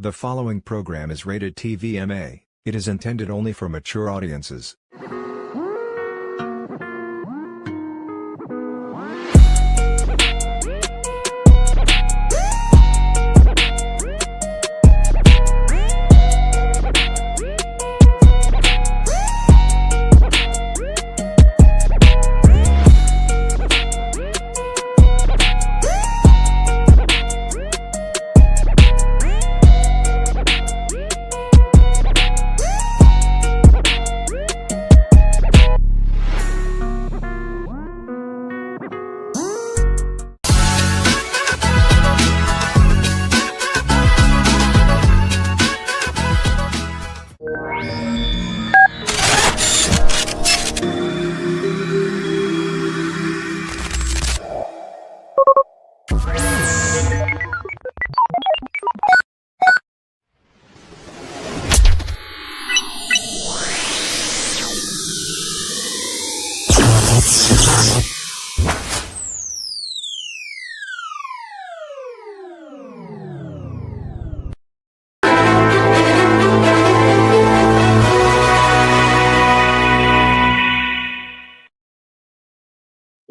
The following program is rated TVMA. It is intended only for mature audiences.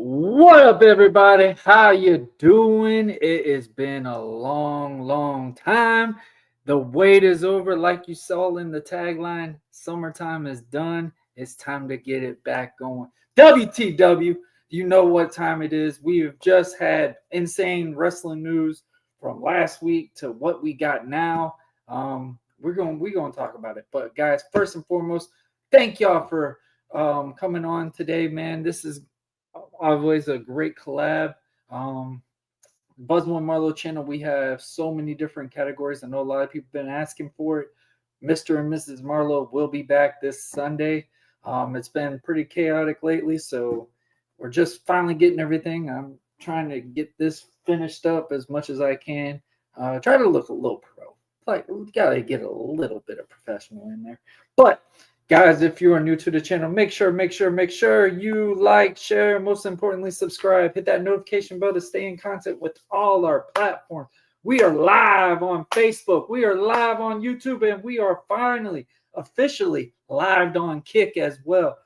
What up, everybody? How you doing? It has been a long time. The wait is over. Like you saw in the tagline, summertime is done. It's time to get it back going. WTW, you know what time it is. We have just had insane wrestling news from last week to what we got now. We're gonna talk about it. But guys, first and foremost, thank y'all for coming on today, man. This is always a great collab. Buzzmo and Marlo channel, we have so many different categories. I know a lot of people have been asking for it. Mr. and Mrs. Marlo will be back this Sunday. It's been pretty chaotic lately, so we're just finally getting everything. I'm trying to get this finished up as much as I can. Try to look a little pro. Like, we gotta get a little bit of professional in there. But guys, if you are new to the channel, make sure you like, share, most importantly, subscribe. Hit that notification bell to stay in contact with all our platforms. We are live on Facebook. We are live on YouTube. And we are finally, officially live on Kick as well.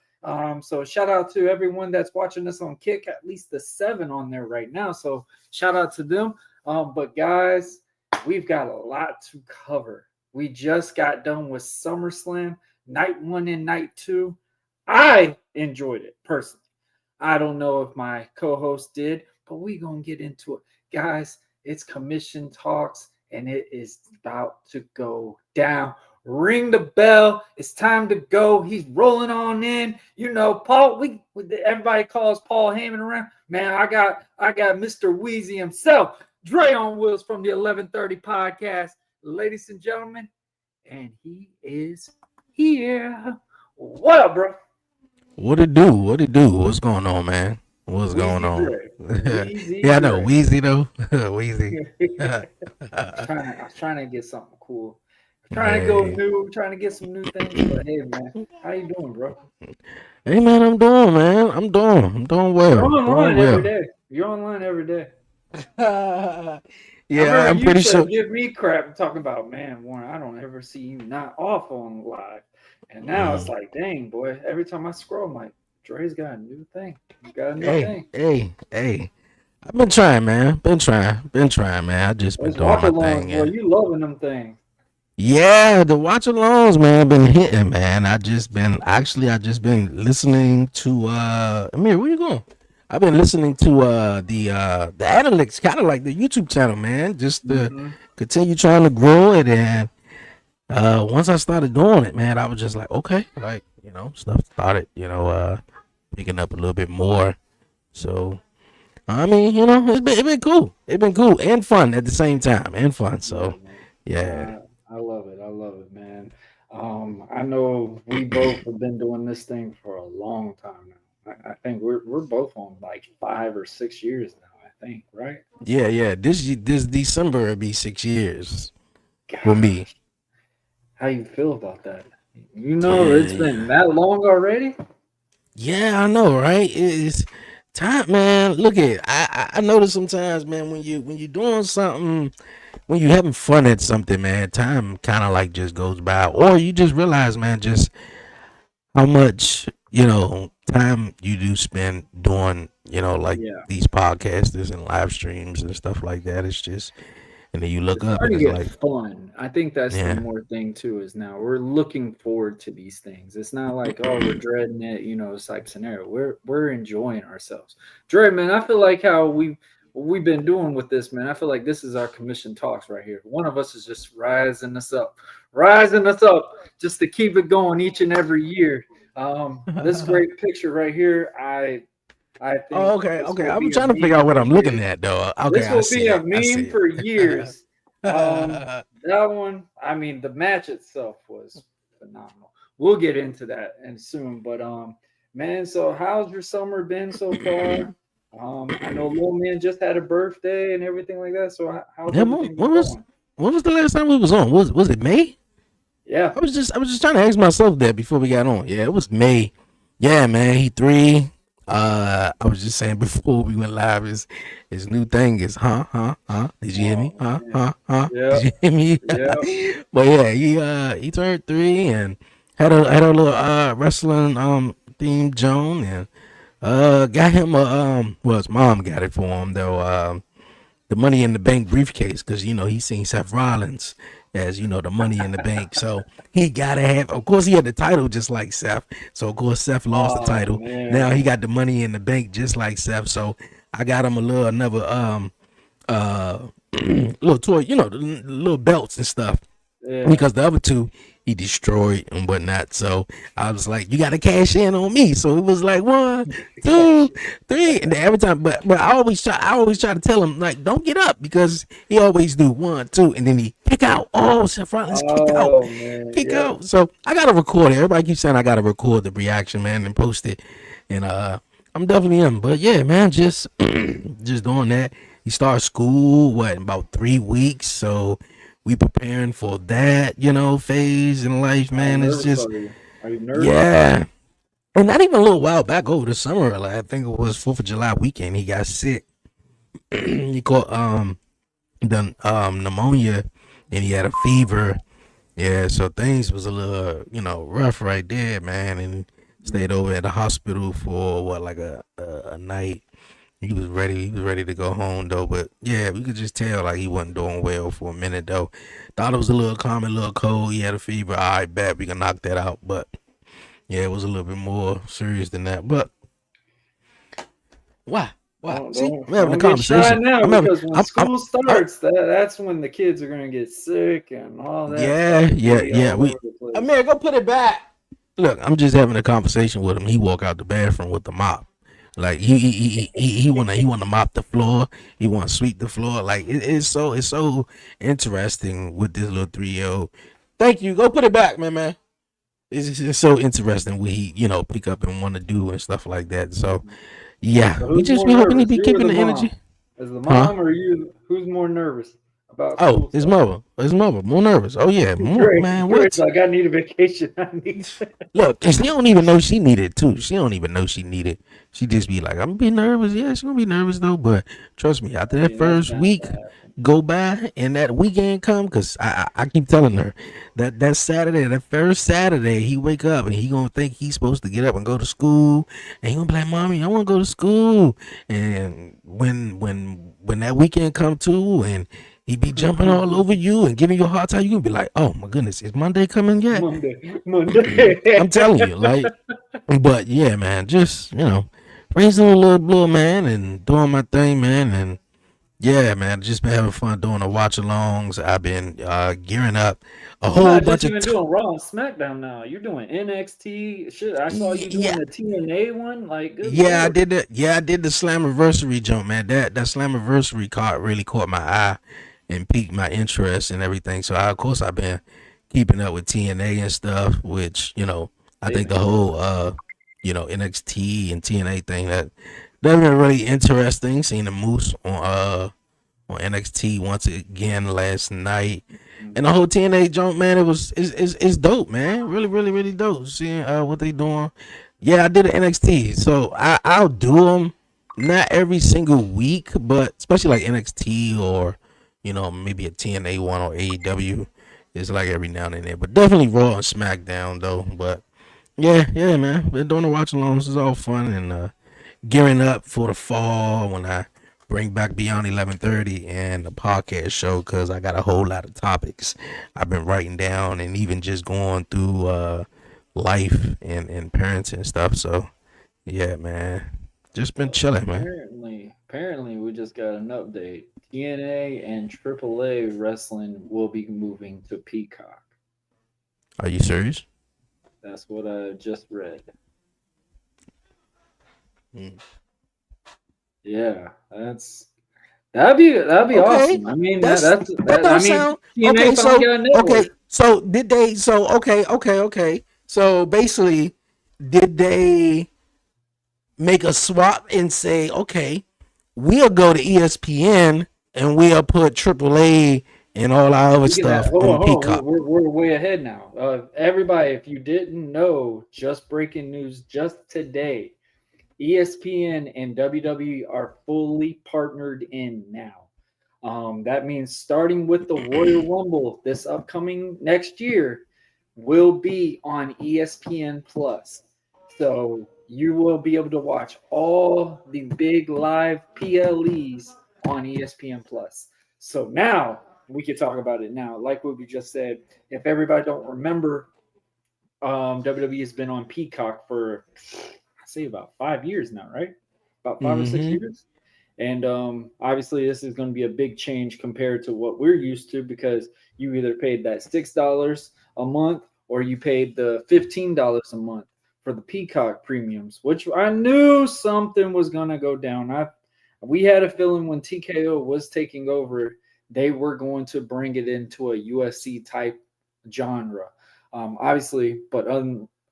So shout out to everyone that's watching us on Kick. At least the 7 on there right now. So shout out to them. But guys, we've got a lot to cover. We just got done with SummerSlam. Night 1 and night 2, I enjoyed it personally. I don't know if my co-host did, but we're going to get into it. Guys, it's commission talks, and it is about to go down. Ring the bell. It's time to go. He's rolling on in. You know, Paul, everybody calls Paul Heyman around. Man, I got Mr. Weezy himself, Dre on Wheels from the 1130 podcast. Ladies and gentlemen, and he is here. What up, bro? What it do? What's going on, man? What's going on? Yeah, I know. Weezy though. Weezy. I was trying to get something cool. Trying to go new, trying to get some new things. But hey, man, how you doing, bro? Hey, man, I'm doing well. You're online every day. You're online every day. Yeah, I'm pretty sure. Give me crap talking about, man, Warren, I don't ever see you not off on live. And now it's like, dang, boy, every time I scroll, I'm like, Dre's got a new thing. You got a new thing. Hey. I've been trying, man. Been trying, man. I just been doing my thing. Boy, you loving them things. Yeah, the watch alongs, man, been hitting, man. I just been listening to Amir, where you going? I've been listening to the analytics, kind of like the YouTube channel, man, just to continue trying to grow it. And once I started doing it, man, I was just like, okay, like, you know, stuff started, picking up a little bit more. So, I mean, you know, it's been cool. It's been cool and fun at the same time, and fun. So, yeah. I love it, man. I know we both have been doing this thing for a long time now. I think we're both on like 5 or 6 years now, I think, right? Yeah. This December will be 6 years for me. How you feel about that? You know, it's been that long already? Yeah, I know, right? It's Time, man. Look at I notice sometimes, man, when you doing something, when you having fun at something, man, time kind of like just goes by, or you just realize, man, just how much time you do spend doing like Yeah. these podcasters and live streams and stuff like that. It's just, and then you look It's up and starting it's to get like, fun. I think that's the yeah, more thing too is now we're looking forward to these things. It's not like, oh, we're dreading it, type scenario. We're enjoying ourselves. Dre, man, I feel like how we've been doing with this, man. I feel like this is our commission talks right here. One of us is just rising us up just to keep it going each and every year. This great picture right here, I think oh, okay, this okay. will I'm be a trying to figure meme out what for I'm looking years. at though. Okay, This I will see be a it. I meme see for years. it. That one, I mean, the match itself was phenomenal. We'll get into that and soon, but man, so how's your summer been so far? I know little man just had a birthday and everything like that. So how's Yeah, everything been when was going? the last time we was on? Was it May? Yeah. I was just trying to ask myself that before we got on. Yeah, it was May. Yeah, man, he 3. I was just saying before we went live, his new thing is huh. Did you hear me? Oh man. Huh. Yeah. Did you hear me? Yeah. But yeah, he turned 3 and had a little wrestling themed Joan, and got him a well, his mom got it for him though, the Money in the Bank briefcase, because he's seen Seth Rollins as the Money in the Bank, so he gotta have. Of course, he had the title just like Seth, so of course Seth lost the Oh title. Now man. he got the Money in the Bank just like Seth, so I got him a little another uh little toy, the little belts and stuff, Yeah. because the other two he destroyed and whatnot. So I was like, you got to cash in on me. So it was like 1, 2, 3, and then every time. But I always try to tell him like, don't get up, because he always do 1, 2, and then he kick out. Oh, Seth Rollins kick out, Oh man. kick Yep. out. So I got to record it. Everybody keeps saying I got to record the reaction, man, and post it. And I'm definitely in. But yeah, man, just just doing that. He starts school in about 3 weeks, so we preparing for that, phase in life, How man. It's nervous just, are you? Are you nervous? yeah. And not even a little while back, over the summer, like I think it was 4th of July weekend, he got sick. He caught the pneumonia, and he had a fever. Yeah, so things was a little, rough right there, man. And stayed over at the hospital for what, like a night. He was ready. He was ready to go home though. But yeah, we could just tell like he wasn't doing well for a minute though. Thought it was a little common, a little cold. He had a fever. All right, bet we can knock that out. But yeah, it was a little bit more serious than that. But why? Why? Don't See, don't I'm having a don't get shy conversation. now I'm having. because when I'm school starts, that's when the kids are gonna get sick and all that yeah, stuff. yeah, Be yeah. all over the place. Go put it back. Look, I'm just having a conversation with him. He walk out the bathroom with the mop. Like he wanna mop the floor. He wanna sweep the floor. Like it's so interesting with this little 3-year old. Thank you. Go put it back, man. It's just so interesting what he pick up and want to do and stuff like that. So yeah, So we who's just more be hoping he nervous, be you or keeping the the energy, mom? Is the huh? mom or you? Who's more nervous about Oh, school his starting? mother, more nervous. Oh yeah, more man. Dre's What? like, I need a vacation. I need. Look, and she don't even know she needed too. She don't even know she needed. She just be like, I'm gonna be nervous. Yeah, she gonna be nervous though. But trust me, after I that mean, that's first bound week to happen. go by and that weekend come, cause I keep telling her that Saturday, that first Saturday, he wake up and he gonna think he's supposed to get up and go to school, and he gonna be like, "Mommy, I want to go to school." And when that weekend come too, and he be jumping all over you and giving you a hard time, you gonna be like, "Oh my goodness, is Monday coming yet?" Monday. I'm telling you, like, but yeah, man, just raising a little man and doing my thing, man, and yeah, man, just been having fun doing the watch alongs. I've been gearing up a You're whole not bunch just of even doing Raw and SmackDown now. You're doing NXT. Shit, I saw you doing yeah, the TNA one. Like, good yeah, I lord. did that. Yeah, I did the Slammiversary jump, man. That Slammiversary card really caught my eye and piqued my interest and everything. So of course I've been keeping up with TNA and stuff, which I They've think the been good. whole NXT and TNA thing, that's been really interesting. Seeing the Moose on NXT once again last night, and the Mhm. whole TNA jump, man, it's dope, man. Really, really, really dope. Seeing what they doing. Yeah, I did an NXT, so I'll do them not every single week, but especially like NXT or maybe a TNA one or AEW. It's like every now and then, but definitely Raw and SmackDown though. But yeah, man, been doing the watch alongs. It's all fun and gearing up for the fall when I bring back Beyond 1130 and the podcast show because I got a whole lot of topics I've been writing down and even just going through life and parenting and stuff. So yeah, man, just been chilling, man. Apparently, we just got an update. TNA and AAA wrestling will be moving to Peacock. Are you serious? That's what I just read. Yeah, that'd be Okay, awesome. I mean, that's that's that that. I don't mean, sound TNA okay. finally got a Okay. network. So did they? So okay. So basically, did they make a swap and say, okay, we'll go to ESPN and we'll put AAA and all our other Speaking of that, stuff hold on on, hold on. Peacock? We're way ahead now. Everybody, if you didn't know, just breaking news just today. ESPN and WWE are fully partnered in now. That means starting with the Royal Rumble this upcoming next year will be on ESPN Plus. So you will be able to watch all the big live PLEs on ESPN Plus. So now we can talk about it now. Like what we just said, if everybody don't remember, WWE has been on Peacock for I say about 5 years now, right? About 5 or 6 Mm-hmm. years. And obviously, this is going to be a big change compared to what we're used to because you either paid that $6 a month or you paid the $15 a month for the Peacock premiums, which I knew something was going to go down. We had a feeling when TKO was taking over, they were going to bring it into a UFC type genre. Obviously, but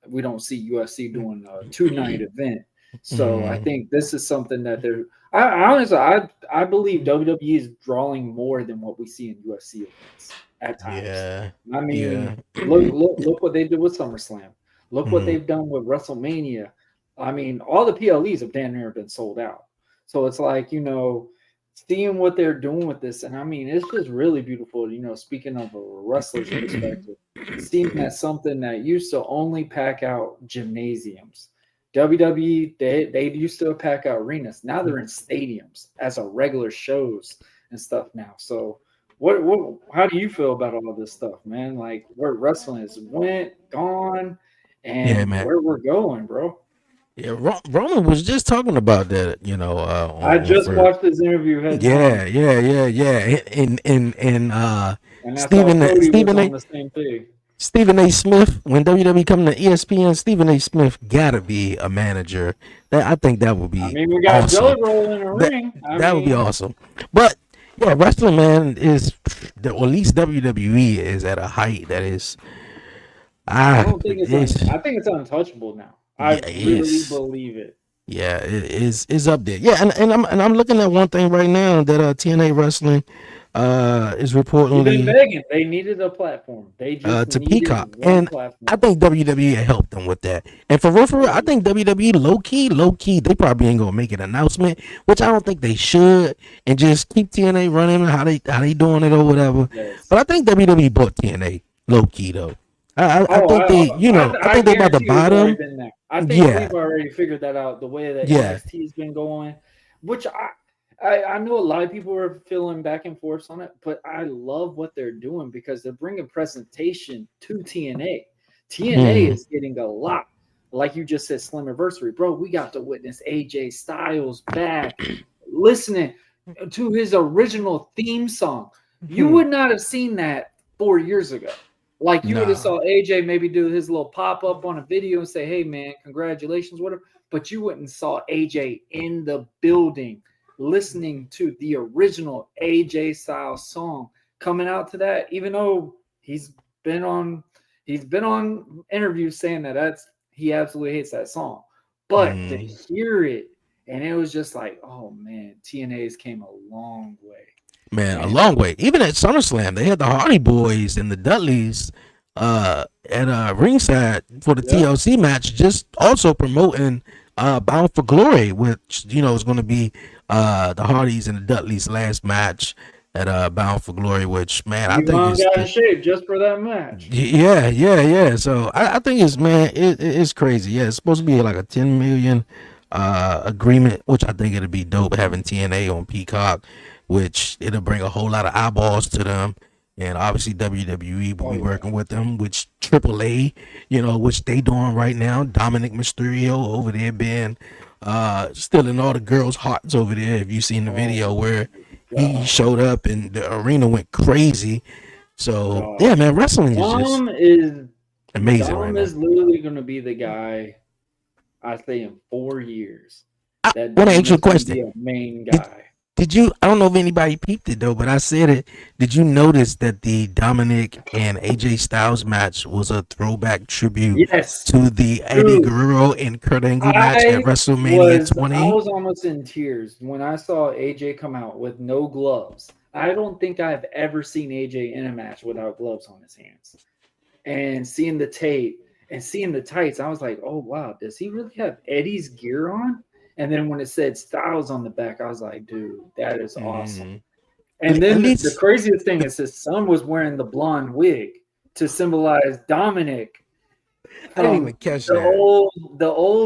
we don't see UFC doing a 2-night event. So I think this is something that they're. I honestly, I believe WWE is drawing more than what we see in UFC events at times. Yeah. I mean, Yeah. look what they did with SummerSlam. Look what Mhm. they've done with WrestleMania. I mean, all the PLEs have damn near been sold out. So it's like, seeing what they're doing with this, and I mean, it's just really beautiful. Speaking of a wrestler's perspective, seeing that something that used to only pack out gymnasiums. WWE, they used to pack out arenas. Now they're in stadiums as a regular shows and stuff now. So what how do you feel about all of this stuff, man? Like where wrestling is gone Yeah, and man. where we're going, bro. Yeah, Roman was just talking about that, I on just for watched his interview heading home, yeah. And and I saw Stephen Cody was Stephen on A. the same thing. Stephen A. Smith, when WWE come to ESPN, Stephen A. Smith gotta be a manager. I think that would I be mean, we got Jelly awesome. Roll in the That ring. that would be awesome. But yeah, wrestling, man, or at least WWE is at a height that is I don't think it's I think it's untouchable now. I yeah, it really is. believe it. Yeah, it is up there. Yeah, and I'm looking at one thing right now that TNA Wrestling is They've been reportedly begging. They needed a platform. They just to needed Peacock, one and I platform. think WWE helped them with that. And for real, I think WWE low key, they probably ain't gonna make an announcement, which I don't think they should, and just keep TNA running how they doing it or whatever. Yes. But I think WWE bought TNA low key though. I Oh, think they, I think they about to guarantee buy it's already them. been there. I think Yeah, we've already figured that out. The way that yeah. NXT has been going, which I know a lot of people are feeling back and forth on it, but I love what they're doing because they're bringing presentation to TNA. TNA is getting a lot, like you just said, Slammiversary, bro. We got to witness AJ Styles back, listening to his original theme song. You would not have seen that 4 years ago. Like you would have saw AJ maybe do his little pop up on a video and say, "Hey man, congratulations," whatever. But you wouldn't saw AJ in the building listening to the original AJ Styles song coming out to that. Even though he's been on interviews saying that he absolutely hates that song, but to hear it and it was just like, oh man, TNA's came a long way. Man, a long way. Even at SummerSlam, they had the Hardy Boys and the Dudleys at ringside for the TLC match, just also promoting Bound for Glory, which is going to be the Hardys and the Dudleys' last match at Bound for Glory. Which, man, I think Devon got in shape just for that match. yeah. So I think it's crazy. Yeah, it's supposed to be like a 10 million agreement, which I think it'll be dope having TNA on Peacock, which it'll bring a whole lot of eyeballs to them. And obviously WWE will be working with them, which AAA, which they doing right now. Dominic Mysterio over there being still in all the girls' hearts over there. If you've seen the video where he showed up and the arena went crazy. So yeah, man, wrestling is just amazing right now. Dom is literally going to be the guy, I say, in 4 years. I want to ask you a question. Be a main guy. Did you? I don't know if anybody peeped it though, but I said it. Did you notice that the Dominic and AJ Styles match was a throwback tribute to the Eddie Guerrero and Kurt Angle match at WrestleMania 20? I was almost in tears when I saw AJ come out with no gloves. I don't think I've ever seen AJ in a match without gloves on his hands. And seeing the tape and seeing the tights, I was like, oh wow, does he really have Eddie's gear on? And then when it said Styles on the back, I was like, dude, that is awesome. And then the craziest thing is his son was wearing the blonde wig to symbolize Dominic. I didn't even catch the old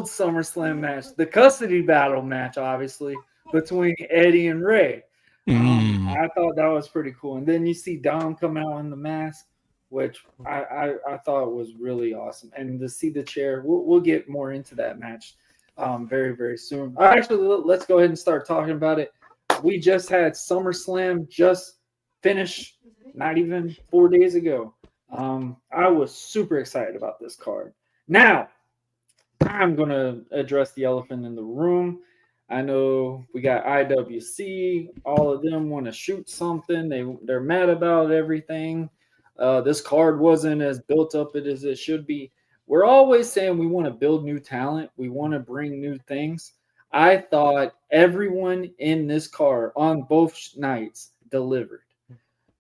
SummerSlam match, the custody battle match, obviously, between Eddie and Ray. I thought that was pretty cool. And then you see Dom come out in the mask, which I thought was really awesome. And to see the chair, we'll get more into that match very, very soon. Actually, let's go ahead and start talking about it. We just had SummerSlam just finished not even 4 days ago. I was super excited about this card. Now, I'm going to address the elephant in the room. I know we got IWC. All of them want to shoot something. They're mad about everything. This card wasn't as built up as it should be. We're always saying we want to build new talent. We want to bring new things. I thought everyone in this card on both nights delivered.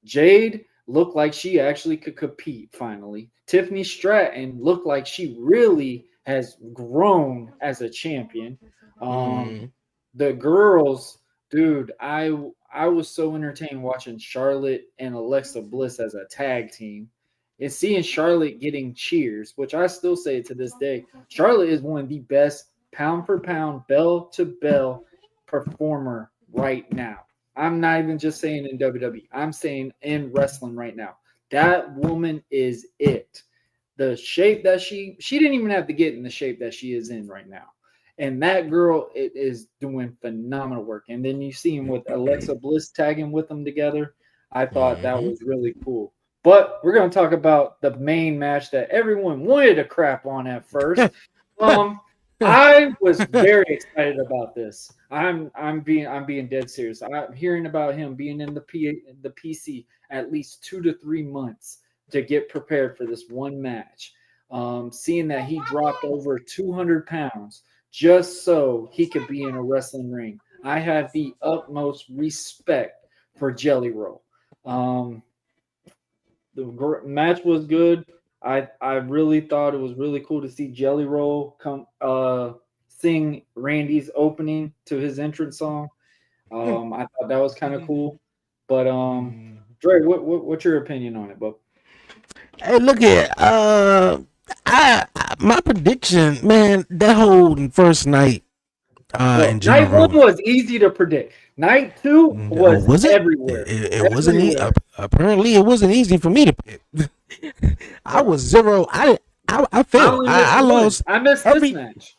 Jade looked like she actually could compete finally. Tiffany Stratton looked like she really has grown as a champion. The girls, dude, I was so entertained watching Charlotte and Alexa Bliss as a tag team. And seeing Charlotte getting cheers, which I still say to this day, Charlotte is one of the best pound for pound, bell to bell performer right now. I'm not even just saying in WWE. I'm saying in wrestling right now. That woman is it. The shape that she didn't even have to get in the shape that she is in right now. And that girl is doing phenomenal work. And then you see him with Alexa Bliss tagging with them together. I thought that was really cool. But we're going to talk about the main match that everyone wanted to crap on at first. I was very excited about this. I'm being dead serious. I'm hearing about him being in the PC at least 2 to 3 months to get prepared for this one match. Seeing that he dropped over 200 pounds just so he could be in a wrestling ring. I have the utmost respect for Jelly Roll. The match was good. I really thought it was really cool to see Jelly Roll come sing Randy's opening to his entrance song. I thought that was kind of cool. But Dre, what's your opinion on it, bub? Hey, look at my prediction, man. That whole first night. In night one was easy to predict. Night two was everywhere. It wasn't easy. Apparently, it wasn't easy for me to pick. I was zero. I failed. I lost. I missed this match.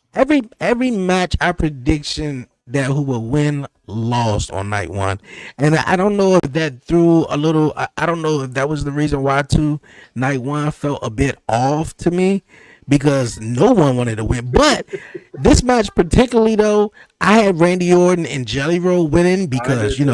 Every match I prediction that who will win lost on night one, and I don't know if that threw a little. I don't know if that was the reason why night one felt a bit off to me. Because no one wanted to win. But this match particularly, though, I had Randy Orton and Jelly Roll winning because, you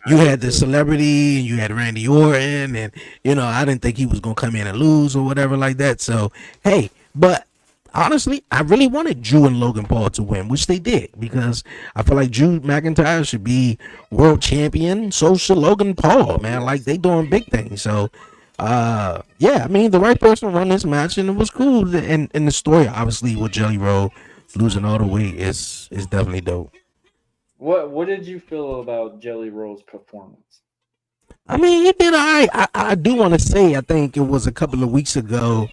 had the celebrity and you had Randy Orton. And, I didn't think he was going to come in and lose or whatever like that. So, hey, but honestly, I really wanted Drew and Logan Paul to win, which they did. Because I feel like Drew McIntyre should be world champion. So should Logan Paul, man. Like, they doing big things. So, yeah, I mean, the right person run this match, and it was cool. And the story, obviously, with Jelly Roll losing all the weight is definitely dope. What did you feel about Jelly Roll's performance? I mean, he did all right. I do want to say, I think it was a couple of weeks ago,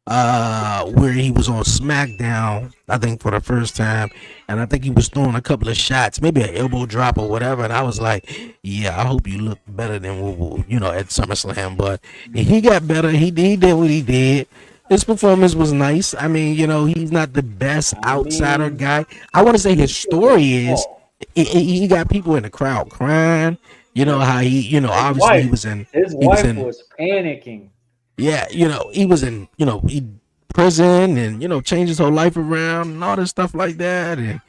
where he was on SmackDown, I think for the first time, and I think he was throwing a couple of shots, maybe an elbow drop or whatever, and I was like, yeah, I hope you look better than at SummerSlam. But he got better. He did what he did. His performance was nice. I mean, he's not the best I outsider mean, guy. I want to say his story is Paul, he got people in the crowd crying. You know yeah, how his obviously wife, his he was wife in was panicking. yeah, he was in, he prison and changed his whole life around and all this stuff like that. And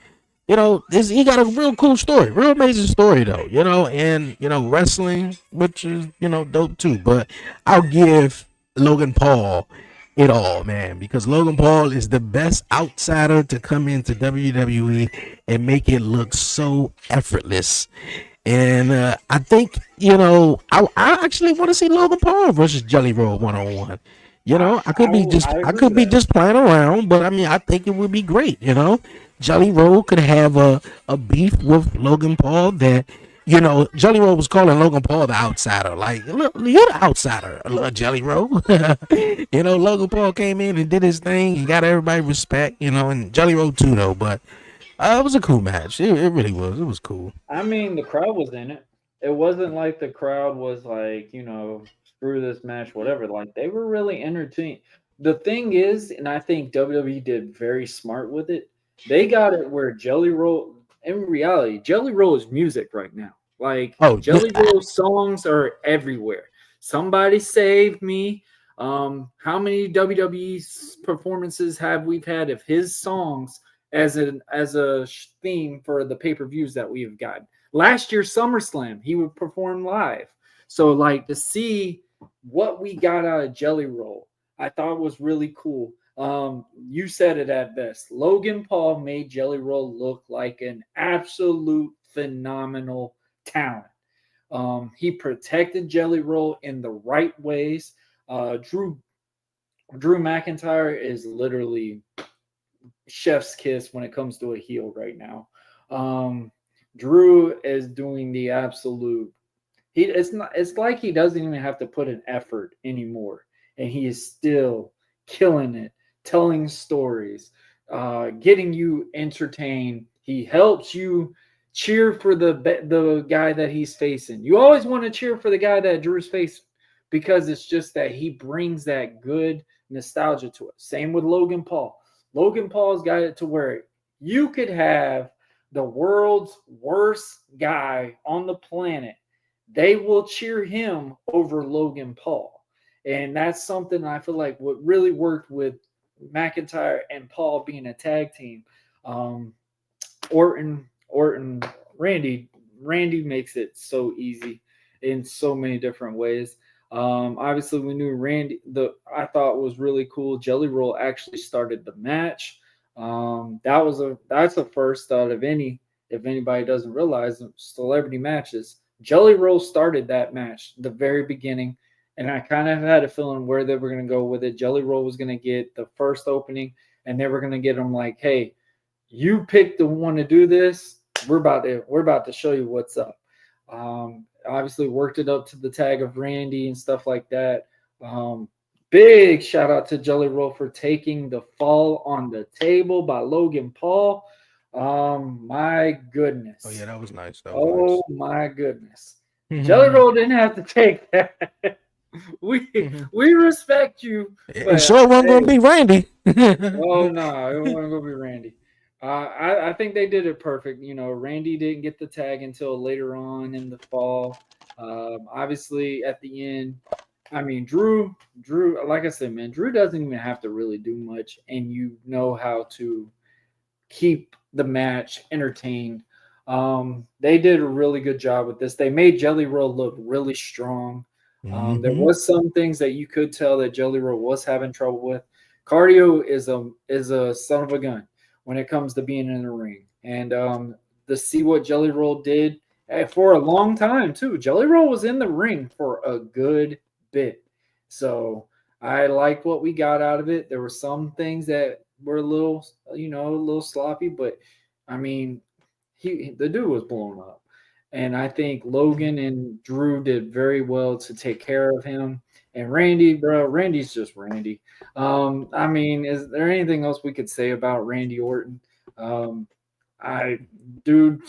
he got a real cool story, real amazing story though. And wrestling, which is dope too. But I'll give Logan Paul it all, man, because Logan Paul is the best outsider to come into WWE and make it look so effortless. And I think, I actually want to see Logan Paul versus Jelly Roll 1-on-1. I could be just I I agree could with be that. just playing around, but I mean I think it would be great. Jelly Roll could have a beef with Logan Paul that Jelly Roll was calling Logan Paul the outsider. Like, look, you're the outsider, Jelly Roll. Logan Paul came in and did his thing. He got everybody respect, and Jelly Roll too though. But it was a cool match. It really was. It was cool. I mean, the crowd was in it. It wasn't like the crowd was like, screw this match, whatever. Like they were really entertained. The thing is, and I think WWE did very smart with it. They got it where Jelly Roll, in reality, Jelly Roll is music right now. Like Oh, Jelly Roll songs are everywhere. Somebody save me. How many WWE performances have we had of his songs as a theme for the pay-per-views that we've got? Last year SummerSlam, he would perform live. So like to see what we got out of Jelly Roll, I thought was really cool. You said it at best. Logan Paul made Jelly Roll look like an absolute phenomenal talent. He protected Jelly Roll in the right ways. Drew McIntyre is literally chef's kiss when it comes to a heel right now. Drew is doing the absolute. It's like he doesn't even have to put an effort anymore, and he is still killing it, telling stories, getting you entertained. He helps you cheer for the guy that he's facing. You always want to cheer for the guy that Drew's facing because it's just that he brings that good nostalgia to it. Same with Logan Paul. Logan Paul's got it to where you could have the world's worst guy on the planet. They will cheer him over Logan Paul. And that's something I feel like what really worked with McIntyre and Paul being a tag team. Orton, Randy makes it so easy in so many different ways. Obviously, we knew Randy. I thought was really cool. Jelly Roll actually started the match. That's a first out of any. If anybody doesn't realize, celebrity matches. Jelly Roll started that match the very beginning, and I kind of had a feeling where they were going to go with it. Jelly Roll was going to get the first opening, and they were going to get him like, "Hey, you picked the one to do this. We're about to show you what's up." Obviously worked it up to the tag of Randy and stuff like that. Big shout out to Jelly Roll for taking the fall on the table by Logan Paul. My goodness. Oh yeah, that was nice. My goodness. Nice. Jelly Roll didn't have to take that. we respect you. It sure wasn't gonna be Randy. Oh no, it wasn't gonna be Randy. I think they did it perfect. Randy didn't get the tag until later on in the fall. Obviously, at the end, I mean, Drew, like I said, man, Drew doesn't even have to really do much, and you know how to keep the match entertained. They did a really good job with this. They made Jelly Roll look really strong. There was some things that you could tell that Jelly Roll was having trouble with. Cardio is a son of a gun when it comes to being in the ring. And to see what Jelly Roll did for a long time, too. Jelly Roll was in the ring for a good bit. So I liked what we got out of it. There were some things that were a little, a little sloppy, but I mean, the dude was blown up. And I think Logan and Drew did very well to take care of him. And Randy, bro, Randy's just Randy. I mean, is there anything else we could say about Randy Orton? Um, I dude,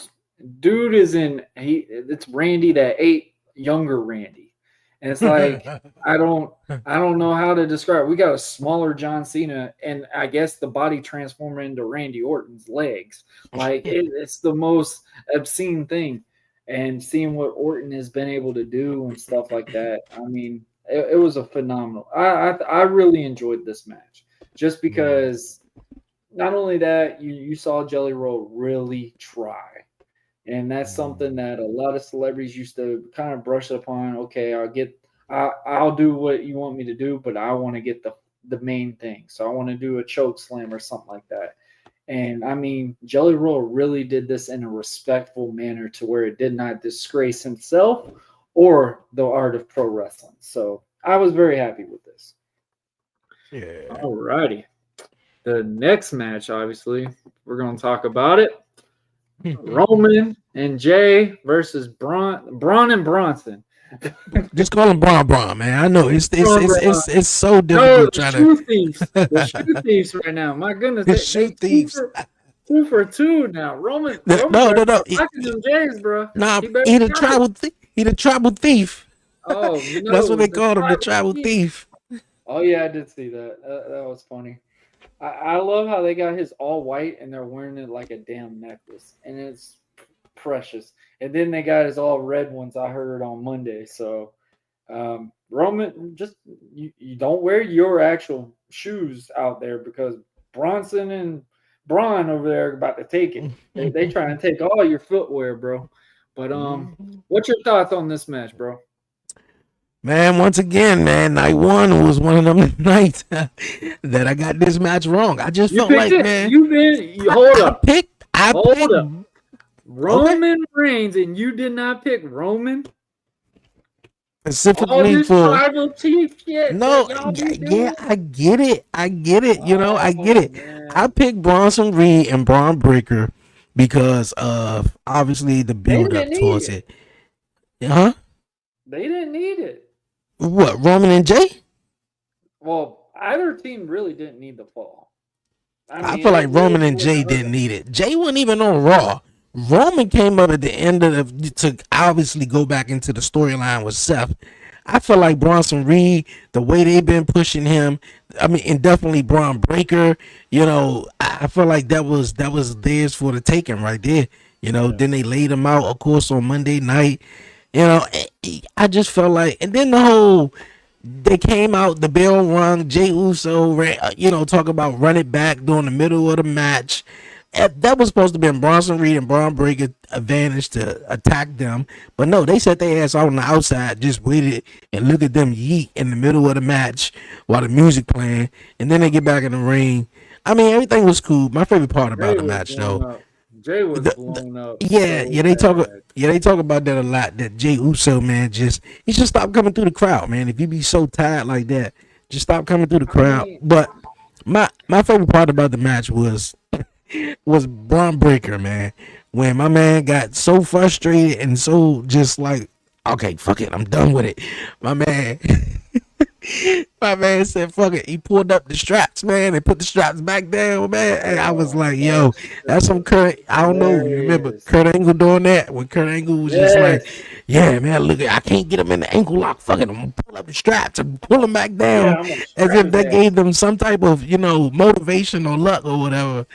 dude is in it's Randy that ate younger Randy. And it's like I don't know how to describe it. We got a smaller John Cena, and I guess the body transformed into Randy Orton's legs. Like it's the most obscene thing. And seeing what Orton has been able to do and stuff like that, I mean, it was a phenomenal. I really enjoyed this match just because not only that you saw Jelly Roll really try. And that's something that a lot of celebrities used to kind of brush upon. Okay, I'll do what you want me to do, but I want to get the main thing. So I want to do a choke slam or something like that. And I mean, Jelly Roll really did this in a respectful manner to where it did not disgrace himself or the art of pro wrestling. So I was very happy with this. Yeah. All righty. The next match, obviously, we're going to talk about it. Roman and Jay versus Braun and Bronson. Just call him Braun, man. I know it's so difficult trying shoe thieves. The shoe thieves right now. My goodness, The shoe thieves. 2 for 2 now. Roman No. Fucking them Jays, bro. Nah, He better he the not. tribal thief. Oh, That's what they called him, the tribal thief. Oh yeah, I did see that. That was funny. I love how they got his all white and they're wearing it like a damn necklace, and it's precious. And then they got his all red ones. I heard on Monday. So Roman, just you don't wear your actual shoes out there because Bronson and Braun over there are about to take it. They trying to take all your footwear, bro. But what's your thoughts on this match, bro? Man, once again, man, night one was one of them nights that I got this match wrong. I just felt like, man, hold up. I picked Roman Reigns, and you did not pick Roman specifically for tribal teeth shit. no, yeah, I get it. I get it. I get it. Man. I picked Bronson Reed and Braun Breaker because of obviously the build up towards it. Huh? They didn't need it. What, Roman and Jay? Well, either team really didn't need the fall. I feel like Roman and Jay didn't need it. Jay wasn't even on Raw. Roman came up at the end of to obviously go back into the storyline with Seth. I feel like Bronson Reed, the way they've been pushing him, I mean, and definitely Braun Breaker, I feel like that was theirs for the taking right there. Then they laid him out, of course, on Monday night. I just felt like, and then they came out, the bell rung, Jey Uso ran, talk about run it back during the middle of the match. That was supposed to be Bronson Reed and Braun Breaker advantage to attack them, but no, they set their ass on the outside, just waited and look at them yeet in the middle of the match while the music playing, and then they get back in the ring. I mean, everything was cool. My favorite part about the match, though. Jay was blown up. Yeah, they talk about that a lot. That Jey Uso, man, he should stop coming through the crowd, man. If you be so tired like that, just stop coming through the crowd. But my favorite part about the match was Braun Breaker, man. When my man got so frustrated and so just like, okay, fuck it, I'm done with it. My man said, fuck it. He pulled up the straps, man, and put the straps back down, man. And I was like, yo, that's some Kurt. I don't know. You remember Kurt Angle doing that? When Kurt Angle was just like, yeah, man, look, I can't get him in the ankle lock. Fuck it, I'm going to pull up the straps and pull him back down. As if that gave them some type of, motivation or luck or whatever.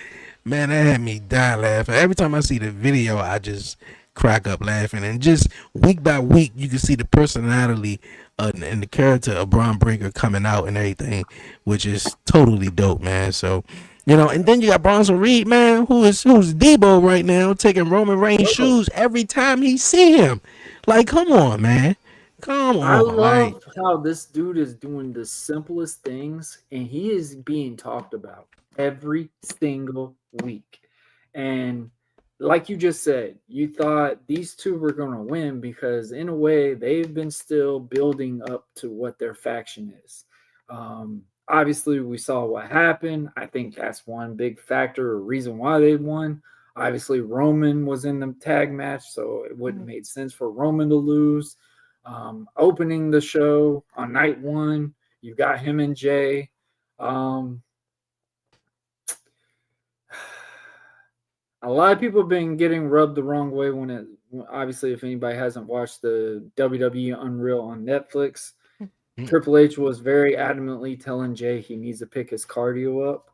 Man, that had me dying laughing. Every time I see the video, I just crack up laughing. And just week by week, you can see the personality and the character of Braun Breaker coming out and everything, which is totally dope, man. So, and then you got Bronson Reed, man, who's Debo right now, taking Roman Reigns' shoes every time he see him. Like, come on, man. Come on. I love how this dude is doing the simplest things, and he is being talked about every single week. And like you just said, you thought these two were going to win because in a way they've been still building up to what their faction is. Obviously, we saw what happened. I think that's one big factor or reason why they won. Obviously, Roman was in the tag match, so it wouldn't have made sense for Roman to lose. Opening the show on night one, you got him and Jay. A lot of people have been getting rubbed the wrong way obviously, if anybody hasn't watched the WWE Unreal on Netflix, Triple H was very adamantly telling Jay he needs to pick his cardio up.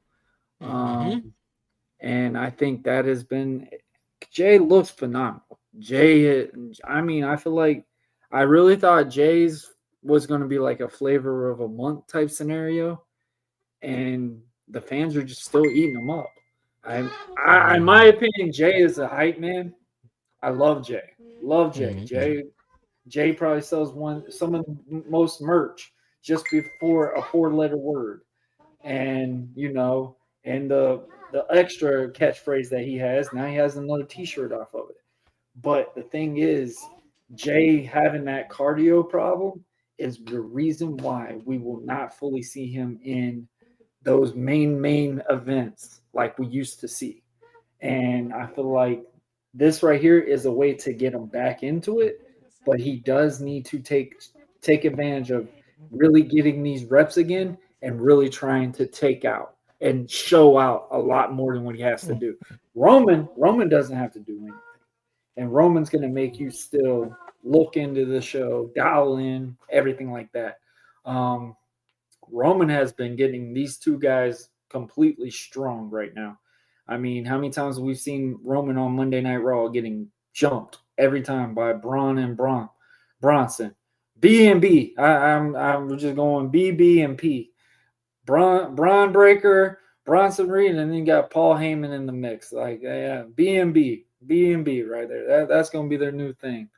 And I think that has been – Jay looks phenomenal. I feel like I really thought Jay's was going to be like a flavor of a month type scenario, and the fans are just still eating them up. In my opinion, Jay is a hype man. I love Jay. Love Jay. Jay probably sells some of the most merch just before a 4-letter word. And, and the extra catchphrase that he has, now he has another t-shirt off of it. But the thing is, Jay having that cardio problem is the reason why we will not fully see him in those main events like we used to see. And I feel like this right here is a way to get him back into it, but he does need to take advantage of really getting these reps again and really trying to take out and show out a lot more than what he has to do. Roman doesn't have to do anything. And Roman's going to make you still look into the show, dial in, everything like that. Roman has been getting these two guys completely strong right now. I mean, how many times have we seen Roman on Monday Night Raw getting jumped every time by Braun and Bronson? B&B. I'm just going B and P. Braun Breaker, Bronson Reed, and then you got Paul Heyman in the mix. Like, yeah, B&B right there. That's going to be their new thing.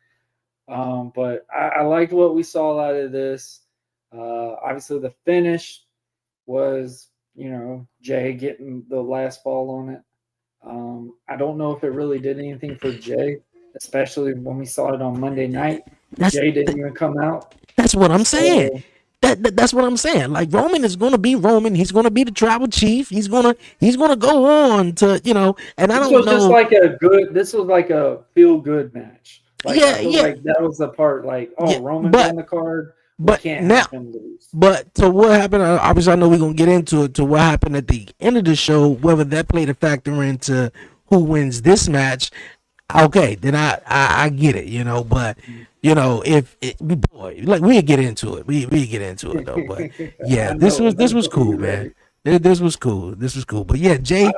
But I liked what we saw out of this. Obviously, the finish was, Jay getting the last fall on it. I don't know if it really did anything for Jay, especially when we saw it on Monday night. Jay didn't even come out. That's what I'm saying. That's what I'm saying. Like, Roman is going to be Roman. He's going to be the tribal chief. He's going to go on to, and I don't know. This was like a feel good match. Like, like that was the part Roman's on the card. But now, but to what happened, obviously I know we're going to get into it, to what happened at the end of the show, whether that played a factor into who wins this match. Okay, then I get it, but we'll get into it. We get into it though. But yeah, this was cool, man. This was cool. But yeah, Jay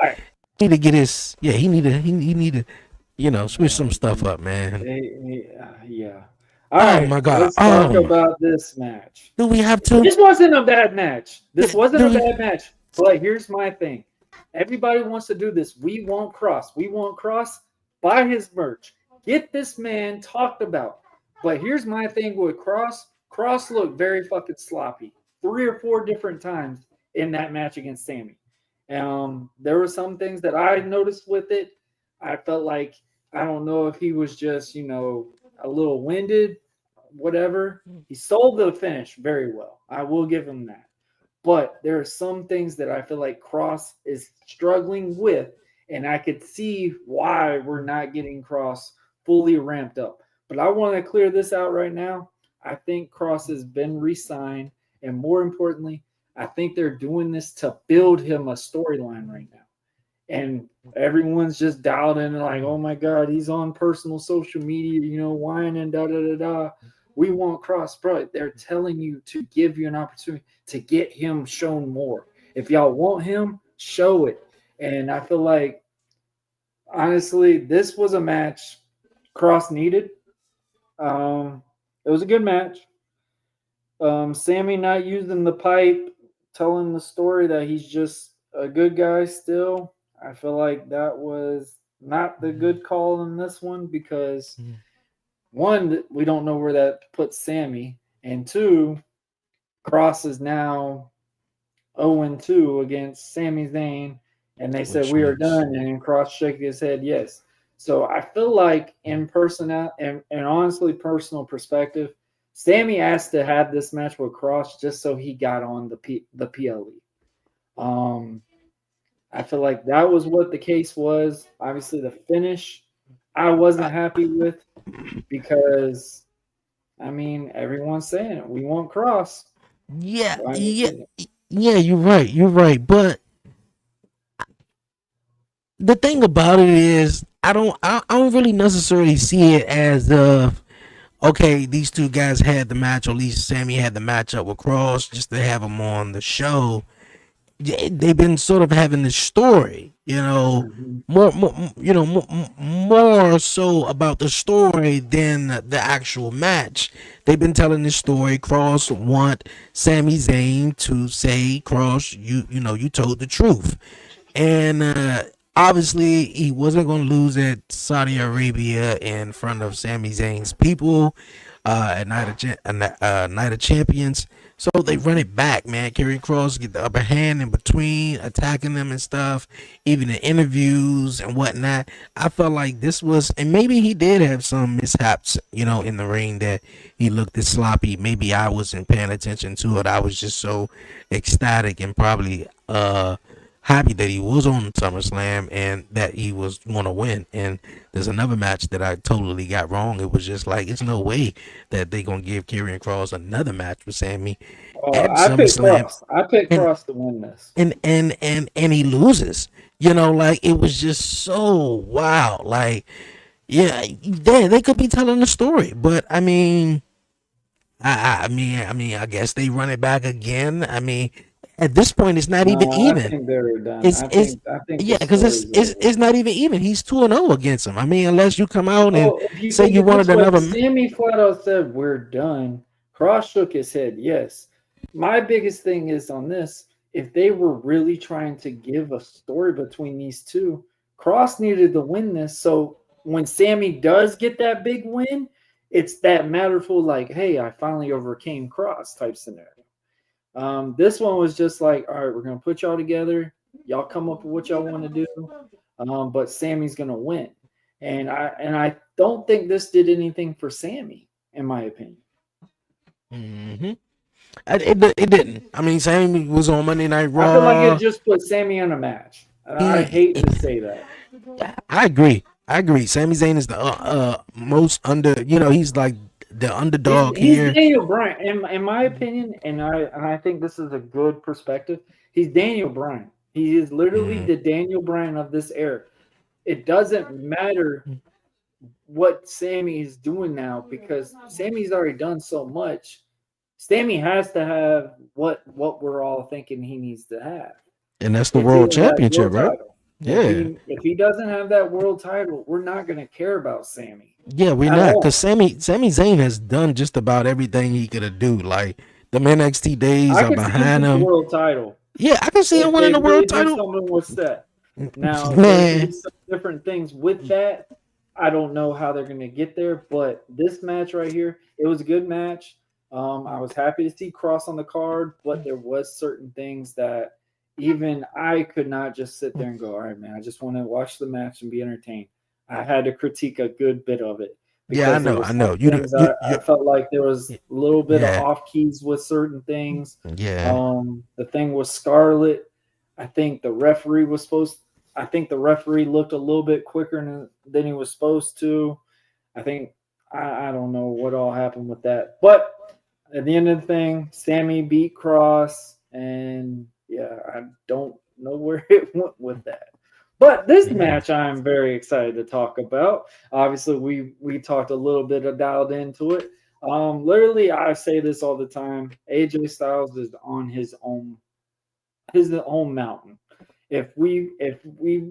need to get his he need to switch some stuff up, man. Yeah. All right, my God. Let's talk about this match. Do we have to? This wasn't a bad match. But here's my thing. Everybody wants to do this. We want Cross. Buy his merch. Get this man talked about. But here's my thing with Cross. Cross looked very fucking sloppy 3 or 4 different times in that match against Sammy. There were some things that I noticed with it. I felt like, I don't know if he was just, a little winded, whatever. He sold the finish very well. I will give him that. But there are some things that I feel like Cross is struggling with, and I could see why we're not getting Cross fully ramped up. But I want to clear this out right now. I think Cross has been re-signed, and more importantly, I think they're doing this to build him a storyline right now. And everyone's just dialed in like, oh my God, he's on personal social media, whining, da-da-da-da. We want Cross, bro. They're telling you to give you an opportunity to get him shown more. If y'all want him, show it. And I feel like, honestly, this was a match Cross needed. It was a good match. Sammy not using the pipe, telling the story that he's just a good guy still. I feel like that was not the good call in this one because, one, we don't know where that puts Sammy, and 2, Cross is now 0-2 against Sami Zayn, and they said we are done, and Cross shook his head yes. So I feel like in person and honestly personal perspective, Sammy asked to have this match with Cross just so he got on the PLE. I feel like that was what the case was. Obviously, the finish I wasn't happy with because, I mean, everyone's saying it. We want Cross. Yeah, Why yeah, did it? yeah. You're right. But the thing about it is, I don't really necessarily see it as okay, these two guys had the match, or at least Sammy had the matchup with Cross just to have him on the show. They've been sort of having this story, Mhm. more so about the story than the actual match. They've been telling this story. Cross want Sami Zayn to say, Cross, you told the truth, and obviously he wasn't going to lose at Saudi Arabia in front of Sami Zayn's people at Night of Champions. So they run it back, man. Karrion Kross get the upper hand in between, attacking them and stuff, even in interviews and whatnot. I felt like this was, and maybe he did have some mishaps, in the ring that he looked as sloppy. Maybe I wasn't paying attention to it. I was just so ecstatic and probably happy that he was on SummerSlam and that he was going to win. And there's another match that I totally got wrong. It was just like, it's no way that they're going to give Karrion Kross another match with Sammy at I picked SummerSlam, Cross. I picked and Cross to win this. and he loses. Like it was just so wow. Like, yeah, they could be telling the story, but I mean, I guess they run it back again. I mean, at this point, it's not even No, I even. think they're done. It's I think the yeah, because story's over. it's not even even. He's 2-0 against him. I mean, unless you come out and Oh, if you say think you it this wanted way, another. Sammy flat out said, "We're done." Cross shook his head, yes. My biggest thing is on this, if they were really trying to give a story between these two, Cross needed to win this. So when Sammy does get that big win, it's that matterful, like, hey, I finally overcame Cross type scenario. This one was just like, all right, we're gonna put y'all together. Y'all come up with what y'all want to do. But Sammy's gonna win. And I don't think this did anything for Sammy, in my opinion. Mm-hmm. It didn't. I mean, Sammy was on Monday Night I feel like it Raw. just put Sammy on a match. And I He, hate to say that. I agree. I agree. Sami Zayn is the most under. He's like the underdog He's here. Daniel Bryan, in my opinion, and I think this is a good perspective. He's Daniel Bryan. He is literally Mm. the Daniel Bryan of this era. It doesn't matter what Sammy is doing now because Sammy's already done so much. Sammy has to have what we're all thinking he needs to have. And that's the It's world either that championship, world right? title. Yeah. If he doesn't have that world title, we're not going to care about Sammy Yeah, we're at not, because all. Sami Zayn has done just about everything he could have do. Like the NXT days I are could see him behind get the him. world title Yeah, I can see him if winning they the really world do title. something with Seth. Now there could be Man, some different things with that. I don't know how they're going to get there, but this match right here, it was a good match. I was happy to see Cross on the card, but there was certain things that even I could not just sit there and go, all right, man, I just want to watch the match and be entertained. I had to critique a good bit of it yeah, because there I was know. some things I felt like there was a little bit of Yeah, off keys with certain things. yeah. The thing with Scarlett, I think the referee was supposed. I think the referee looked a little bit quicker than he was supposed to. I think I don't know what all happened with that, but at the end of the thing, Sammy beat Cross, and yeah, I don't know where it went with that. But this Yeah. match, I'm very excited to talk about. Obviously, we talked a little bit of dialed into it. Literally, I say this all the time. AJ Styles is on his own mountain. If we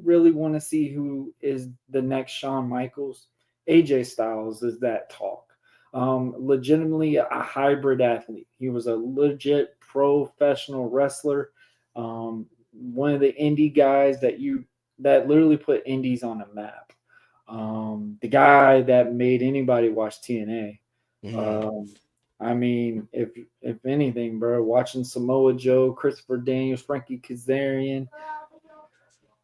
really want to see who is the next Shawn Michaels, AJ Styles is that talk. Legitimately a hybrid athlete. He was a legit professional wrestler. One of the indie guys that literally put indies on a map. The guy that made anybody watch TNA. Mm. Um, I mean, if anything, bro, watching Samoa Joe, Christopher Daniels, Frankie Kazarian,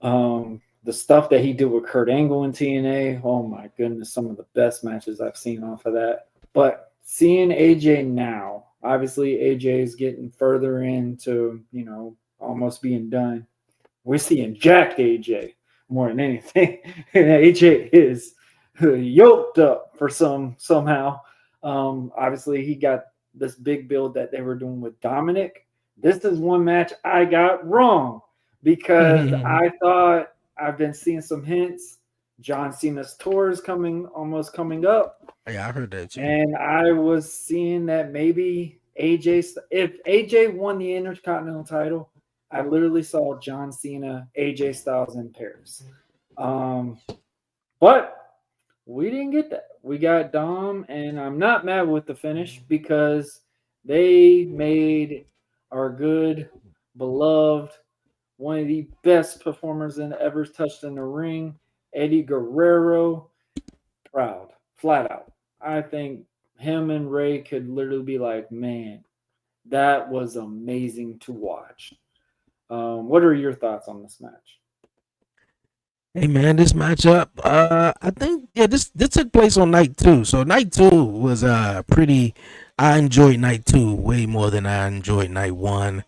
the stuff that he did with Kurt Angle in TNA, oh my goodness, some of the best matches I've seen off of that. But seeing AJ now, obviously AJ is getting further into, almost being done. We're seeing jacked AJ more than anything. And AJ is yoked up for somehow. Obviously, he got this big build that they were doing with Dominic. This is one match I got wrong because I thought I've been seeing some hints. John Cena's tour is almost coming up. Yeah, I heard that too. And I was seeing that maybe if AJ won the Intercontinental title, I literally saw John Cena, AJ Styles in Paris. But we didn't get that. We got Dom, and I'm not mad with the finish because they made our good, beloved, one of the best performers in ever touched in the ring, Eddie Guerrero, proud, flat out. I think him and Ray could literally be like, man, that was amazing to watch. What are your thoughts on this match? Hey man, this matchup, I think this took place on night 2. So night 2 was pretty. I enjoyed night 2 way more than I enjoyed night 1.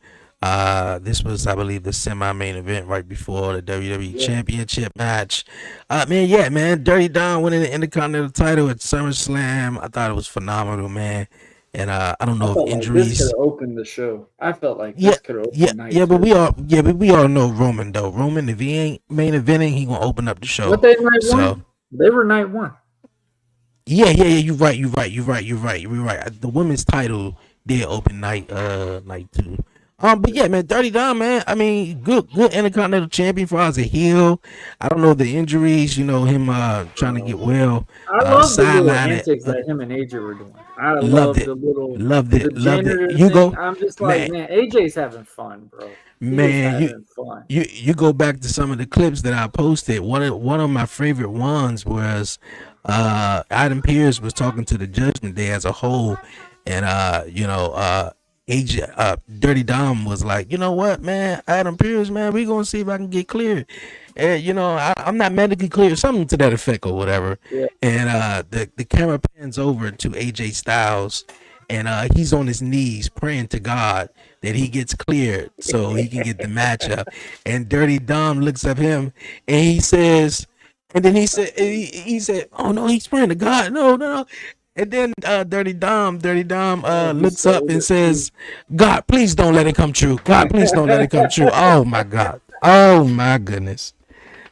This was, I believe, the semi-main event right before the WWE Championship match. Man, Dirty Dom winning the Intercontinental title at SummerSlam. I thought it was phenomenal, man. And I don't know if This injuries. could have opened the show. I felt like this could have opened night but 2. we all know Roman though. Roman, if he ain't main eventing, he gonna open up the show. What they night 1? They were night 1. Yeah. You're right. The women's title did open night 2. But yeah, man, Dirty Dom, man. I mean, good Intercontinental champion for us, a heel. I don't know the injuries, him trying to get well. I love the little antics that him and AJ were doing. I loved it. Loved it. You go. I'm just like, man, AJ's having fun, bro. Man, you go back to some of the clips that I posted. One of my favorite ones was Adam Pearce was talking to the Judgment Day as a whole, and AJ, Dirty Dom was like, you know what, man, Adam Pearce, man, we gonna see if I can get cleared. And I'm not medically clear, something to that effect or whatever. Yeah. And the camera pans over to AJ Styles, and he's on his knees praying to God that he gets cleared so he can get the matchup. And Dirty Dom looks at him and he says, he said, oh no, he's praying to God, no. And then Dirty Dom looks up and says, God, please don't let it come true. God, please don't let it come true. Oh my God. Oh my goodness.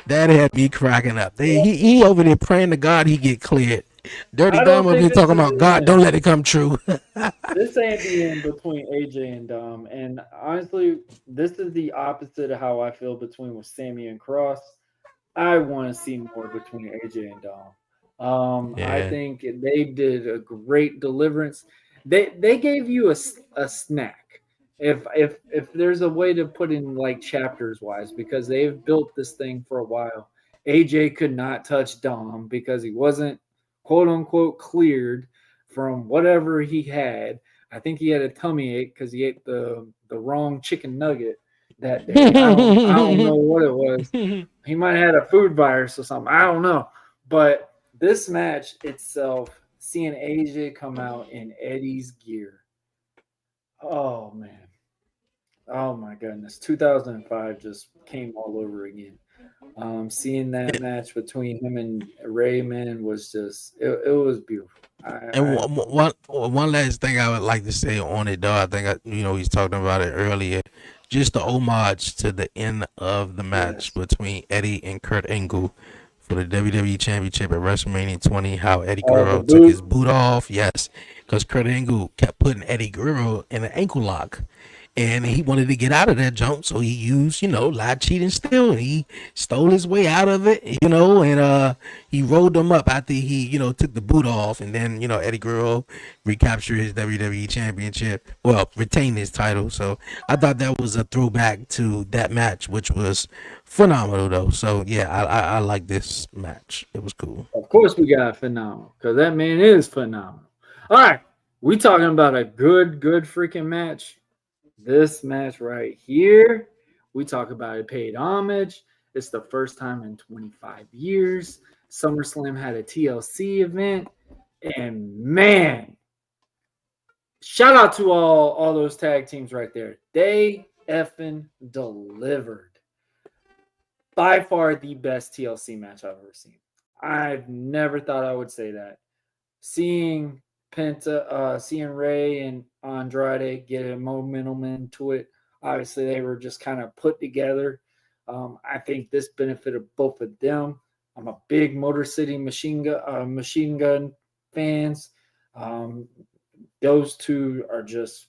That had me cracking up. He over there praying to God he get cleared. Dirty Dom over here talking about God, don't let it come true. This ain't the end between AJ and Dom. And honestly, this is the opposite of how I feel between with Sammy and Cross. I want to see more between AJ and Dom. I think they did a great deliverance. They gave you a snack. If there's a way to put in like chapters wise, because they've built this thing for a while. AJ could not touch Dom because he wasn't quote unquote cleared from whatever he had. I think he had a tummy ache because he ate the wrong chicken nugget that day. I don't know what it was. He might have had a food virus or something. I don't know. But this match itself, seeing AJ come out in Eddie's gear. Oh, man. Oh, my goodness. 2005 just came all over again. Seeing that match between him and Rayman was just, it was beautiful. One last thing I would like to say on it, though, I think, he's talking about it earlier. Just the homage to the end of the match between Eddie and Kurt Angle for the WWE Championship at WrestleMania 20, how Eddie Guerrero took his boot off. Yes, because Kurt Angle kept putting Eddie Guerrero in an ankle lock. And he wanted to get out of that junk, so he used, lie, cheat, and steal. And he stole his way out of it, and he rolled them up after he, took the boot off. And then, Eddie Guerrero recaptured his WWE Championship, retained his title. So I thought that was a throwback to that match, which was phenomenal, though. So, yeah, I like this match. It was cool. Of course we got phenomenal, because that man is phenomenal. All right, we talking about a good freaking match. This match right here, we talk about it paid homage. It's the first time in 25 years. SummerSlam had a TLC event. And man, shout out to all those tag teams right there. They effing delivered. By far the best TLC match I've ever seen. I've never thought I would say that. Seeing seeing Ray and Andrade get a momentum into it. Obviously, they were just kind of put together. I think this benefited both of them. I'm a big Motor City Machine Gun fans. Those two are just,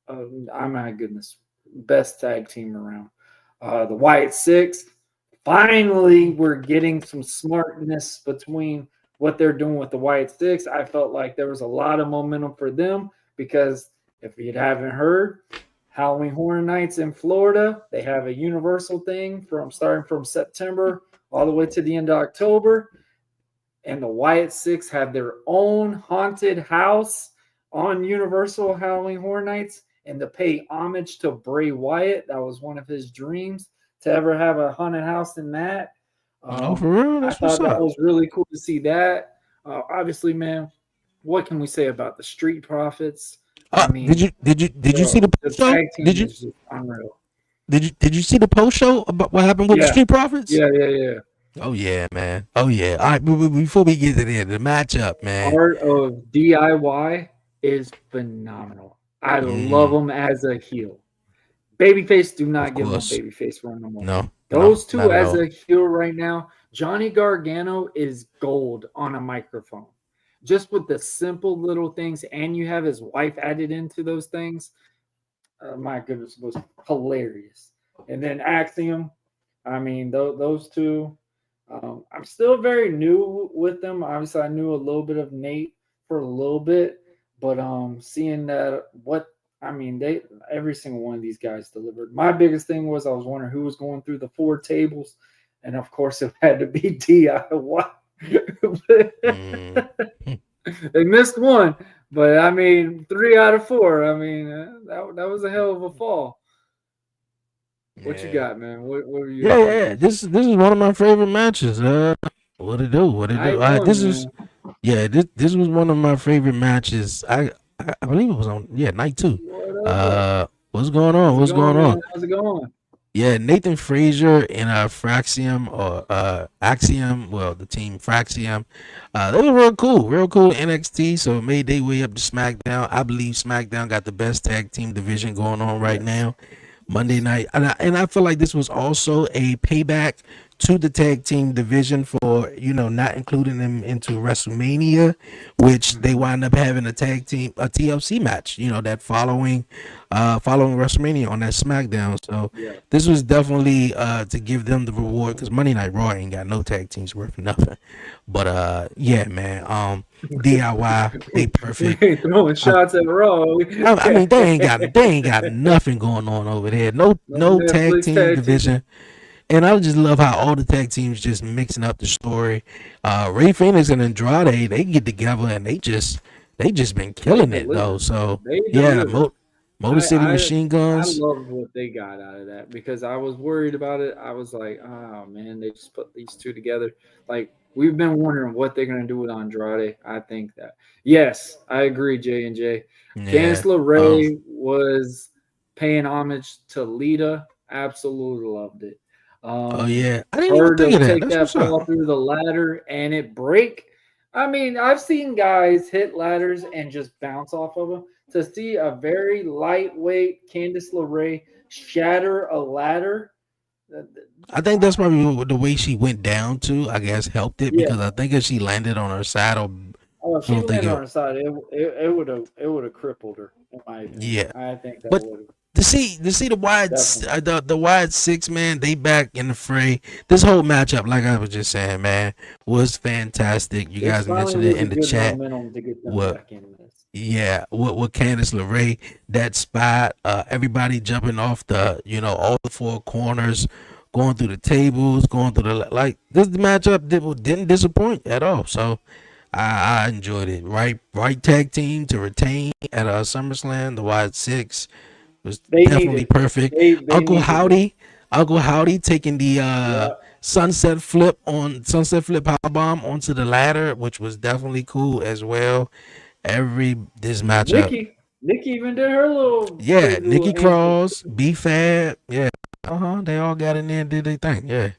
oh my goodness, best tag team around. The Wyatt Six, finally, we're getting some smartness between what they're doing with the Wyatt Six. I felt like there was a lot of momentum for them because if you haven't heard, Halloween Horror Nights in Florida, they have a Universal thing starting from September all the way to the end of October. And the Wyatt Six have their own haunted house on Universal Halloween Horror Nights. And to pay homage to Bray Wyatt, that was one of his dreams to ever have a haunted house in that. Oh, for real? I thought that was really cool to see that. Obviously, man, what can we say about the Street Profits? I mean, did you see the post show? Did you? Unreal. Did you see the post show about what happened with the Street Profits? Yeah. Oh yeah, man. Oh yeah. All right, before we get to the matchup, man. Art of DIY is phenomenal. I love him as a heel. Babyface, do not give him a babyface run no more. No. Those two as a heel right now, Johnny Gargano is gold on a microphone. Just with the simple little things, and you have his wife added into those things. My goodness, was hilarious. And then Axiom, I mean, those two. I'm still very new with them. Obviously, I knew a little bit of Nate for a little bit, but seeing that every single one of these guys delivered. My biggest thing was I was wondering who was going through the 4 tables, and of course it had to be DIY. They missed one, but I mean 3 out of 4. I mean that was a hell of a fall. What you got, man? What were you? Yeah. This is one of my favorite matches. What it do? This was one of my favorite matches. I believe it was on night 2. What's going on? How's it going? Yeah, Nathan Frazier and Fraxium or Axiom, well, the team Fraxium, they were real cool NXT. So it made their way up to SmackDown. I believe SmackDown got the best tag team division going on right now. Monday night, and I feel like this was also a payback to the tag team division for not including them into WrestleMania, which they wound up having a TLC match that following WrestleMania on that SmackDown. So this was definitely to give them the reward, because Monday Night Raw ain't got no tag teams worth nothing. But yeah, man, DIY, they perfect. Throwing shots at Raw. I mean, they ain't got nothing going on over there. No tag team division. And I just love how all the tag teams just mixing up the story. Ray Phoenix and Andrade, they get together and they just been killing it though. So yeah, Motor City Machine Guns. I love what they got out of that, because I was worried about it. I was like, oh man, they just put these two together. Like, we've been wondering what they're gonna do with Andrade. I think that I agree, J&J. Candice LeRae was paying homage to Lita. Absolutely loved it. I didn't even think of that. Take that fall through the ladder and it break. I mean, I've seen guys hit ladders and just bounce off of them. To see a very lightweight Candice LeRae shatter a ladder, I think that's probably the way she went down too. I guess helped it, because I think if she landed on her side, if she landed on her side, it would have crippled her. In my opinion. Yeah, I think that would have. To see the Wyatt Six, man, they back in the fray. This whole matchup, like I was just saying, man, was fantastic. You guys mentioned it in the chat. With Candice LeRae, that spot, everybody jumping off the, all the 4 corners, going through the tables, going through this matchup didn't disappoint at all. So I enjoyed it. Right tag team to retain at SummerSlam. The Wyatt Six was definitely perfect. Uncle Howdy taking the sunset flip powerbomb onto the ladder, which was definitely cool as well. This matchup, Nikki even did her little Yeah, crazy Nikki little entrance. Cross, B Fab, yeah, they all got in there and did their thing, yeah.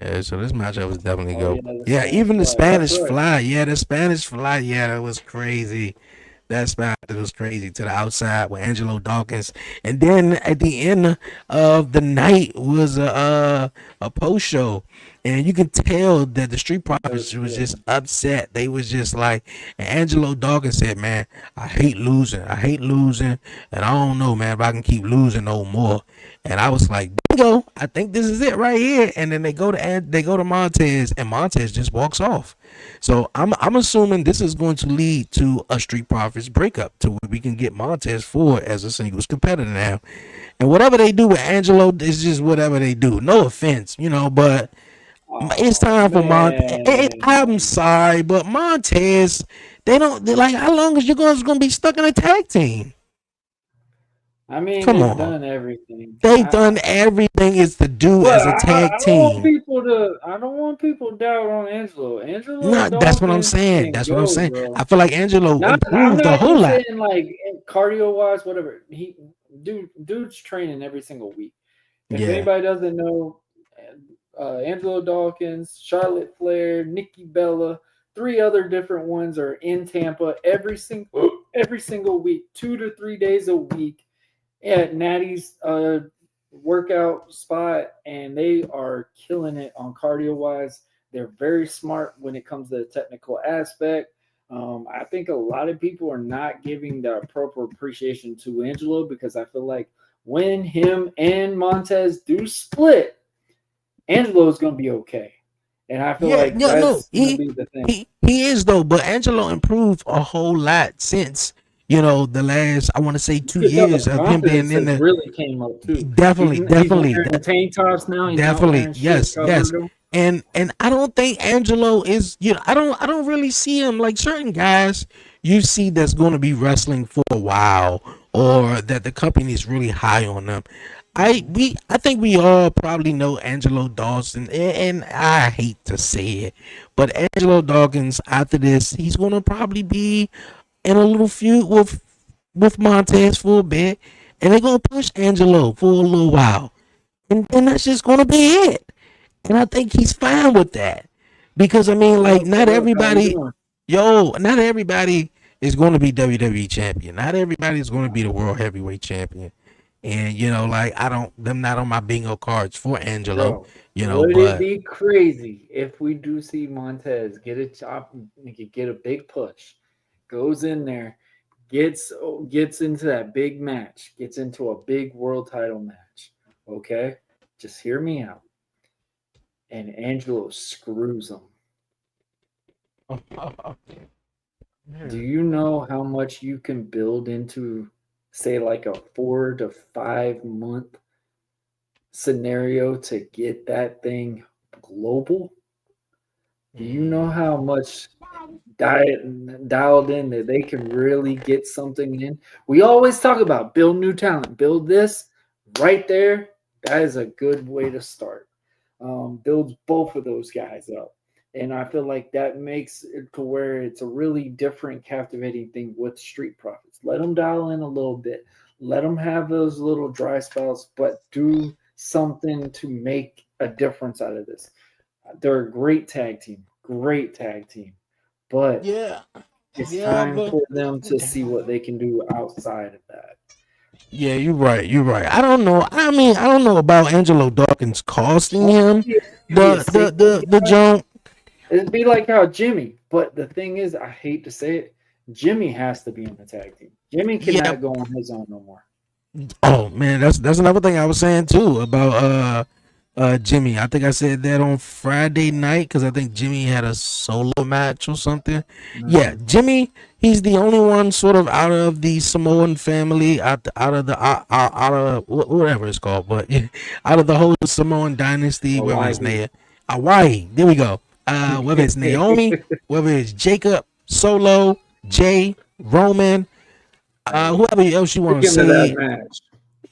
Yeah, so this matchup was definitely Oh go. yeah, the Yeah, Spanish even the fly. That's Spanish right. fly, that was crazy. That spot was crazy to the outside with Angelo Dawkins, and then at the end of the night was a post show, and you can tell that the Street That was Profits was good. just upset. They was just like, and Angelo Dawkins said, "Man, I hate losing. I hate losing, and I don't know, man, if I can keep losing no more." And I was like, "Bingo! I think this is it right here." And then they go to Montez, and Montez just walks off. So I'm assuming this is going to lead to a Street Profits breakup to where we can get Montez Ford as a singles competitor now. And whatever they do with Angelo is just whatever they do. No offense, but it's Oh time for I'm man. sorry, but Montez, they're like, how long is you guys going to be stuck in a tag team? I mean, Come they've on. done everything. They've done everything is to do But as a tag I don't want team. people to. I don't want people to doubt on Angelo. Angelo No, that's what I'm Dawkins saying. can That's what I'm go, saying. bro. I feel like Angelo Not. I'm improved a not whole even lot. saying like cardio wise, whatever. Dude's training every single week. If Yeah. anybody doesn't know, Angelo Dawkins, Charlotte Flair, Nikki Bella, three other different ones are in Tampa every single week, 2 to 3 days a week at Natty's workout spot, and they are killing it on cardio wise. They're very smart when it comes to the technical aspect. I think a lot of people are not giving the proper appreciation to Angelo because I feel like when him and Montez do split, Angelo's going to be okay. And I feel Yeah, like yeah, no, that's going to be the thing. he is though, but Angelo improved a whole lot since the last I want to say You two could tell the years of him being confidence in has the really came up too. definitely, He's definitely, wearing tank tops now. He's not definitely, wearing shit yes, yes, covered him. and I don't think Angelo is I don't really see him like certain guys you see that's going to be wrestling for a while or that the company is really high on them. I think we all probably know Angelo Dawson, and I hate to say it, but Angelo Dawkins after this, he's gonna probably be in a little feud with Montez for a bit, and they're gonna push Angelo for a little while, and then that's just gonna be it. And I think he's fine with that because I mean, like, What's up? How you doing? not everybody is going to be WWE champion. Not everybody is going to be the world heavyweight champion. And like them not on my bingo cards for Angelo, Bro, would it but be crazy if we do see Montez get a chop, get a big push, goes in there, gets into that big match, gets into a big world title match? Okay, just hear me out. And Angelo screws him. Do you know how much you can build into, say, like a 4 to 5 month scenario to get that thing global? Do you know how much dialed in that they can really get something in? We always talk about build new talent, build this right there. That is a good way to start. Builds both of those guys up. And I feel like that makes it to where it's a really different, captivating thing with Street Profits. Let them dial in a little bit. Let them have those little dry spells, but do something to make a difference out of this. They're a great tag team. Great tag team. But yeah, it's yeah, time but for them to see what they can do outside of that. yeah, you're right. You're right. I don't know. I mean, I don't know about Angelo Dawkins costing him Be a single the guy. jump. It'd be like how Jimmy, but the thing is, I hate to say it, Jimmy has to be in the tag team. Jimmy Yeah. cannot go on his own no more. Oh man, that's another thing I was saying too about Jimmy. I think I said that on Friday night because I think Jimmy had a solo match or something. Yeah, Jimmy, he's the only one sort of out of the Samoan family, out of the out of whatever it's called, but out of the whole Samoan dynasty, whether it's Hawaii, there we go. Whether it's Naomi, whether it's Jacob, Solo, Jay, Roman, whoever else you want to Look into that say. match.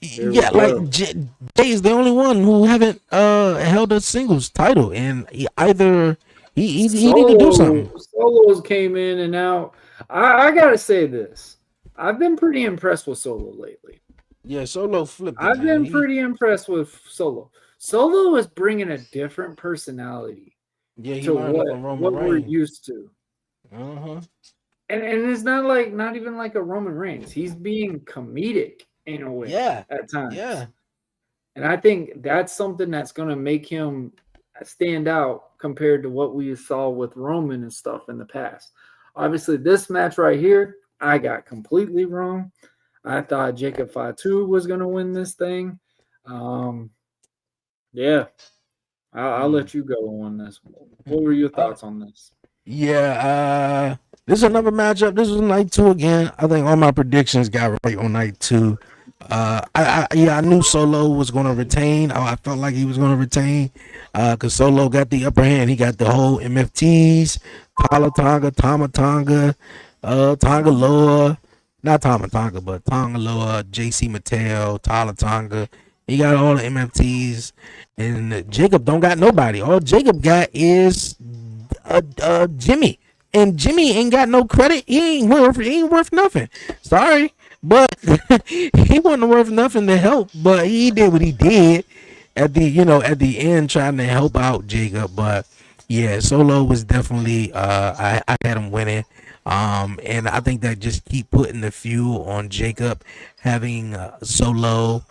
Yeah, like Jay is the only one who haven't held a singles title, and either he need to do something. Solos came in and out. I gotta say this. I've been pretty impressed with Solo lately. Yeah, Solo flipped it, I've man. been pretty impressed with Solo. Solo is bringing a different personality He to learned it from Roman what we're Reigns. used to. Uh-huh. And it's not even like a Roman Reigns. He's being comedic in a way Yeah. at times. Yeah. And I think that's something that's going to make him stand out compared to what we saw with Roman and stuff in the past. Obviously, this match right here, I got completely wrong. I thought Jacob Fatu was going to win this thing. Yeah, I'll let you go on this. What were your thoughts on this? Yeah, this is another matchup. This was night 2 again. I think all my predictions got right on night 2. I knew Solo was going to retain. I felt like he was going to retain because Solo got the upper hand. He got the whole MFTs, Tama Tonga, Tonga Loa, not Tama Tonga, but Tonga Loa, JC Mattel, Tonga. He got all the MFTs, and Jacob don't got nobody. All Jacob got is Jimmy, and Jimmy ain't got no credit. He ain't worth nothing. Sorry, but he wasn't worth nothing to help. But he did what he did at the end, trying to help out Jacob. But yeah, Solo was definitely I had him winning. And I think that just keep putting the fuel on Jacob, having Solo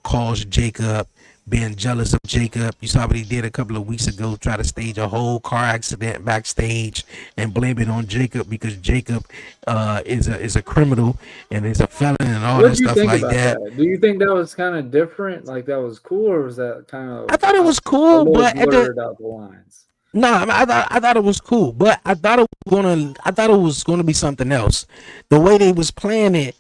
calls Jacob, being jealous of Jacob. You saw what he did a couple of weeks ago, try to stage a whole car accident backstage and blame it on Jacob because Jacob is a criminal and is a felon and all that stuff like that. Do you think that was kind of different? Like that was cool, or was that kind of? I thought it was cool, but blurred out the lines. No, I thought it was cool, but I thought it was gonna be something else. The way they was playing it,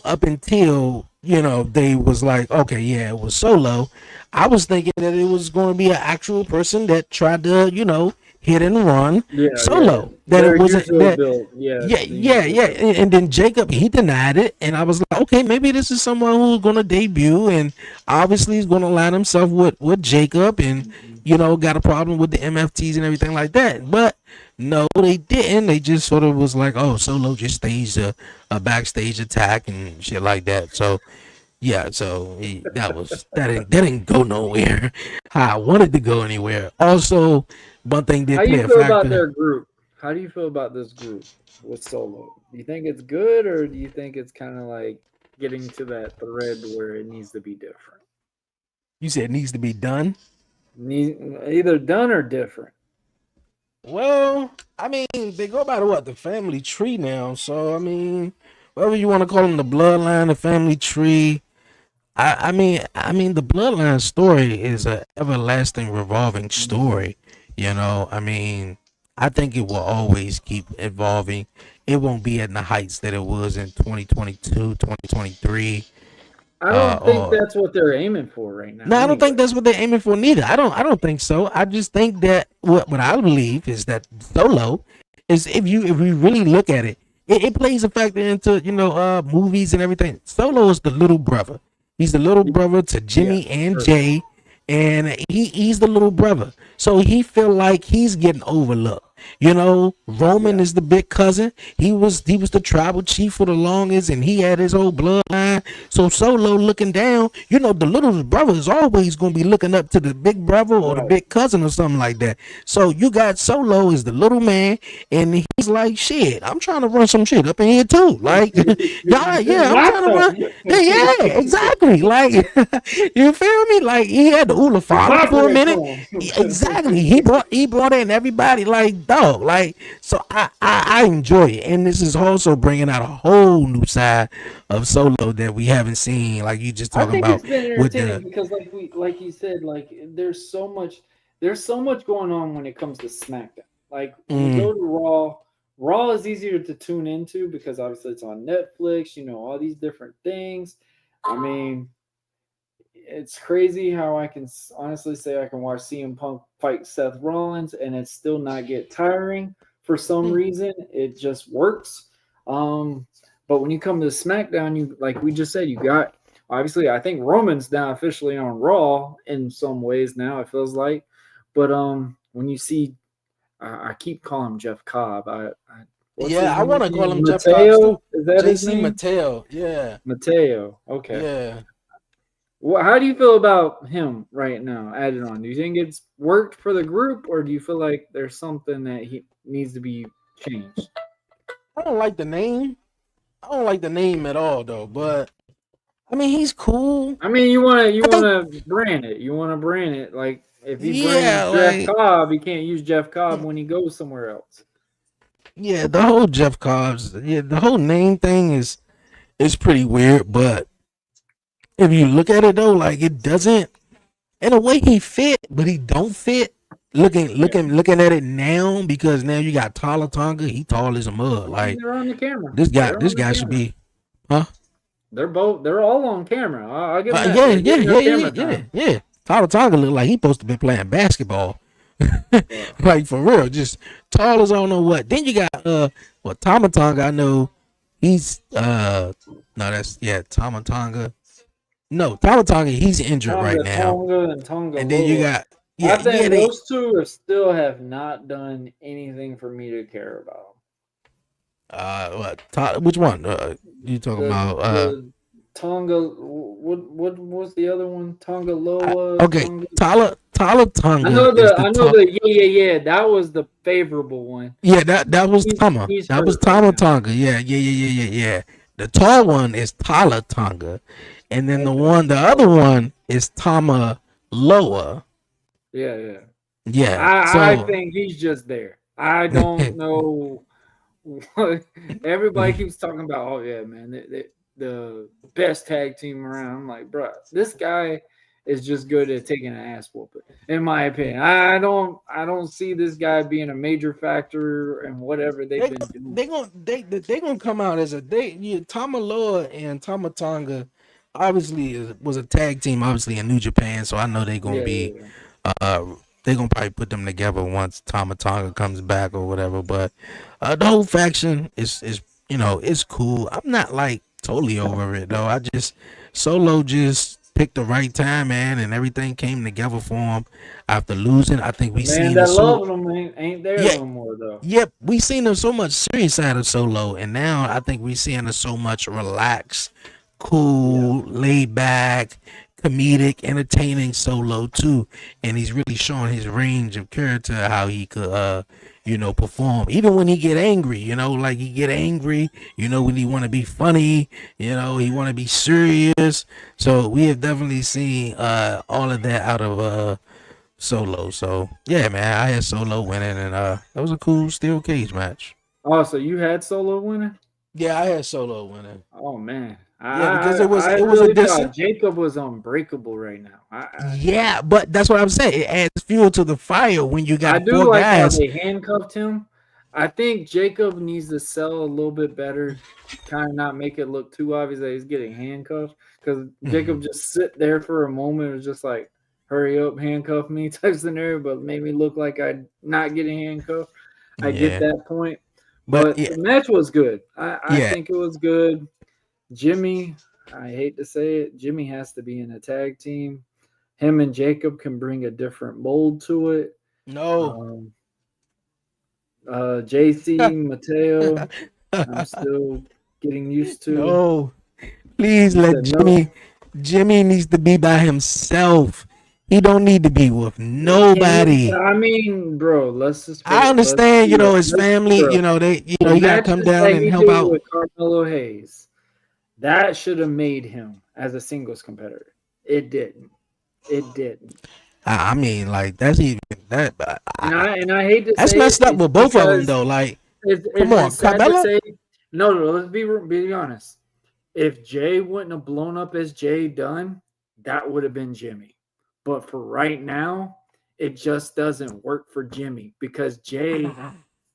up until they was like, okay, yeah, it was Solo. I was thinking that it was going to be an actual person that tried to, hit and run Solo. Yeah. That it wasn't that. Yeah. And then Jacob, he denied it, and I was like, okay, maybe this is someone who's going to debut, and obviously he's going to line himself with Jacob, and got a problem with the MFTs and everything like that. But no, they didn't. They just sort of was like, oh, Solo just staged a backstage attack and shit like that. So yeah, that didn't go nowhere. How I wanted to go anywhere. Also, one thing did play a factor. How do you feel about their group? How do you feel about this group with Solo? Do you think it's good, or do you think it's kind of like getting to that thread where it needs to be different? You said it needs to be done? Either done or different. Well, I mean, they go by the family tree now. So, I mean, whatever you want to call them, the bloodline, the family tree. I mean, the bloodline story is an everlasting, revolving story. I mean, I think it will always keep evolving. It won't be at the heights that it was in 2022, 2023. I don't think that's what they're aiming for right now. No, I don't think that's what they're aiming for neither. I don't think so. I just think that what I believe is that Solo is, if we really look at it, it plays a factor into movies and everything. Solo is the little brother. He's the little brother to Jimmy and Jay, and he's the little brother. So he feel like he's getting overlooked. Roman is the big cousin. He was the tribal chief for the longest, and he had his whole bloodline. So Solo looking down, the little brother is always going to be looking up to the big brother or the big cousin or something like that. So you got Solo as the little man, and he's like, shit, I'm trying to run some shit up in here too. Like, I'm trying to run. Yeah, exactly. Like, you feel me? Like, he had the Ulafana for a minute. Exactly. He brought in everybody like, dog. Like, so I enjoy it, and this is also bringing out a whole new side of Solo that we haven't seen. Like you just talking about, it's been entertaining because, like you said, like there's so much going on when it comes to SmackDown. Like when you go to Raw. Raw is easier to tune into because obviously it's on Netflix. All these different things. I mean, it's crazy how I can honestly say I can watch CM Punk fight Seth Rollins and it still not get tiring for some reason. It just works. But when you come to SmackDown, you, like we just said, you got, obviously, I think Roman's now officially on Raw in some ways now, it feels like. But when you see, I keep calling him Jeff Cobb. What's Yeah, his I want to call name? him Jeff Cobb too. Mateo? Is that his JC name? Mateo. Yeah, Mateo. Okay. yeah. Well, how do you feel about him right now? Added on. Do you think it's worked for the group, or do you feel like there's something that he needs to be changed? I don't like the name. I don't like the name at all though. But I mean, he's cool. I mean, you I think wanna brand it. You wanna brand it like if he yeah, brings Jeff like Cobb, he can't use Jeff Cobb when he goes somewhere else. yeah, the whole Jeff Cobbs, yeah, the whole name thing is pretty weird. But if you look at it though, like it doesn't. In a way, he fit, but he don't fit. Looking at it now, because now you got Tala Tonga. He tall as a mud. Like They're on the camera. this guy, They're on this the guy should camera. be, huh? They're all on camera. I'll give them that. Yeah, They're yeah, getting yeah, their yeah, camera yeah, time. yeah. Tala Tonga look like he supposed to be playing basketball. Yeah. Like for real, just tall as I don't know what. Then you got well, Tama Tonga. I know he's no, that's yeah, Tama Tonga. No, Tama Tonga. He's injured right now. Tonga and Tonga And then you Loa. got I think they those two still have not done anything for me to care about. which one? You talking about The Tonga. What was the other one? Tonga Loa. okay, Tonga. Tala I Tonga know is the yeah. That was the favorable one. yeah, that was Tama. He's That was hurt right Tama now. Tonga. Yeah. The tall one is Tala Tonga. And then the other one is Tama Loa. Yeah. Yeah. I So think he's just there. I don't know what everybody keeps talking about. Oh yeah, man, the best tag team around. I'm like, bro, this guy is just good at taking an ass whooping, in my opinion. I don't see this guy being a major factor in whatever they've been doing. they gonna come out as Tama Loa and Tama Tonga obviously was a tag team obviously in New Japan, so I know they're gonna be they're gonna probably put them together once Tama Tonga comes back or whatever. But the whole faction is it's cool. I'm not like totally over it though. I just Solo just picked the right time, man, and everything came together for him after losing. I think we The man seen that loved him ain't there Yeah. no more though. Yep, we seen him so much serious side of Solo, and now I think we seeing him so much relaxed, cool, laid back, comedic, entertaining Solo too. And he's really showing his range of character, how he could perform. Even when he get angry, like he get angry, when he want to be funny, he want to be serious. So we have definitely seen all of that out of Solo. So yeah, man, I had Solo winning, and that was a cool steel cage match. Oh, so you had Solo winning? Yeah, I had Solo winning. Oh man. Yeah, because I it was really a decent. thought Jacob was unbreakable right now. Yeah, but that's what I'm saying. It adds fuel to the fire when you I got do four like how guys. they handcuffed him. I think Jacob needs to sell a little bit better, kind of not make it look too obvious that he's getting handcuffed. Because Jacob just sit there for a moment, it was just like, hurry up, handcuff me type scenario, but made me look like I'm not getting handcuffed. I get that point. But yeah, the match was good. I Yeah. think it was good. Jimmy, I hate to say it, Jimmy has to be in a tag team. Him and Jacob can bring a different mold to it. no, JC Mateo, I'm still getting used to. no. Please let said no. Jimmy needs to be by himself. He don't need to be with nobody. I mean, bro, let's just. I understand, his family, bro. he gotta come down and help out. With Carmelo Hayes, that should have made him as a singles competitor. It didn't. I mean, like that's even that. And I hate to That's say messed up with both of them because though. Like, come on, Carmelo? No, let's be honest. If Jay wouldn't have blown up as Jay Dunn, that would have been Jimmy. But for right now, it just doesn't work for Jimmy because Jay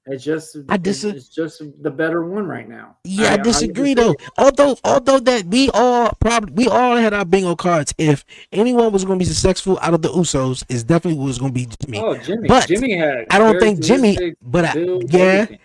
is just it's just the better one right now. Yeah, I disagree though. Although that we all had our bingo cards. If anyone was going to be successful out of the Usos, it definitely was going to be Jimmy. Oh, Jimmy! But Jimmy had. I don't think Jimmy. But everything.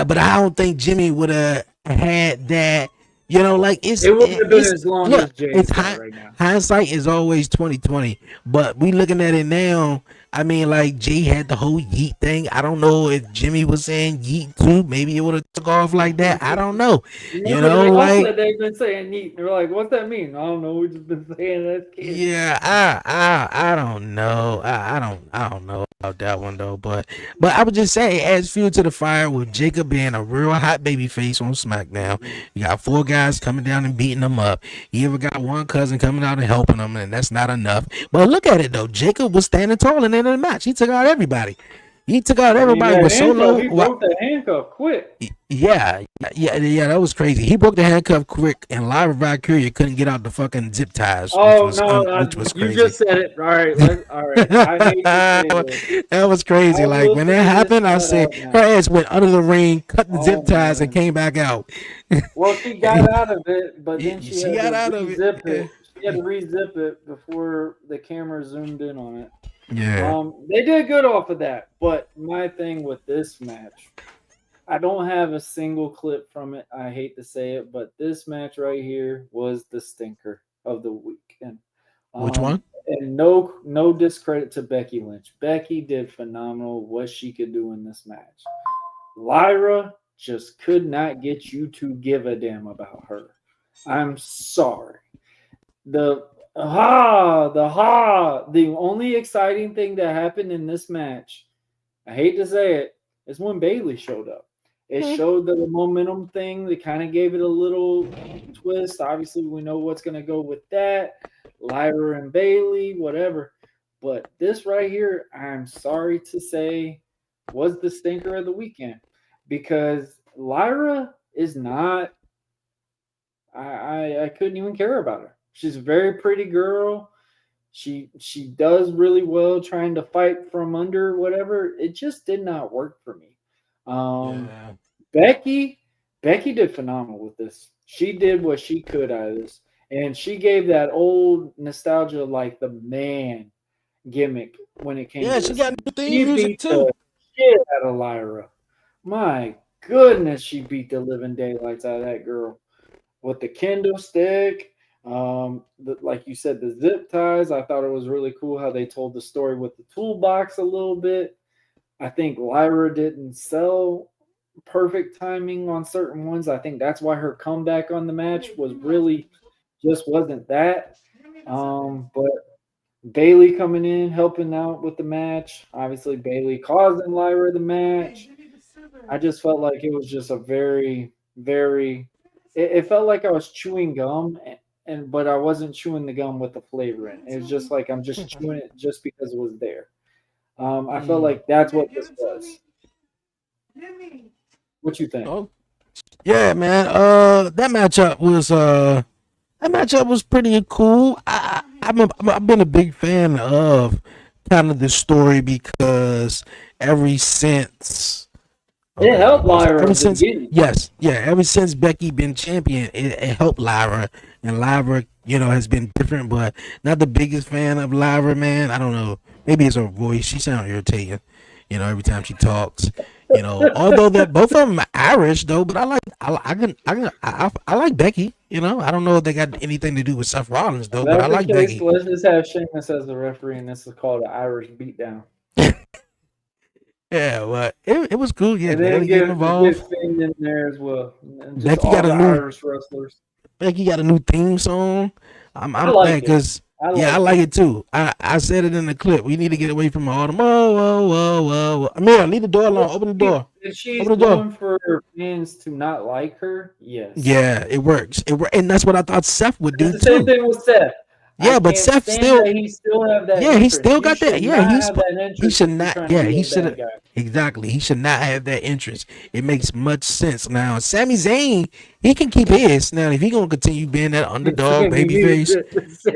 But I don't think Jimmy would have had that. Like it would have been as long as Jay right now. Hindsight is always 20/20. But we looking at it now. I mean, like Jay had the whole yeet thing. I don't know if Jimmy was saying yeet too. Maybe it would have took off like that. I don't know. You Remember, know, they all like said they've been saying neat. They're like, "What's that mean?" I don't know. We just been saying that as kids. yeah, I don't know. I don't know about that one though. But I would just say it adds fuel to the fire with Jacob being a real hot baby face on SmackDown. You got 4 guys coming down and beating them up. You ever got one cousin coming out and helping them, and that's not enough. But look at it though. Jacob was standing tall in the end of the match. He took out everybody. He took out I mean, everybody that with handcuff, solo. he broke that handcuff quick. Yeah, that was crazy. He broke the handcuff quick, and Lyra Valkyria couldn't get out the fucking zip ties, Oh no, which was you crazy. just said it. All right, all right. I hate to say this. That was crazy. I Like will when say that this happened, I flat said out her now. ass went under the ring, cut the zip Oh ties, and man. came back out. Well, she got out of it, but then she She had got to out of it. re-zip Yeah. it. She had to re-zip it before the camera zoomed in on it. Yeah. They did good off of that, but my thing with this match, I don't have a single clip from it. I hate to say it, but this match right here was the stinker of the weekend. Which one? And no discredit to Becky Lynch. Becky did phenomenal what she could do in this match. Lyra just could not get you to give a damn about her. I'm sorry. The only exciting thing that happened in this match, I hate to say it, is when Bayley showed up. It showed the momentum thing. They kind of gave it a little twist. Obviously, we know what's going to go with that. Lyra and Bayley, whatever. But this right here, I'm sorry to say, was the stinker of the weekend. Because Lyra is not, I couldn't even care about her. She's a very pretty girl. She does really well trying to fight from under whatever. It just did not work for me. Yeah. Becky did phenomenal with this. She did what she could out of this. And she gave that old nostalgia like the man gimmick when it came Yeah, to she this. got new She theme music beat too. the shit out of Lyra. My goodness, she beat the living daylights out of that girl. With the kendo stick, like you said, the zip ties. I thought it was really cool how they told the story with the toolbox a little bit. I think Lyra didn't sell perfect timing on certain ones. I think that's why her comeback on the match was really just wasn't that. But Bayley coming in, helping out with the match. Obviously, Bayley causing Lyra the match. I just felt like it was just a very, very. It felt like I was chewing gum, but I wasn't chewing the gum with the flavor in. It was just like I'm just chewing it just because it was there. I felt like that's what this was. What you think? Oh, yeah, man. That matchup was pretty cool. I've been a big fan of kind of the story because ever since It helped Lyra ever at the since beginning. ever since Becky been champion, it helped Lyra, and Lyra, has been different, but not the biggest fan of Lyra, man. I don't know. Maybe it's her voice. She sounds irritating, every time she talks. Although that both of them are Irish though, but I like Becky. I don't know if they got anything to do with Seth Rollins though, but I like Becky. Let's just have Sheamus as the referee, and this is called an Irish beatdown. Yeah, but it was cool. Yeah, And then Bayley get getting involved. Finn in there as well. And just Becky all got a the new Irish wrestlers. Becky got a new theme song. I'm I glad like it. because I like it too. I said it in the clip. We need to get away from all them. Whoa. Amir, leave the door alone. Open the door. If she's Open the door. going for fans to not like her, yes. Yeah, it works. And that's what I thought Seth would do It's the same too. thing with Seth. Yeah, I but can't Seth stand still. that he still have that. Yeah, he interest. still got He that. should Yeah, not he's have that he interest should if you're not. trying to Yeah, be he a should bad have. guy. Exactly. He should not have that interest. It makes much sense now. Sami Zayn, he can keep his. Now, if he gonna continue being that underdog babyface,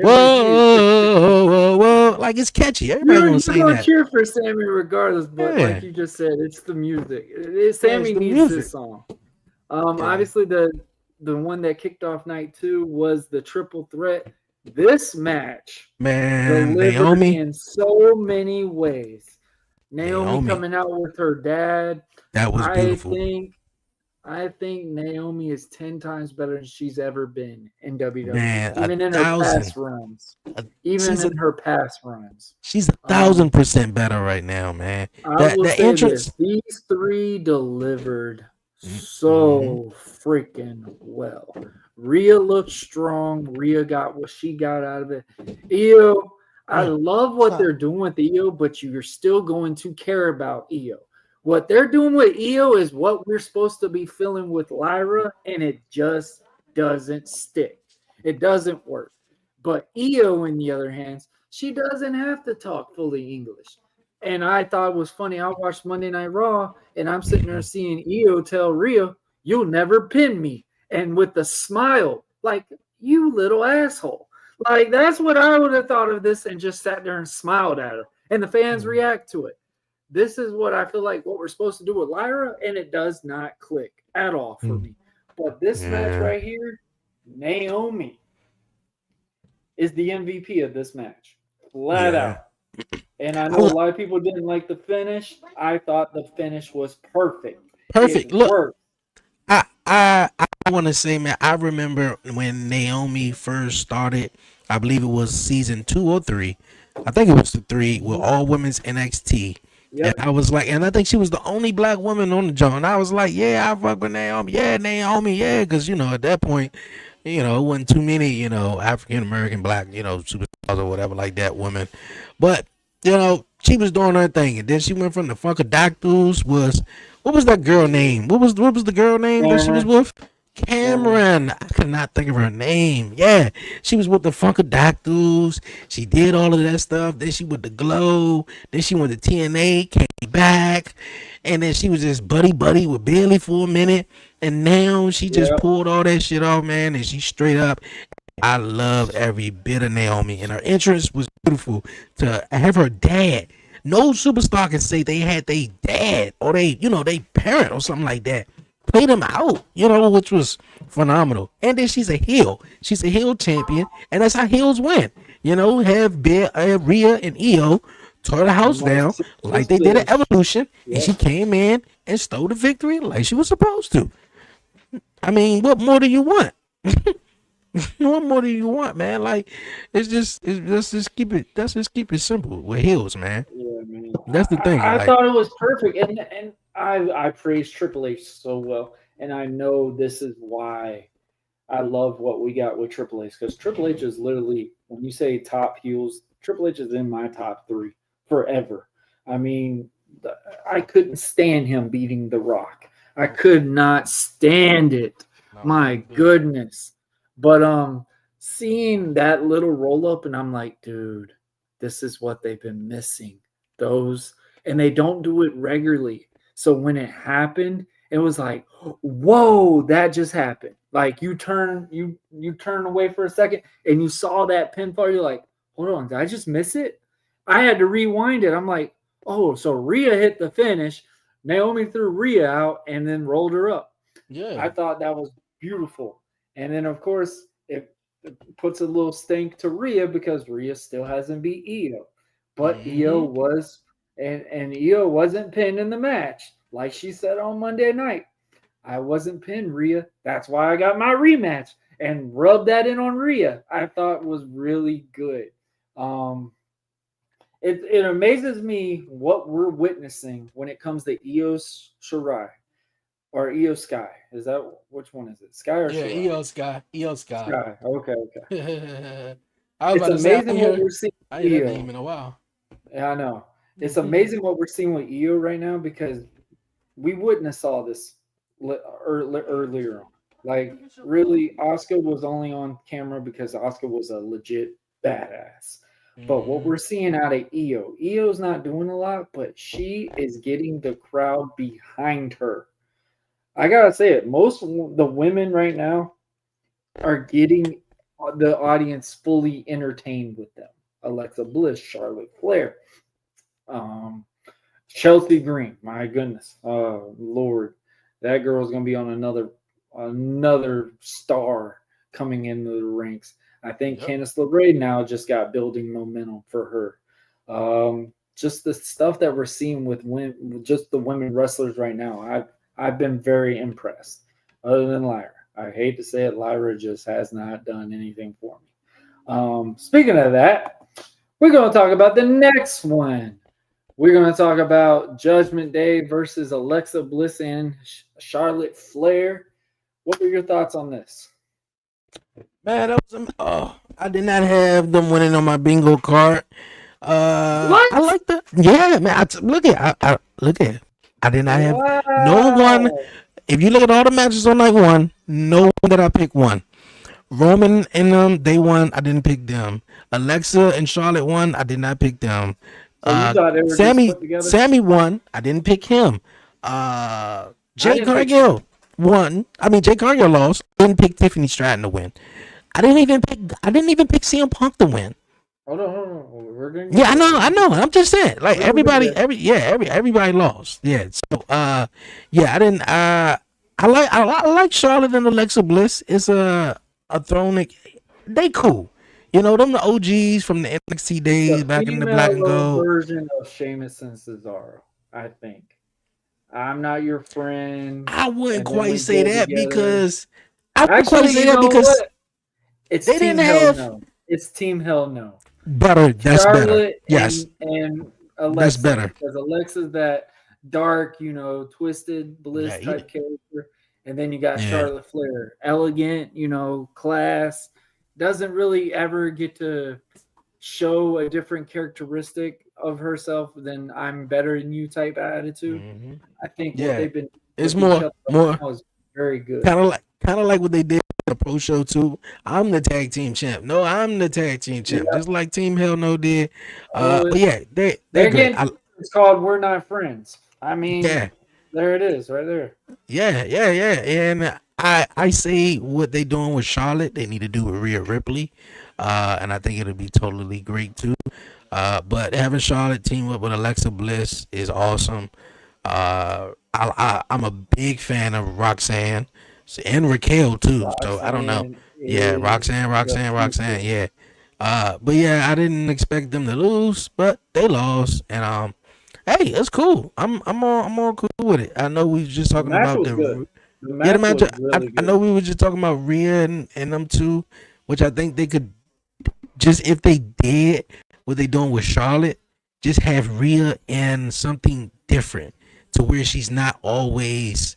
whoa, like it's catchy. Everybody gonna say You're that. cheer for Sammy regardless, but Yeah. like you just said, it's the music. Sammy the needs music. this song. Obviously the one that kicked off night 2 was the triple threat. This match Man, delivered Naomi, in so many ways. Naomi Naomi. coming out with her dad. That was beautiful. I think Naomi is 10 times better than she's ever been in WWE, Man, even in her 1,000. past runs. Uh, Even She's a in her past runs. she's a Um, 1,000% better right now, man. I That will the say this: entrance. these three delivered Mm-hmm. so freaking well. Rhea looked strong. Rhea got what she got out of it. Io, I Mm. love what they're doing with Io, but you're still going to care about Io. What they're doing with Io is what we're supposed to be feeling with Lyra, and it just doesn't stick. It doesn't work. But Io, on the other hand, she doesn't have to talk fully English. And I thought it was funny. I watched Monday Night Raw, and I'm sitting there seeing Io tell Rhea, "You'll never pin me," and with a smile, like, "You little asshole." Like, that's what I would have thought of this, and just sat there and smiled at her. And the fans react to it. This is what I feel like what we're supposed to do with Lyra, and it does not click at all for me. But this match Yeah. right here, Naomi is the MVP of this match, flat Yeah. out. And I I know a lo- lot of people didn't like the finish. I thought the finish was perfect. It Perfect. Look, worked. I want to say, man, I remember when Naomi first started. I believe it was season 2 or 3. I think it was the 3 with all women's NXT. And Yep. I was like, and I think she was the only black woman on the joint. And I was like, yeah, I fuck with Naomi. Yeah, Naomi. Yeah, because at that point, it wasn't too many, African American black, superstars or whatever like that women. But she was doing her thing, and then she went from the Funkadactyls. What was that girl name? What was the girl name that she was Cameron. with? Cameron. Cameron. I could not think of her name. Yeah, she was with the Funkadactyls. She did all of that stuff. Then she went to Glow. Then she went to TNA. Came back, and then she was just buddy with Bailey for a minute. And now she just Yep. pulled all that shit off, man. And she's straight up. I love every bit of Naomi, and her entrance was beautiful. To have her dad, no superstar can say they had their dad or they parent or something like that. Play them out, which was phenomenal. And then she's a heel. She's a heel champion, and that's how heels win. Have Rhea and Io tore the house down like they did at Evolution, and she Yep. came in and stole the victory like she was supposed to. I mean, what more do you want? What more do you want, man? Like, let's just keep it simple with heels, man. Yeah, man. That's the thing. I Like, thought it was perfect, and I praise Triple H so well, and I know this is why I love what we got with Triple H, because Triple H is literally, when you say top heels, Triple H is in my top 3 forever. I mean, I couldn't stand him beating The Rock. I could not stand it. My goodness. But seeing that little roll up, and I'm like, dude, this is what they've been missing. Those, and they don't do it regularly. So when it happened, it was like, whoa, that just happened. Like, you turn away for a second and you saw that pinfall. You're like, hold on, did I just miss it? I had to rewind it. I'm like, oh, so Rhea hit the finish. Naomi threw Rhea out and then rolled her up. I thought that was beautiful. And then, of course, it puts a little stink to Rhea because Rhea still hasn't beat Io. But Io was, and Io wasn't pinned in the match. Like she said on Monday night, I wasn't pinned, Rhea. That's why I got my rematch and rubbed that in on Rhea. I thought was really good. It amazes me what we're witnessing when it comes to Io Shirai or Io Sky. Is that which one is it? Sky or yeah, Shirai? EO Sky, Sky. Okay. I was It's about to say amazing what we're seeing I with hear that name Io. in a while. Yeah, I know. It's amazing what we're seeing with Io right now because we wouldn't have saw this earlier on. Like, really, Oscar was only on camera because Oscar was a legit badass. But what we're seeing out of Io's not doing a lot, but she is getting the crowd behind her. I gotta say it. Most of the women right now are getting the audience fully entertained with them. Alexa Bliss, Charlotte Flair, um, Chelsea Green. My goodness, Lord, that girl's gonna be on another star coming into the ranks. I think Yep. Candice LeRae now just got building momentum for her. Just the stuff that we're seeing with just the women wrestlers right now. I've been very impressed. Other than Lyra, I hate to say it, Lyra just has not done anything for me. Speaking of that, we're going to talk about the next one. We're going to talk about Judgment Day versus Alexa Bliss and Charlotte Flair. What were your thoughts on this? Man, that was I did not have them winning on my bingo card. What? I like the man. Look at I did not have no one. Wow. If you look at all the matches on night one, no one that I picked won. Roman and them, they won. I didn't pick them. Alexa and Charlotte won. I did not pick them. So you thought they were just put together? Sammy won. I didn't pick him. Jay didn't pick Cargill won. I mean, Jay Cargill lost. Didn't pick Tiffany Stratton to win. I didn't even pick CM Punk to win. Hold on. We're going. Yeah, I know. I'm just saying, like We're everybody, gonna- everybody lost. Yeah. So, yeah, I didn't. I like Charlotte and Alexa Bliss. It's a throne. They cool. You know, them the OGs from the NXT days back in the black and female gold. version of Sheamus and Cesaro, I think. I'm not your friend. I wouldn't And then quite we say go that together. because I wouldn't Actually, quite say you that know because what? It's they Team didn't Hell have- No. It's Team Hell No. better. That's better. Charlotte Yes. and Alexa. better. Because Alexa's that dark, twisted bliss Yeah, type character. And then you got Yeah. Charlotte Flair. Elegant, class. Doesn't really ever get to show a different characteristic of herself than I'm better than you type attitude. Mhm. I think Yeah. what they've been It's with each more other more now is very good. kind of like what they did in the pro show too. I'm the tag team champ. No, I'm the tag team champ, Yeah. just like Team Hell No did. Oh, But yeah, they're They're great. getting, it's called We're Not Friends. I mean, Yeah, there it is, right there. yeah. And I say what they doing with Charlotte, they need to do with Rhea Ripley, and I think it'll be totally great too. But having Charlotte team up with Alexa Bliss is awesome. I'm a big fan of Roxanne and Raquel too. So I don't know. Roxanne Yeah, is Roxanne. Yeah. But yeah, I didn't expect them to lose, but they lost, and hey, it's cool. I'm all cool with it. I know we was just talking match about was the good. The yeah, the match match. was really I good. know we were just talking about Rhea and them two, which I think they could just if they did what they doing with Charlotte, just have Rhea in something different to where she's not always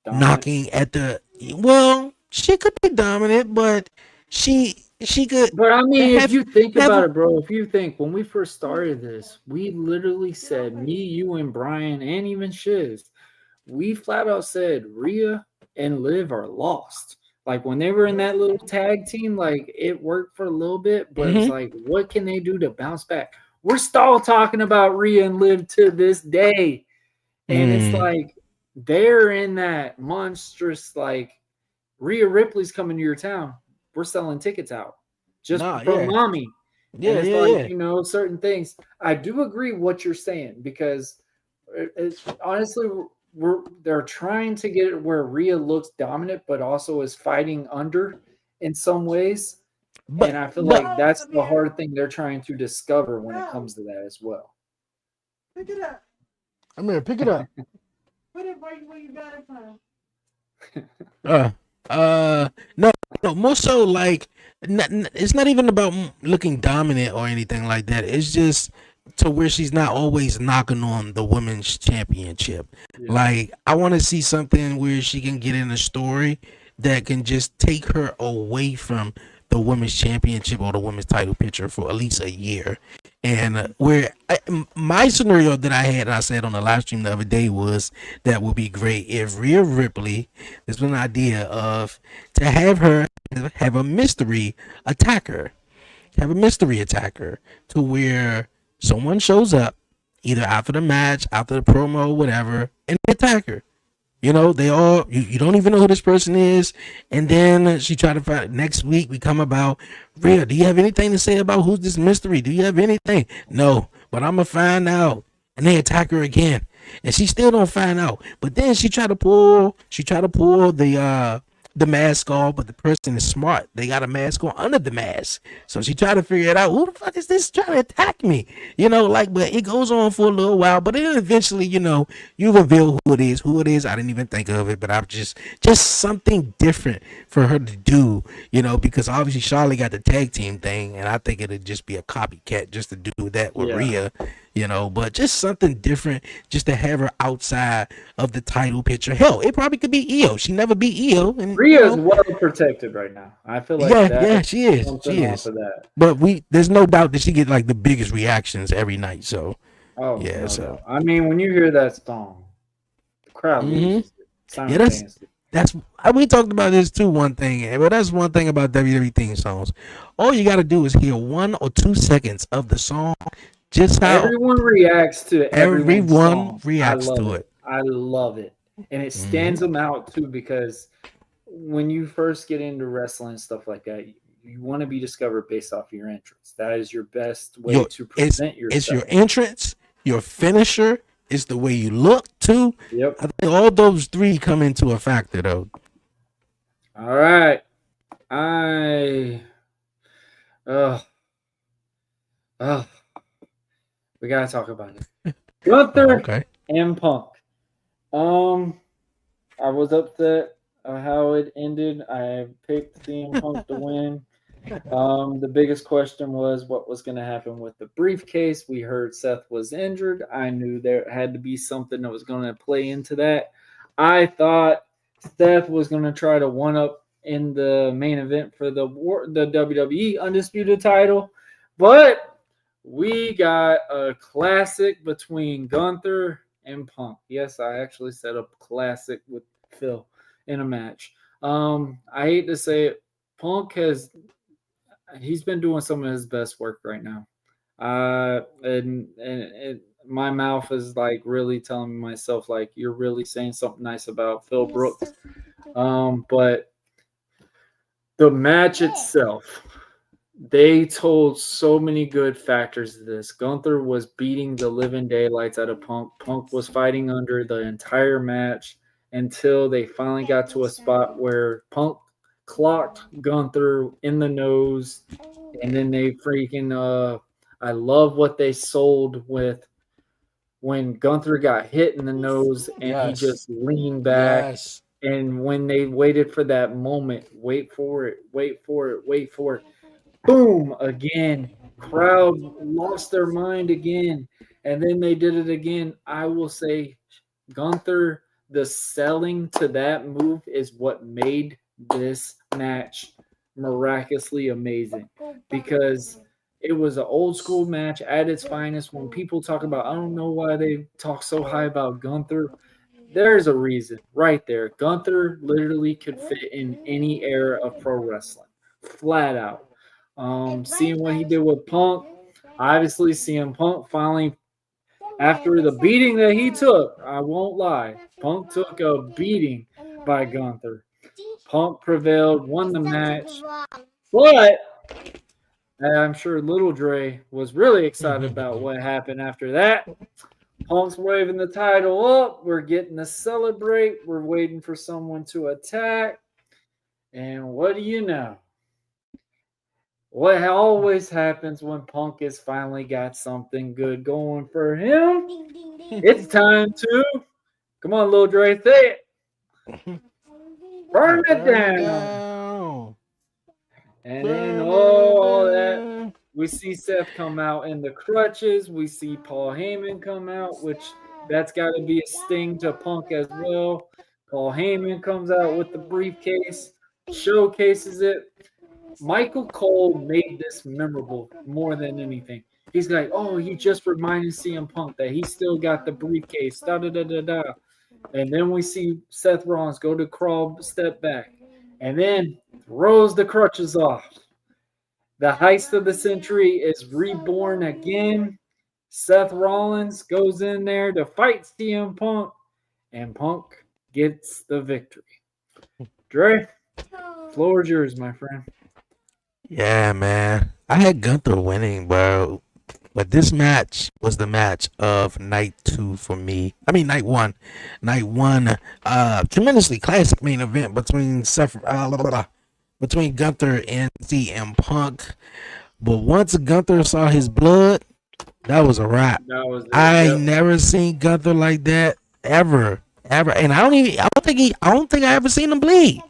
Dominant. knocking at the. Well, she could be dominant, but she could. But I mean, have- if you think have- about it, bro, if you think when we first started this, we literally said, me, you, and Brian, and even Shiz, we flat out said Rhea and Liv are lost. Like when they were in that little tag team, like it worked for a little bit, but it's like, what can they do to bounce back? We're still talking about Rhea and Liv to this day. And it's like they're in that monstrous, like Rhea Ripley's coming to your town. We're selling tickets out just for Yeah. mommy. Yeah, And it's yeah. like, certain things. I do agree what you're saying because it's honestly they're trying to get it where Rhea looks dominant, but also is fighting under in some ways. And I feel like that's the hard thing they're trying to discover when it comes to that as well. Pick it up. I'm gonna pick it up. Put it right where you got it from. No, more so like it's not even about looking dominant or anything like that. It's just to where she's not always knocking on the women's championship. Yeah. Like I want to see something where she can get in a story that can just take her away from the women's championship or the women's title picture for at least a year. And my scenario that I had, and I said on the live stream the other day, was that would be great if Rhea Ripley, there's been an idea of to have her have a mystery attacker, to where someone shows up either after the match, after the promo, whatever, and they attack her. You know, they all, you don't even know who this person is. And then she tried to find, next week we come about, Rhea, do you have anything to say about who's this mystery? Do you have anything? No, but I'm going to find out. And they attack her again. And she still don't find out. But then she tried to pull the the mask off, but the person is smart. They got a mask on under the mask. So she tried to figure it out. Who the fuck is this trying to attack me? But it goes on for a little while, but then eventually, you reveal who it is. Who it is, I didn't even think of it, but I'm just something different for her to do, because obviously Charlotte got the tag team thing, and I think it'd just be a copycat just to do that with Yeah. Rhea. But just something different, just to have her outside of the title picture. Hell, it probably could be Io. She never beat Io, and Rhea is well protected right now. I feel like yeah, she is. something She off is. of that. But there's no doubt that she get like the biggest reactions every night. So Oh, yeah, no so doubt. I mean, when you hear that song, the crowd Mhm. loses it Yeah, that's- simultaneously. we talked about this too. One thing, but that's one thing about WWE theme songs. All you got to do is hear 1 or 2 seconds of the song, just how Everyone reacts to everyone's everyone song. reacts I love to it. it. I love it, and it stands them out too because when you first get into wrestling and stuff like that, you want to be discovered based off your entrance. That is your best way Your- to present yourself. It's your entrance, your finisher, it's the way you look too. Yep. I think all those 3 come into a factor though. All right. Oh, we gotta talk about it. Gunther Okay. and Punk. I was upset how it ended. I picked CM Punk to win. The biggest question was what was going to happen with the briefcase. We heard Seth was injured. I knew there had to be something that was going to play into that. I thought Seth was going to try to one up in the main event for the WWE Undisputed title, but we got a classic between Gunther and Punk. Yes, I actually set up classic with Phil in a match. I hate to say it, Punk he's been doing some of his best work right now. And my mouth is like really telling myself like you're really saying something nice about Phil Brooks. But the match itself, they told so many good factors to this. Gunther was beating the living daylights out of Punk. Punk was fighting under the entire match until they finally got to a spot where Punk clocked Gunther in the nose, and then they freaking I love what they sold with when Gunther got hit in the nose and Yes. he just leaned back. Yes. And when they waited for that moment, wait for it, boom, again. Crowd lost their mind again. And then they did it again. I will say, Gunther, the selling to that move is what made this match miraculously amazing because it was an old school match at its finest. When people talk about, I don't know why they talk so high about Gunther. There's a reason right there. Gunther literally could fit in any era of pro wrestling, flat out. Seeing what he did with Punk, obviously CM Punk finally, after the beating that he took, I won't lie, Punk took a beating by Gunther. Punk prevailed, won the match, but I'm sure Little Dre was really excited about what happened after that. Punk's waving the title up. We're getting to celebrate. We're waiting for someone to attack. And what do you know? What always happens when Punk has finally got something good going for him? It's time to, come on, Lil Dre, say it. Burn it down. And then all that. We see Seth come out in the crutches. We see Paul Heyman come out, which that's got to be a sting to Punk as well. Paul Heyman comes out with the briefcase, showcases it. Michael Cole made this memorable more than anything. He's like, oh, he just reminded CM Punk that he still got the briefcase. Da da da da da. And then we see Seth Rollins go to crawl, step back, and then throws the crutches off. The heist of the century is reborn again. Seth Rollins goes in there to fight CM Punk, and Punk gets the victory. Dre, floor is yours, my friend. Yeah, man. I had Gunther winning, bro. But this match was the match of night 2 for me. I mean night 1. Night 1, tremendously classic main event between between Gunther and CM Punk. But once Gunther saw his blood, that was a wrap. That was it. I Yep. never seen Gunther like that ever. And I don't think I ever seen him bleed.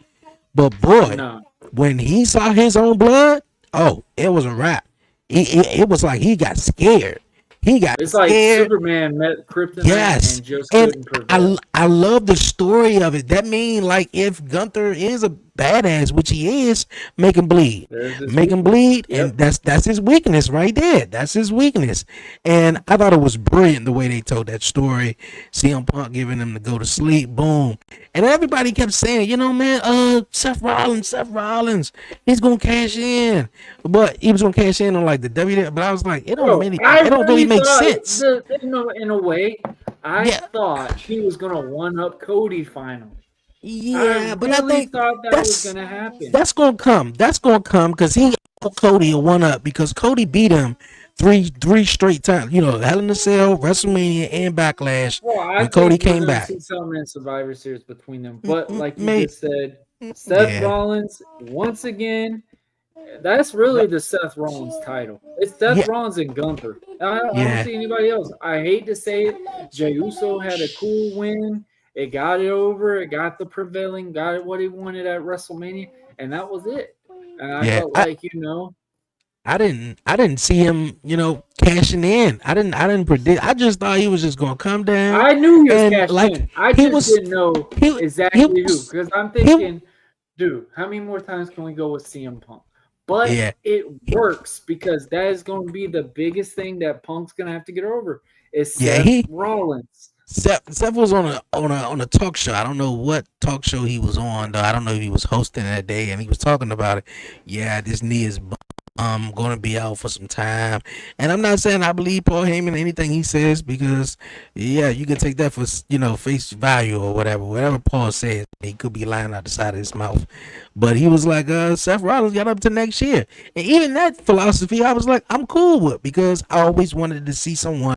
But boy, No. when he saw his own blood, oh, it was a wrap. It was like he got scared. He got It's like scared. Superman met Kryptonite Yes, and just and couldn't prevail. I love the story of it. That mean like if Gunther is a badass, which he is, make him bleed. There's this Make him weakness. bleed, Yep. and that's his weakness right there. That's his weakness. And I thought it was brilliant the way they told that story. CM Punk giving him to go to sleep, boom. And everybody kept saying, you know, man, Seth Rollins, he's gonna cash in. But he was gonna cash in on like the WWE. But I was like, it don't really make sense. In a way, I Yeah. thought he was gonna one up Cody finally. Yeah, but I really think thought that was gonna happen. that's gonna come. That's gonna come because he got Cody a one up because Cody beat him three straight times. You know, Hell in a Cell, WrestleMania, and Backlash. Well, I when Cody think we're came gonna back. see something in Survivor Series between them. But like you Maybe. just said, Seth Yeah. Rollins once again. That's really the Seth Rollins title. It's Seth Yeah. Rollins and Gunther. I don't Yeah. see anybody else. I hate to say it. Jey Uso had a cool win. It got it over. It got the prevailing. Got it what he wanted at WrestleMania, and that was it. And I Yeah, felt I- like I didn't see him, cashing in. I didn't predict. I just thought he was just gonna come down. I knew he was And, cashed like, in. I he just was- didn't know he- exactly he who. was- Because I'm thinking, dude, how many more times can we go with CM Punk? But Yeah. it works because that is going to be the biggest thing that Punk's going to have to get over. Is Yeah, Seth Rollins. Seth was on a talk show. I don't know what talk show he was on though. I don't know if he was hosting that day, and he was talking about it. Yeah, this knee is going to be out for some time, and I'm not saying I believe Paul Heyman anything he says because yeah, you can take that for face value or whatever Paul says. He could be lying out the side of his mouth, but he was like, Seth Rollins got up to next year, and even that philosophy, I was like, I'm cool with because I always wanted to see someone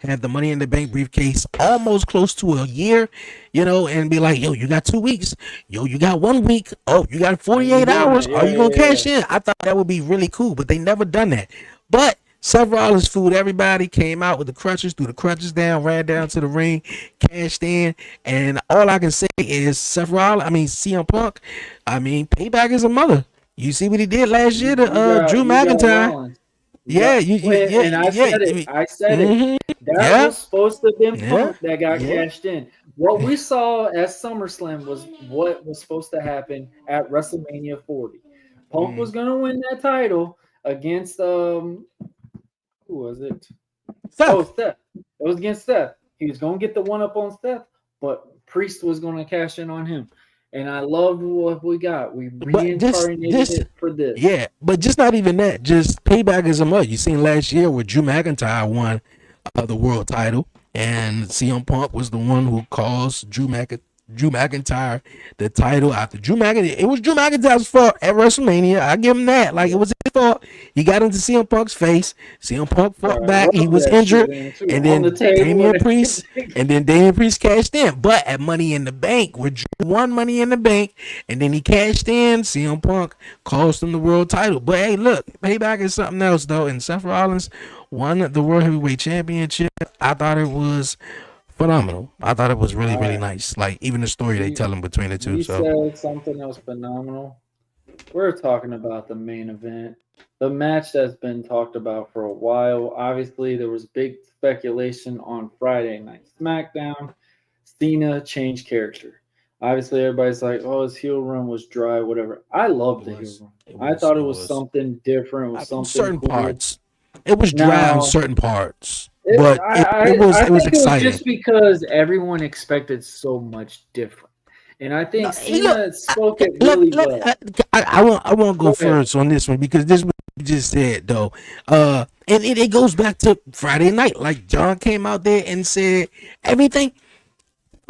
have the Money in the Bank briefcase almost close to a year, and be like, yo, you got 2 weeks. Yo, you got 1 week. Oh, you got 48 hours. Are you going to cash in? I thought that would be really cool, but they never done that. But Seth Rollins fooled everybody, came out with the crutches, threw the crutches down, ran down to the ring, cashed in. And all I can say is CM Punk, payback is a mother. You see what he did last year to Drew McIntyre. Yeah, and I said it. I said it. Mhm. That was supposed to have been Punk that got Yeah. cashed in. What we saw at SummerSlam was what was supposed to happen at WrestleMania 40. Punk was going to win that title against who was it? Seth. Oh, Steph. It was against Steph. He was going to get the one up on Steph, but Priest was going to cash in on him. And I loved what we got. We reincarnated it for this. Yeah, but just not even that. Just payback is a must. You seen last year where Drew McIntyre won the world title, and CM Punk was the one who caused Drew McIntyre the title after Drew McIntyre. It was Drew McIntyre's fault at WrestleMania. I give him that. Like, it was his fault. He got into CM Punk's face. CM Punk fought back. He was injured, and then Damian Priest cashed in. But at Money in the Bank, where Drew won Money in the Bank, and then he cashed in, CM Punk cost him the world title. But hey, look, payback is something else though. And Seth Rollins won the World Heavyweight Championship. I thought it was phenomenal. I thought it was really, really nice. Like, even the story they tell them between the two. You So said something that was phenomenal. We're talking about the main event, the match that's been talked about for a while. Obviously, there was big speculation on Friday Night SmackDown. Cena changed character. Obviously, everybody's like, "Oh, his heel run was dry, whatever." I loved the heel run. I thought it was something different. It was something certain cool. parts. It was dry Now- on certain parts, but it was think exciting. just because everyone expected so much different, and I think Cena spoke it really well. I won't go Go ahead. first on this one because this what you just said though. And it goes back to Friday night. Like, John came out there and said everything.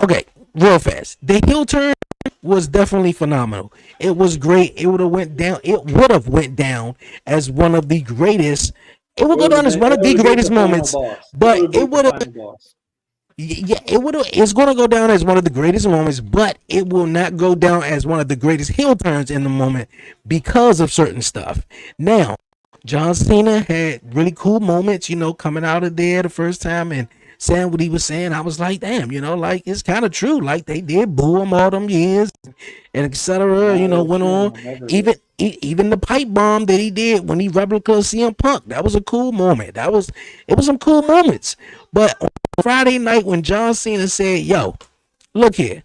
Okay, real fast. The heel turn was definitely phenomenal. It was great. It would have went down. It would have went down as one of the greatest it would go down as one of the greatest moments, but it would have. Final boss. Yeah, it would. It's going to go down as one of the greatest moments, but it will not go down as one of the greatest heel turns in the moment because of certain stuff. Now, John Cena had really cool moments, coming out of there the first time and saying what he was saying. I was like, damn, like it's kind of true. Like they did boo him all them years and etc. Went on. Even the pipe bomb that he did when he replica CM Punk, that was a cool moment. It was some cool moments. But on Friday night when John Cena said, yo, look here,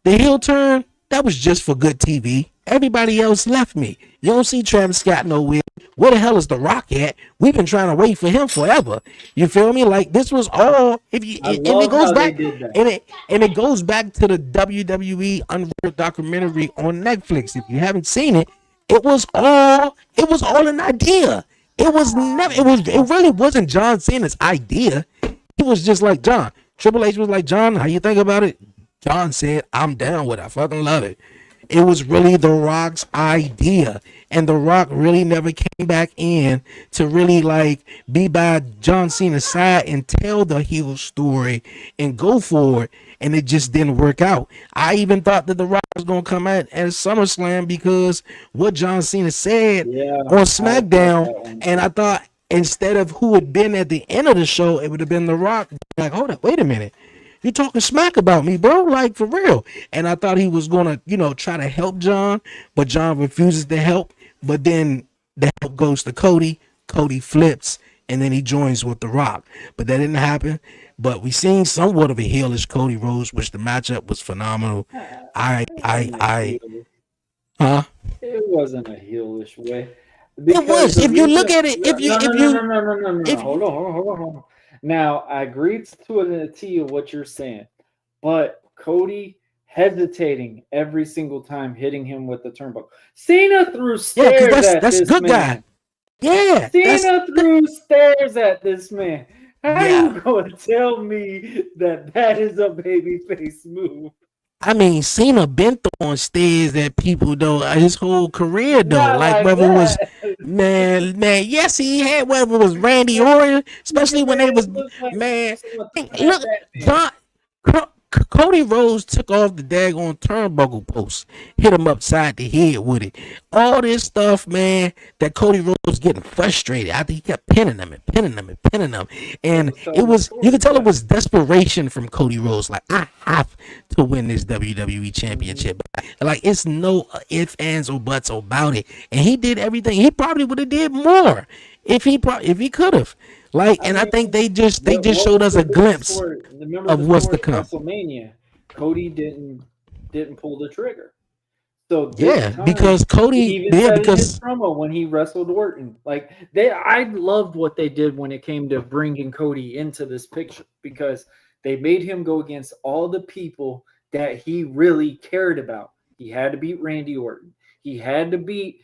the heel turn, that was just for good TV. Everybody else left me. You don't see Travis Scott nowhere. Where the hell is The Rock at? We've been trying to wait for him forever. You feel me? Like this was all. And it goes back, and it goes back to the WWE Unreal documentary on Netflix. If you haven't seen it, it was all an idea. It really wasn't John Cena's idea. He was just like, John. Triple H was like, John, how you think about it? John said, I'm down with it. I fucking love it. It was really The Rock's idea. And The Rock really never came back in to really like be by John Cena's side and tell the heel story and go for it. And it just didn't work out. I even thought that The Rock was going to come out at SummerSlam because what John Cena said on SmackDown. And I thought instead of who had been at the end of the show, it would have been The Rock. Like, hold up, wait a minute. You talking smack about me, bro? Like, for real. And I thought he was going to, try to help John, but John refuses to help. But then the help goes to Cody. Cody flips, and then he joins with The Rock. But that didn't happen. But we seen somewhat of a heelish Cody Rhodes, which the matchup was phenomenal. It wasn't a heelish way. It was. If you look at it, No. Hold on. Now, I agreed to it in a T of what you're saying, but Cody hesitating every single time hitting him with the turnbuckle. Cena threw stairs at this good man. Guy. Yeah. Cena threw stairs at this man. How you going to tell me that is a babyface move? I mean, Cena been throwing stairs at people though his whole career though. Not like whether it was man, yes, he had whether it was Randy Orton, especially when they was look, John, Cody Rhodes took off the daggone turnbuckle post, hit him upside the head with it. All this stuff, man, that Cody Rhodes was getting frustrated. I think he kept pinning them. And it was, you could tell it was desperation from Cody Rhodes. Like, I have to win this WWE championship. Like, it's no ifs, ands, or buts about it. And he did everything. He probably would have did more if he could have. Like, I think they just showed us a glimpse of what's to come. WrestleMania, Cody didn't pull the trigger. So because Cody because his promo when he wrestled Orton, like I loved what they did when it came to bringing Cody into this picture because they made him go against all the people that he really cared about. He had to beat Randy Orton. He had to beat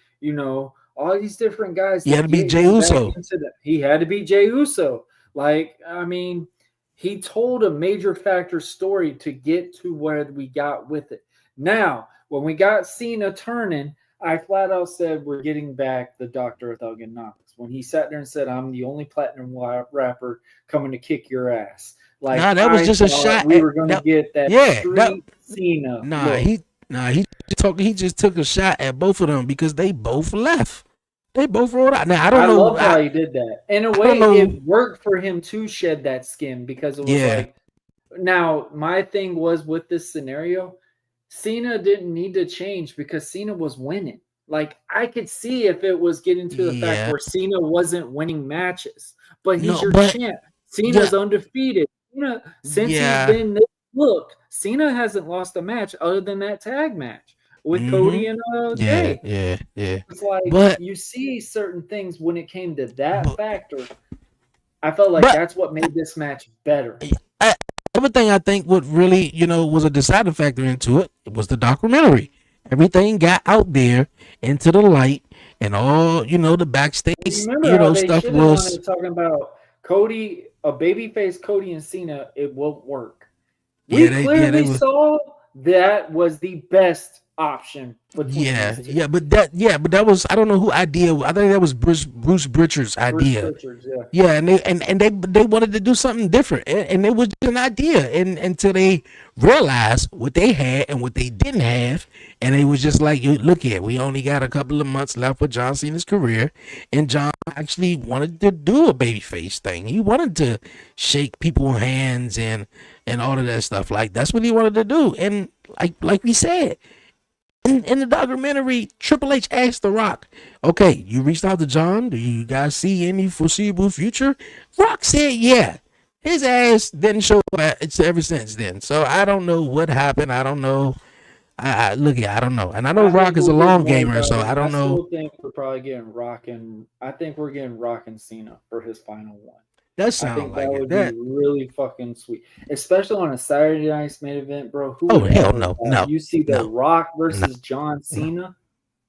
all these different guys. He had to beat Jey Uso. He had to beat Jey Uso. Like, I mean, he told a major factor story to get to where we got with it. Now, when we got Cena turning, I flat out said we're getting back the Dr. Thuganomics. When he sat there and said, I'm the only platinum rapper coming to kick your ass. Like, that was just a shot. We were going to get that street Cena. He just took a shot at both of them because they both left. They both rolled out. Now I love how he did that. In a way, it worked for him to shed that skin because it was like. Now my thing was with this scenario, Cena didn't need to change because Cena was winning. Like I could see if it was getting to the fact where Cena wasn't winning matches, but he's your champ. Cena's undefeated. Since he's been this look, Cena hasn't lost a match other than that tag match with Cody and Jay. Yeah. It's like you see certain things when it came to that factor. I felt like that's what made this match better. Everything I think what really, was a deciding factor into it was the documentary. Everything got out there into the light and all, the backstage, stuff was talking about Cody, a babyface Cody and Cena, it won't work. We clearly saw that was the best option between Yeah, these two. but that was, I don't know who idea. I think that was Bruce Pritchard's Bruce idea. Richards, yeah. Yeah, and they wanted to do something different, and it was just an idea, and until they realized what they had and what they didn't have, and it was just like, you look here, we only got a couple of months left with John Cena's career, and John actually wanted to do a babyface thing. He wanted to shake people's hands and all of that stuff. Like, that's what he wanted to do, and like we said. In the documentary, Triple H asked The Rock, okay, you reached out to John. Do you guys see any foreseeable future? Rock said, yeah. His ass didn't show up ever since then. So I don't know what happened. I don't know. I look at, I don't know. And I know Rock is a long gamer, so I don't know. I still think we're probably getting Rock and I think we're getting Rock and Cena for his final one. That I sounds think like that it. would That, be really fucking sweet, especially on a Saturday night's main event, bro. Who oh, would hell ever no, thought no, you see The no, Rock no, versus John Cena?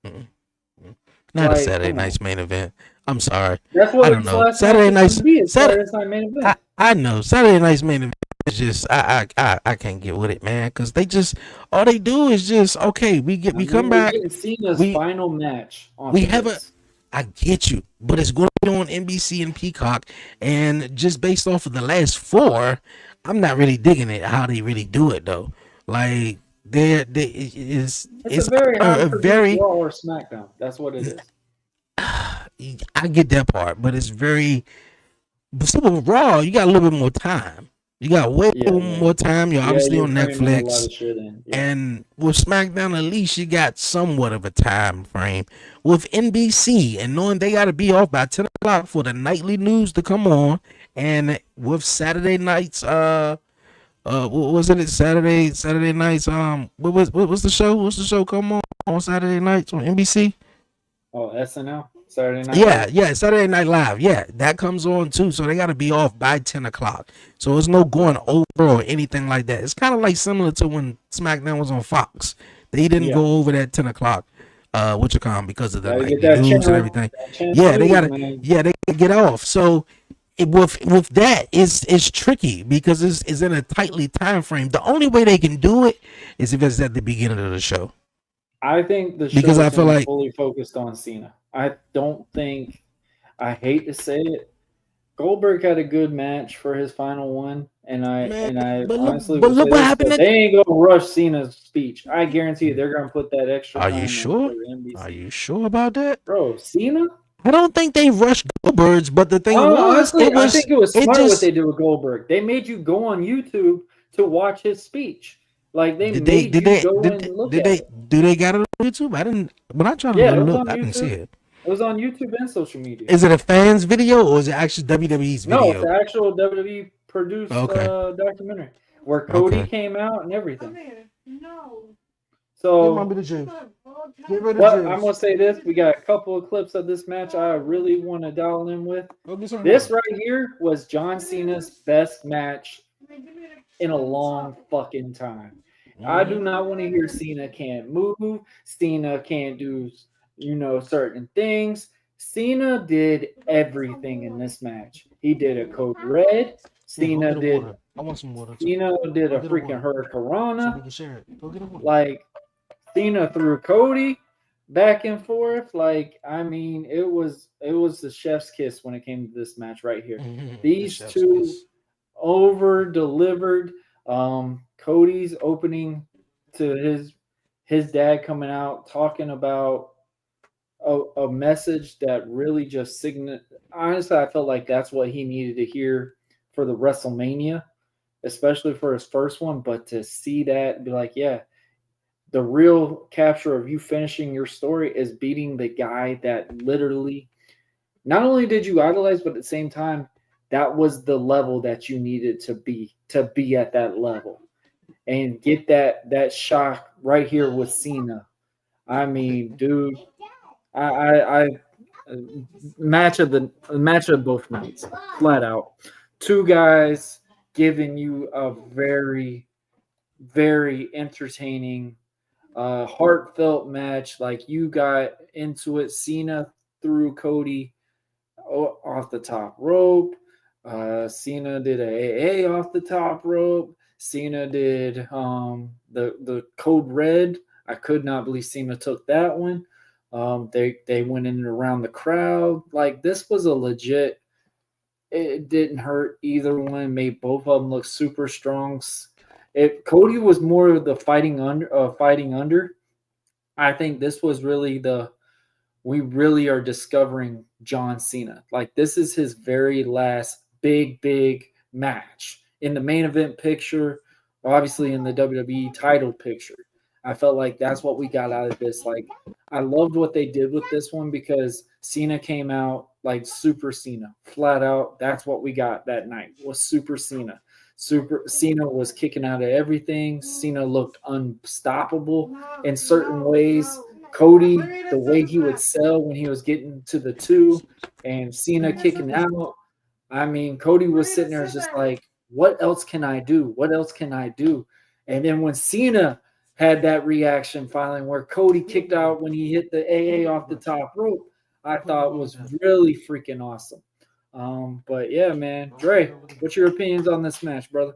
mm-mm, mm. Not a Like, Saturday come on. night's main event. I'm sorry. That's I what don't this know. last Saturday match is night's gonna be. It's Saturday. Saturday's night main event. I know Saturday night's main event is just, I can't get with it, man, because they just, all they do is just, okay, we I come mean, we're back, getting Cena's we final match on we have a, this. I get you, but it's going to be on NBC and Peacock, and just based off of the last four, I'm not really digging it how they really do it though. Like, It's it's a very high a produced very, Raw or SmackDown. That's what it is. I get that part, but it's very, but Super Raw, you got a little bit more time. You got way Yeah, more time. You're yeah, obviously you're on cramming a lot Netflix. of shit in. Yeah. And with SmackDown, at least you got somewhat of a time frame. With NBC, and knowing they got to be off by 10 o'clock for the nightly news to come on, and with Saturday nights, what was it? Saturday nights. What's the show? What's the show come on Saturday nights on NBC? Oh, SNL Saturday Night Yeah, Live? Saturday Night Live. Yeah, that comes on too. So they got to be off by 10 o'clock. So there's no going over or anything like that. It's kind of like similar to when SmackDown was on Fox. They didn't Yeah. go over that 10 o'clock, because of the Gotta nightly get that news and channel. everything. That channel Yeah, they news, gotta. man. Yeah, they gotta get off. So with that, it's tricky because it's in a tightly time frame. The only way they can do it is if it's at the beginning of the show. I think the show Because I is feel gonna be like, fully focused on Cena. I don't think. I hate to say it. Goldberg had a good match for his final one, and I man, but honestly look would say what this, happened. but they ain't gonna rush Cena's speech. I guarantee you, they're gonna put that extra Are time you in sure? for NBC. Are you sure about that? Bro, Cena? I don't think they rushed Goldberg's, but the thing Oh, was, honestly, I it think it was it smart what just they did with Goldberg. They made you go on YouTube to watch his speech. Like they did they made did you they go did, and look did at they it. do they got it on YouTube? I didn't. When I tried to Yeah, it was look, on I didn't see YouTube. it. It was on YouTube and social media. Is it a fans video or is it actually WWE's No, it's video? the actual WWE produced Okay, documentary where Cody okay. came out and Come everything. here. No. Give So mommy the juice. Look, all Get rid of what I'm juice. gonna say this: we got a couple of clips of this match I really want to dial in with. Go get some This water. right here was John Cena's best match give me the in a long fucking time. I do Mhm. not want to hear Cena can't move. Cena can't do, certain things. Cena did everything in this match. He did a code red. Yeah, go Cena get a did. water. I want some water too. Cena did Go a get a freaking water so Hurricanrana. we can share it. Go get a water. Like Cena threw Cody back and forth. Like I mean, it was the chef's kiss when it came to this match right here. The These chef's two kiss. over delivered. Cody's opening to his dad coming out talking about a message that really just honestly, I felt like that's what he needed to hear for the WrestleMania, especially for his first one. But to see that and be like, yeah, the real capture of you finishing your story is beating the guy that literally not only did you idolize, but at the same time, that was the level that you needed to be at that level and get that shock right here with Cena. I mean, dude, I match of both nights, flat out. Two guys giving you a very, very entertaining, heartfelt match. Like you got into it. Cena threw Cody off the top rope. Cena did a AA off the top rope. Cena did the code red I could not believe Cena took that one. They went in and around the crowd. Like, this was a legit. It didn't hurt either one. Made both of them look super strong. Cody was more of the fighting under. I think this was really we really are discovering John Cena. Like, this is his very last big match in the main event picture, obviously in the WWE title picture. I felt like that's what we got out of this. Like, I loved what they did with this one because Cena came out like Super Cena, flat out. That's what we got that night was Super Cena. Super Cena was kicking out of everything. Cena looked unstoppable in certain ways. Cody, the way he would sell when he was getting to the 2 and Cena kicking out. I mean, Cody was sitting there just like, what else can I do? What else can I do? And then when Cena had that reaction finally where Cody kicked out when he hit the AA off the top rope, I thought was really freaking awesome. But yeah, man. Dre, what's your opinions on this match, brother?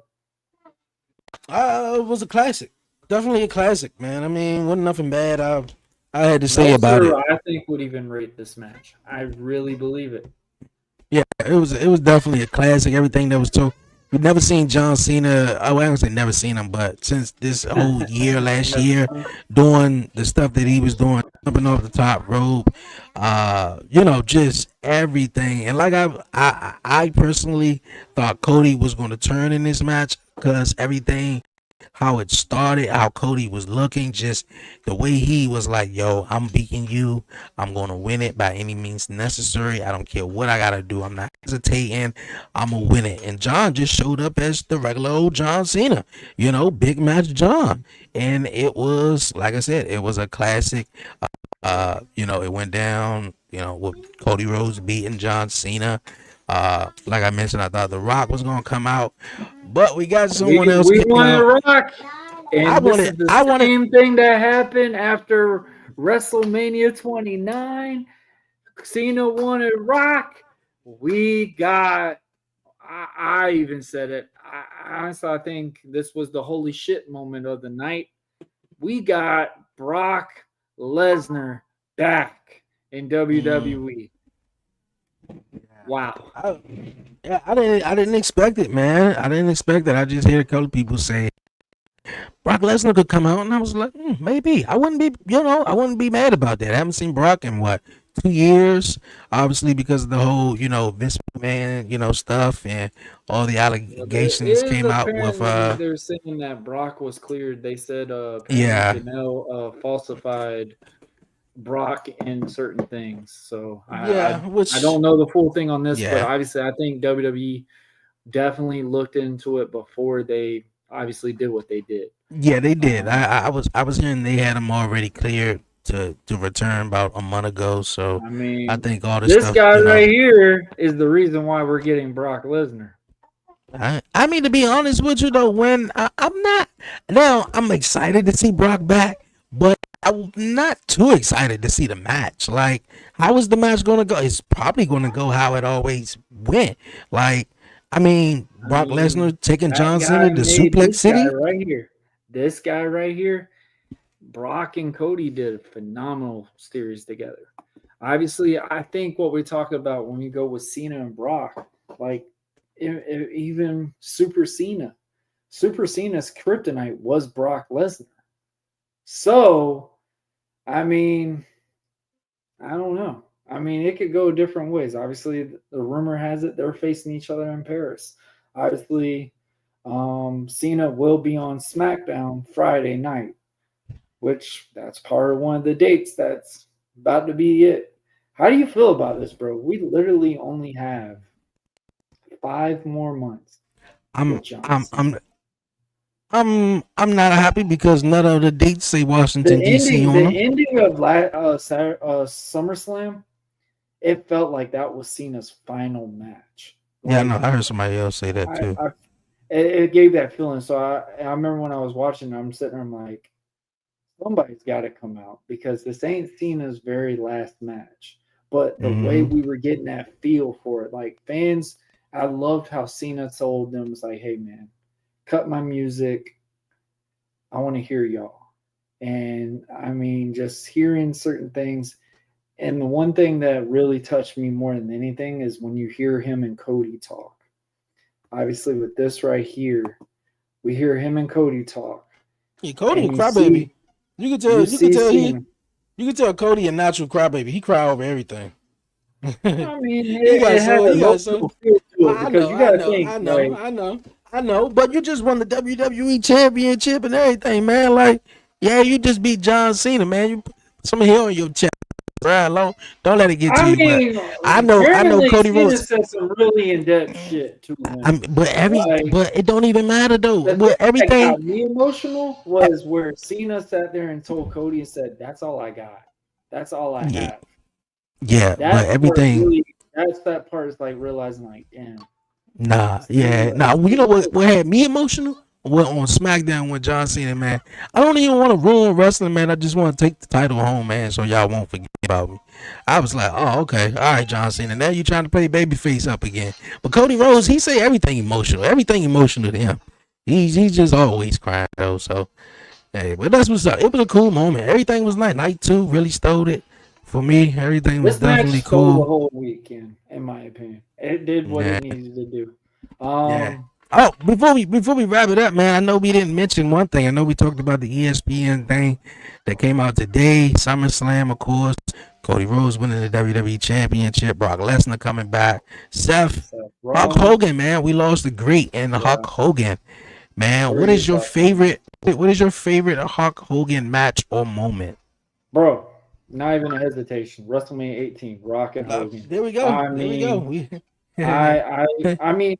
It was a classic. Definitely a classic, man. I mean, wasn't nothing bad I had to say about it. I think would even rate this match. I really believe it. Yeah, it was definitely a classic. Everything that was told. We've never seen John Cena. I wouldn't say never seen him, but since this whole year, last year, doing the stuff that he was doing, jumping off the top rope, just everything. And like I personally thought Cody was going to turn in this match because everything, how it started, how Cody was looking, just the way he was like, yo, I'm beating you. I'm going to win it by any means necessary. I don't care what I got to do. I'm not hesitating. I'm going to win it. And John just showed up as the regular old John Cena, big match John. And it was, like I said, it was a classic. It went down, with Cody Rhodes beating John Cena. Like I mentioned, I thought The Rock was going to come out, but we got someone else. We wanted Rock, and this is the same thing that happened after WrestleMania 29. Cena wanted Rock. We got. I even said it. I think this was the holy shit moment of the night. We got Brock Lesnar back in WWE. Wow. I didn't expect it, man. I didn't expect it. I just hear a couple of people say Brock Lesnar could come out, and I was like, maybe. I wouldn't be mad about that. I haven't seen Brock in 2 years, obviously because of the whole, Vince McMahon, stuff and all the allegations came out with. They're saying that Brock was cleared. They said, Janelle falsified Brock in certain things. So I don't know the full thing on this, but obviously I think WWE definitely looked into it before they obviously did what they did. Yeah, they did. I was hearing they had him already cleared to return about a month ago. So I mean, I think all this stuff, guy right here is the reason why we're getting Brock Lesnar. I mean, to be honest with you though, when I'm excited to see Brock back, but I'm not too excited to see the match. Like, how is the match going to go? It's probably going to go how it always went. Like, I mean, Brock Lesnar taking John Cena to Suplex City. This guy right here, Brock and Cody did a phenomenal series together. Obviously, I think what we talk about when we go with Cena and Brock, like even Super Cena's kryptonite was Brock Lesnar. So, I mean, I don't know. I mean, it could go different ways. Obviously, the rumor has it they're facing each other in Paris. Obviously, Cena will be on SmackDown Friday night, which that's part of one of the dates that's about to be it. How do you feel about this, bro? We literally only have 5 more months. I'm not happy because none of the dates say Washington D.C. on them. The ending of SummerSlam, it felt like that was Cena's final match. Yeah, no, I heard somebody else say that too. It gave that feeling. So I remember when I was watching, I'm sitting there, I'm like, somebody's got to come out because this ain't Cena's very last match. But the way we were getting that feel for it, like fans, I loved how Cena told them, it's like, hey man, cut my music. I want to hear y'all. And I mean, just hearing certain things. And the one thing that really touched me more than anything is when you hear him and Cody talk. Obviously, with this right here, we hear him and Cody talk, Yeah, Cody a and crybaby. You can tell. you You can see tell he. Cena. You can tell Cody a natural crybaby. He cry over everything. I mean, He got it has so. an He got so. emotional feel to it I because know. you I got to know. think, I know. like, I know. I know. But you just won the WWE Championship and everything, man. Like, yeah, you just beat John Cena, man. You put some hair on your chest. Right, don't let it get to I you. But mean, I know apparently Cody Cena Rhodes. said some really in-depth shit to him. Like, But it don't even matter though. the thing With that everything, got me emotional was where Cena sat there and told Cody and said, "That's all I got. That's all I yeah, have." yeah. But That part everything, really, that's that part is like realizing, like, damn, nah, yeah, Cena. nah. You know what had me emotional? What on SmackDown with John Cena, man. I don't even want to ruin wrestling, man. I just want to take the title home, man, so y'all won't forget about me. I was like, oh, okay, all right, John Cena. Now you trying to play babyface up again. But Cody Rhodes, he say everything emotional to him. He's just always crying though. So hey, but that's what's up. It was a cool moment. Everything was nice. Night 2 really stole it for me. Everything was This match definitely stole the cool. whole weekend, in my opinion. It did what Yeah, it needed to do. yeah. Oh, before we wrap it up, man, I know we didn't mention one thing. I know we talked about the ESPN thing that came out today. SummerSlam, of course. Cody Rhodes winning the WWE Championship. Brock Lesnar coming back. Seth, Seth Hulk Rollins, Hogan, man. We lost the great and the Hulk yeah, Hogan, man. What very is your Hulk Hogan. favorite? What is your favorite Hulk Hogan match or moment? Bro, not even a hesitation. WrestleMania 18, Rock and Hogan. There we go. I There we go. mean, I mean,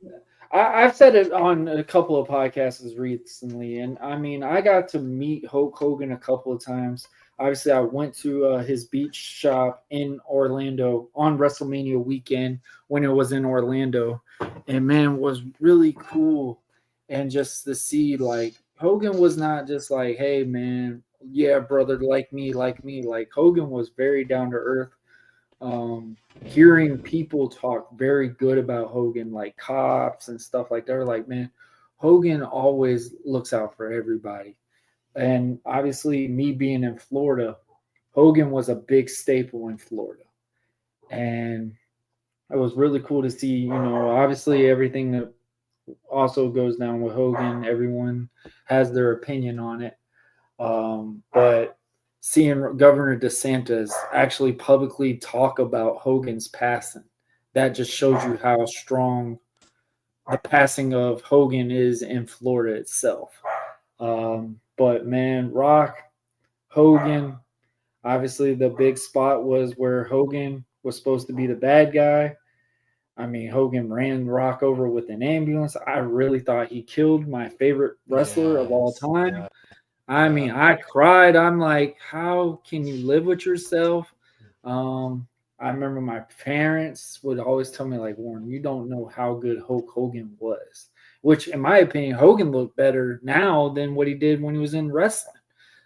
I've said it on a couple of podcasts recently, and I mean, I got to meet Hulk Hogan a couple of times. Obviously, I went to his beach shop in Orlando on WrestleMania weekend when it was in Orlando, and man, it was really cool. And just to see, like, Hogan was not just like, hey, man, yeah, brother, like me, like me. Like, Hogan was very down to earth. Hearing people talk very good about Hogan, like cops and stuff like that, are like, man, Hogan always looks out for everybody. And obviously, me being in Florida, Hogan was a big staple in Florida. And it was really cool to see, obviously everything that also goes down with Hogan, everyone has their opinion on it. But seeing Governor DeSantis actually publicly talk about Hogan's passing, that just shows you how strong the passing of Hogan is in Florida itself. But man, Rock, Hogan, obviously the big spot was where Hogan was supposed to be the bad guy. I mean, Hogan ran Rock over with an ambulance. I really thought he killed my favorite wrestler of all time. I mean, I cried. I'm like, how can you live with yourself? I remember my parents would always tell me, like, Warren, you don't know how good Hulk Hogan was. Which, in my opinion, Hogan looked better now than what he did when he was in wrestling.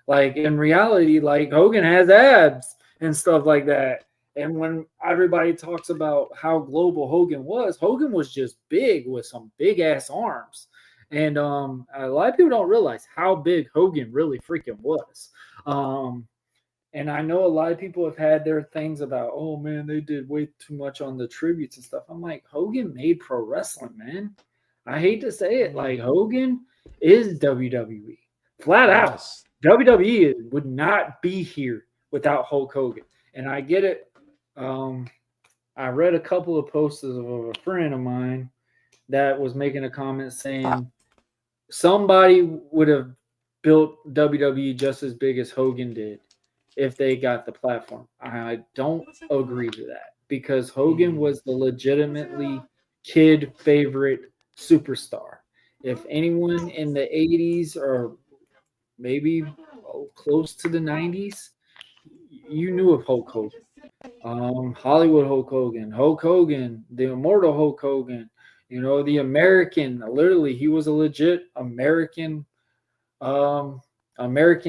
Like, in reality, like, Hogan has abs and stuff like that. And when everybody talks about how global Hogan was just big with some big ass arms. And a lot of people don't realize how big Hogan really freaking was. And I know a lot of people have had their things about, oh man, they did way too much on the tributes and stuff. I'm like, Hogan made pro wrestling, man. I hate to say it, like Hogan is WWE, flat out. WWE would not be here without Hulk Hogan, and I get it. I read a couple of posts of a friend of mine that was making a comment saying somebody would have built WWE just as big as Hogan did if they got the platform. I don't agree to that because Hogan was the legitimately kid favorite superstar. If anyone in the 80s or maybe close to the 90s, you knew of Hulk Hogan. Hollywood Hulk Hogan, the immortal Hulk Hogan, the American, literally, he was a legit American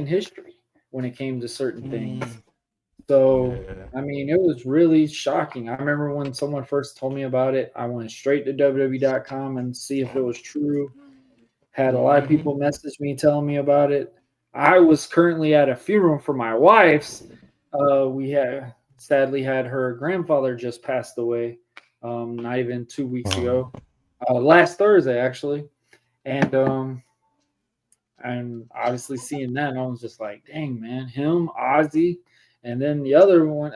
history when it came to certain things. So, I mean, it was really shocking. I remember when someone first told me about it, I went straight to WWE.com and see if it was true. Had a lot of people message me telling me about it. I was currently at a funeral for my wife's. We had sadly had her grandfather just passed away, not even 2 weeks ago, last Thursday actually, and obviously seeing that, I was just like, dang man, him, Ozzy, and then the other one,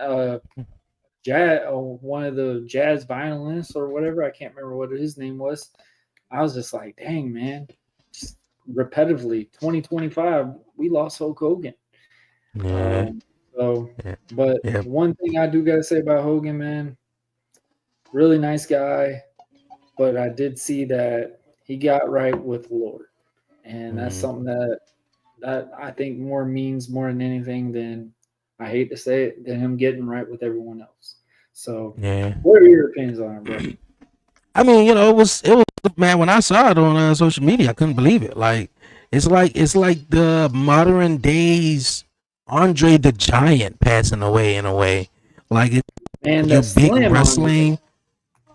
jazz, one of the jazz violinists or whatever, I can't remember what his name was. I was just like, dang man, just repetitively, 2025, we lost Hulk Hogan. Yeah. But Yeah. one thing I do gotta say about Hogan, man, really nice guy, but I did see that he got right with the Lord, and that's something that I think more means more than anything than, I hate to say it, than him getting right with everyone else. So, Yeah. what are your opinions on it, bro? I mean, you know, it was man. When I saw it on social media, I couldn't believe it. Like it's like the modern days Andre the Giant passing away in a way. Like it, And your that big slam on wrestling.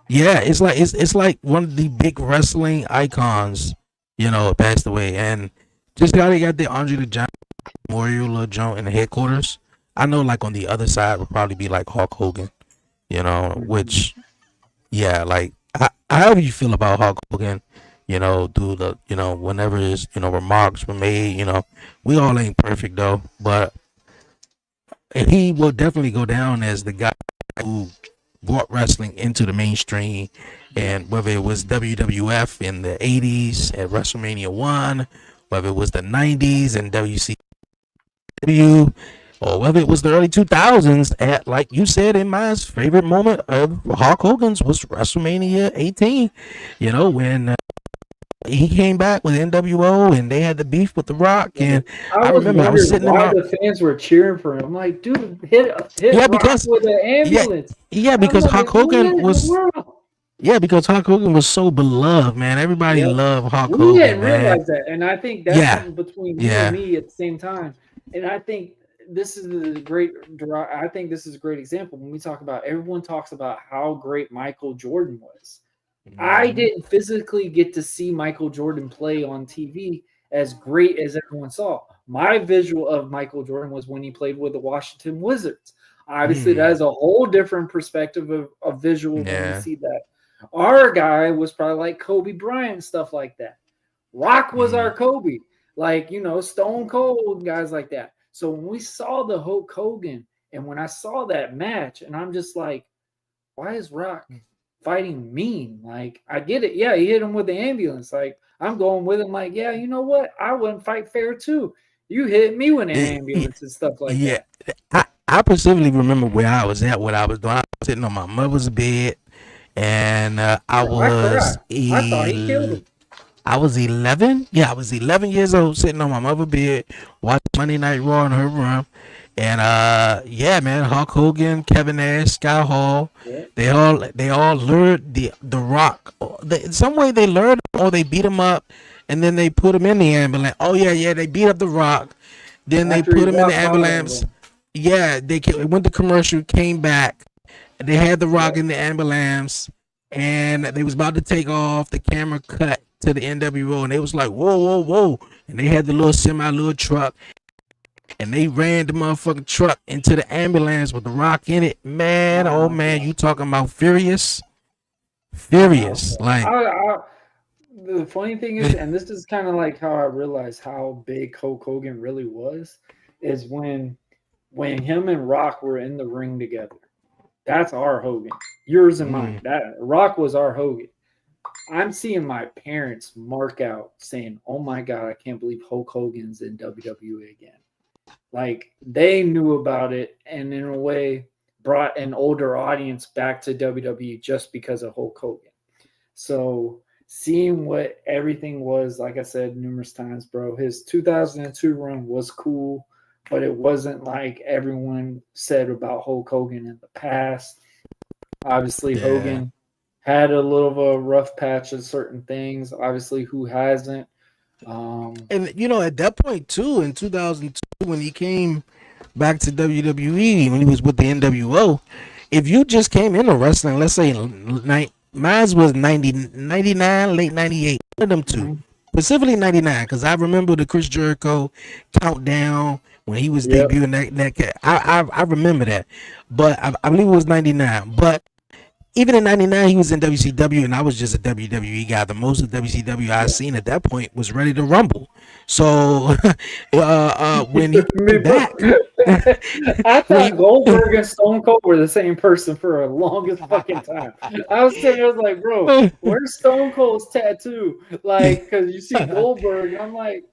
Yeah, it's like one of the big wrestling icons, you know, passed away, and just got the Andre the Giant Memorial little joint in the headquarters. I know, like on the other side would probably be like Hulk Hogan, you know, which yeah, like however you feel about Hulk Hogan, you know, do the whenever his remarks were made, we all ain't perfect though, but he will definitely go down as the guy who brought wrestling into the mainstream, and whether it was WWF in the 80s at WrestleMania 1, whether it was the 90s and WCW, or whether it was the early 2000s at, like you said, in my favorite moment of Hulk Hogan's was WrestleMania 18, when he came back with NWO and they had the beef with The Rock, and I remember I was sitting why the fans were cheering for him. I'm like, dude, hit Rock because with an ambulance. Because Hulk Hogan was because Hulk Hogan was so beloved, man. Everybody loved Hulk Hogan. We didn't realize that, and I think that's something between you and me at the same time. And I think this is a great example when we talk about, everyone talks about how great Michael Jordan was. I didn't physically get to see Michael Jordan play on TV as great as everyone saw. My visual of Michael Jordan was when he played with the Washington Wizards. Obviously, that is a whole different perspective of visual when we see that. Our guy was probably like Kobe Bryant, stuff like that. Rock was our Kobe, like, Stone Cold, guys like that. So when we saw the Hulk Hogan, and when I saw that match, and I'm just like, why is Rock fighting mean? Like, I get it. Yeah, he hit him with the ambulance. Like, I'm going with him. Like, yeah, you know what? I wouldn't fight fair too. You hit me with an ambulance and stuff like that. Yeah, I specifically remember where I was at, what I was doing. I was sitting on my mother's bed, and I thought he killed him. I was 11. Yeah, I was 11 years old, sitting on my mother's bed, watching Monday Night Raw in her room. And man, Hulk Hogan, Kevin Nash, Scott Hall, they all lured the Rock. In some way they lured him, or they beat him up, and then they put him in the ambulance. Oh yeah, they beat up the Rock. Then they put him in the ambulance. Yeah, they went to commercial, came back. They had the Rock in the ambulance, and they was about to take off. The camera cut to the NWO, and they was like, whoa, whoa, whoa. And they had the little truck. And they ran the motherfucking truck into the ambulance with the Rock in it. Man, oh man, you talking about furious? Furious. Like, the funny thing is, and this is kind of like how I realized how big Hulk Hogan really was, is when him and Rock were in the ring together. That's our Hogan. Yours and mine. That Rock was our Hogan. I'm seeing my parents mark out saying, oh my God, I can't believe Hulk Hogan's in WWE again. Like, they knew about it, and in a way brought an older audience back to WWE just because of Hulk Hogan. So seeing what everything was, like I said numerous times, bro, his 2002 run was cool, but it wasn't like everyone said about Hulk Hogan in the past. Obviously, Hogan had a little of a rough patch of certain things. Obviously, who hasn't? And at that point too, in 2002, when he came back to WWE, when he was with the NWO, if you just came into wrestling, let's say mine was 99, late 98, one of them two. specifically 99, because I remember the Chris Jericho countdown when he was Yep. debuting I remember that, but I believe it was 99. But even in 99, he was in WCW, and I was just a WWE guy. The most of WCW I seen at that point was Ready to Rumble. So when he Me came back, I when he, thought Goldberg and Stone Cold were the same person for the longest fucking time. I was sitting there, I was like, bro, where's Stone Cold's tattoo? Like, because you see Goldberg, and I'm like,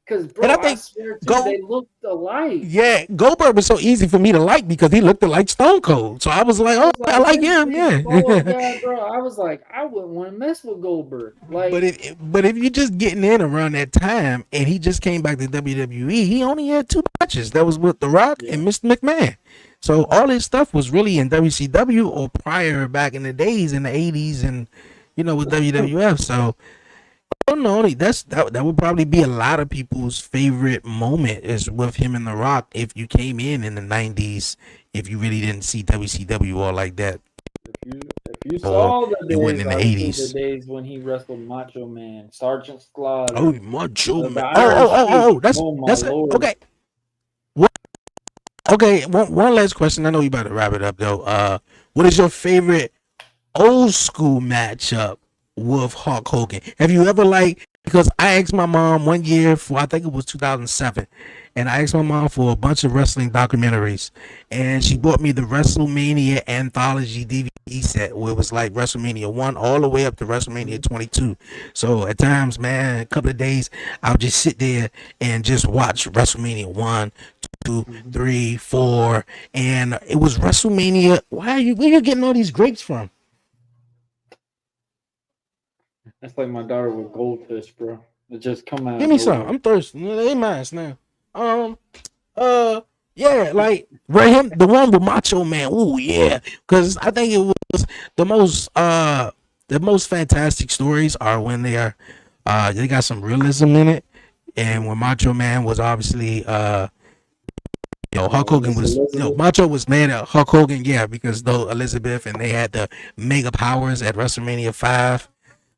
because, bro, and I I think swear to you, Gold, they looked alike. yeah, Goldberg was so easy for me to like because he looked like Stone Cold. So I was like, I oh, was I like, like this him, big bald yeah. guy, bro. I was like, I wouldn't want to mess with Goldberg. But Like, if you're just getting in around that time, and he just came back to WWE, he only had 2 matches. That was with The Rock yeah. and Mr. McMahon. So all his stuff was really in WCW or prior back in the days in the 80s, and with WWF. So I don't know. That would probably be a lot of people's favorite moment is with him and The Rock. If you came in the 90s, if you really didn't see WCW all like that, If you or saw the you went days, in the obviously the 80s. days when he wrestled Macho Man, Sergeant Oh, Slaughter, Macho the Man. Iron Sheik. That's Oh my that's it. lord! Okay. Okay, one last question. I know you about to wrap it up though. What is your favorite old school matchup with Hulk Hogan? Have you ever because I asked my mom one year for I think it was 2007, and I asked my mom for a bunch of wrestling documentaries, and she bought me the WrestleMania anthology DVD set where it was like WrestleMania 1 all the way up to WrestleMania 22. So at times, man, a couple of days, I'll just sit there and just watch WrestleMania 1, 2, 3, 4, and it was WrestleMania. Where are you getting all these grapes from? That's like my daughter with goldfish, bro. It just come out Give of me some. nowhere. I'm thirsty. They mine now. Um, yeah, like the one with Macho Man. Oh yeah, because I think it was the most fantastic stories are when they got some realism in it, and when Macho Man was obviously Hulk Hogan Miss was Elizabeth. Macho was mad at Hulk Hogan, yeah, because though Elizabeth and they had the mega powers at WrestleMania 5.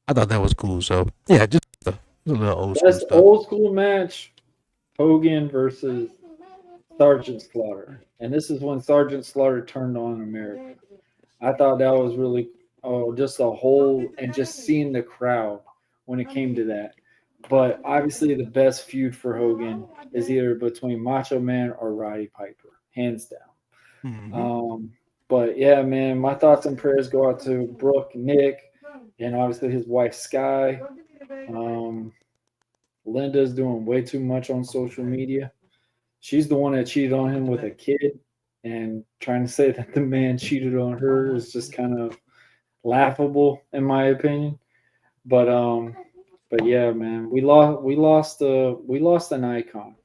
I thought that was cool. So yeah, just a little old school Best stuff. old school match: Hogan versus Sergeant Slaughter, and this is when Sergeant Slaughter turned on America. I thought that was really just a whole and just seeing the crowd when it came to that. But obviously, the best feud for Hogan is either between Macho Man or Roddy Piper, hands down. Mm-hmm. But yeah, man, my thoughts and prayers go out to Brooke, Nick, and obviously his wife Sky. Um, Linda's doing way too much on social media. She's the one that cheated on him with a kid, and trying to say that the man cheated on her is just kind of laughable in my opinion. But yeah, man, we lost an icon,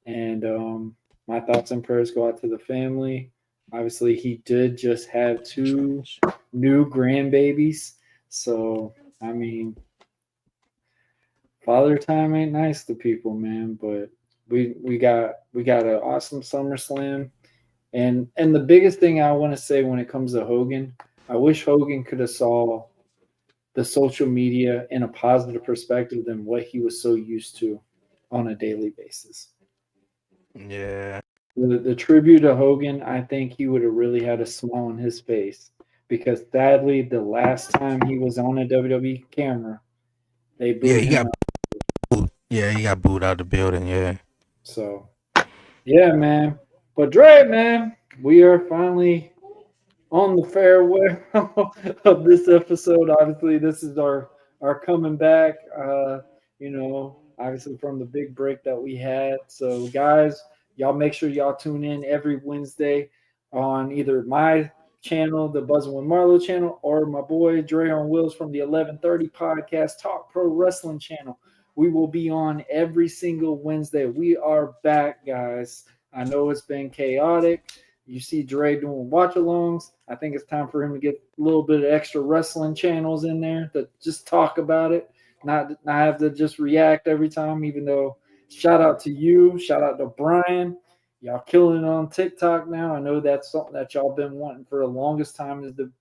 and my thoughts and prayers go out to the family. Obviously, he did just have 2 new grandbabies, so I mean, father time ain't nice to people, man. But we got an awesome SummerSlam, and the biggest thing I want to say when it comes to Hogan, I wish Hogan could have saw the social media in a positive perspective than what he was so used to on a daily basis. Yeah. The tribute to Hogan, I think he would have really had a smile on his face because sadly, the last time he was on a WWE camera, they Yeah, booed he him got out. booed. Yeah, he got booed out the building. Yeah. So, yeah, man. But Dre, man, we are finally on the farewell of this episode. Obviously, this is our coming back. Obviously from the big break that we had. So, guys, y'all make sure y'all tune in every Wednesday on either my channel, the Buzzing with Marlo channel, or my boy Dre on Wheels from the 1130 podcast Talk Pro Wrestling channel. We will be on every single Wednesday. We are back, guys. I know it's been chaotic. You see Dre doing watch alongs. I think it's time for him to get a little bit of extra wrestling channels in there to just talk about it, not have to just react every time. Even though, shout out to you, shout out to Brian. Y'all killing it on TikTok now. I know that's something that y'all been wanting for the longest time is to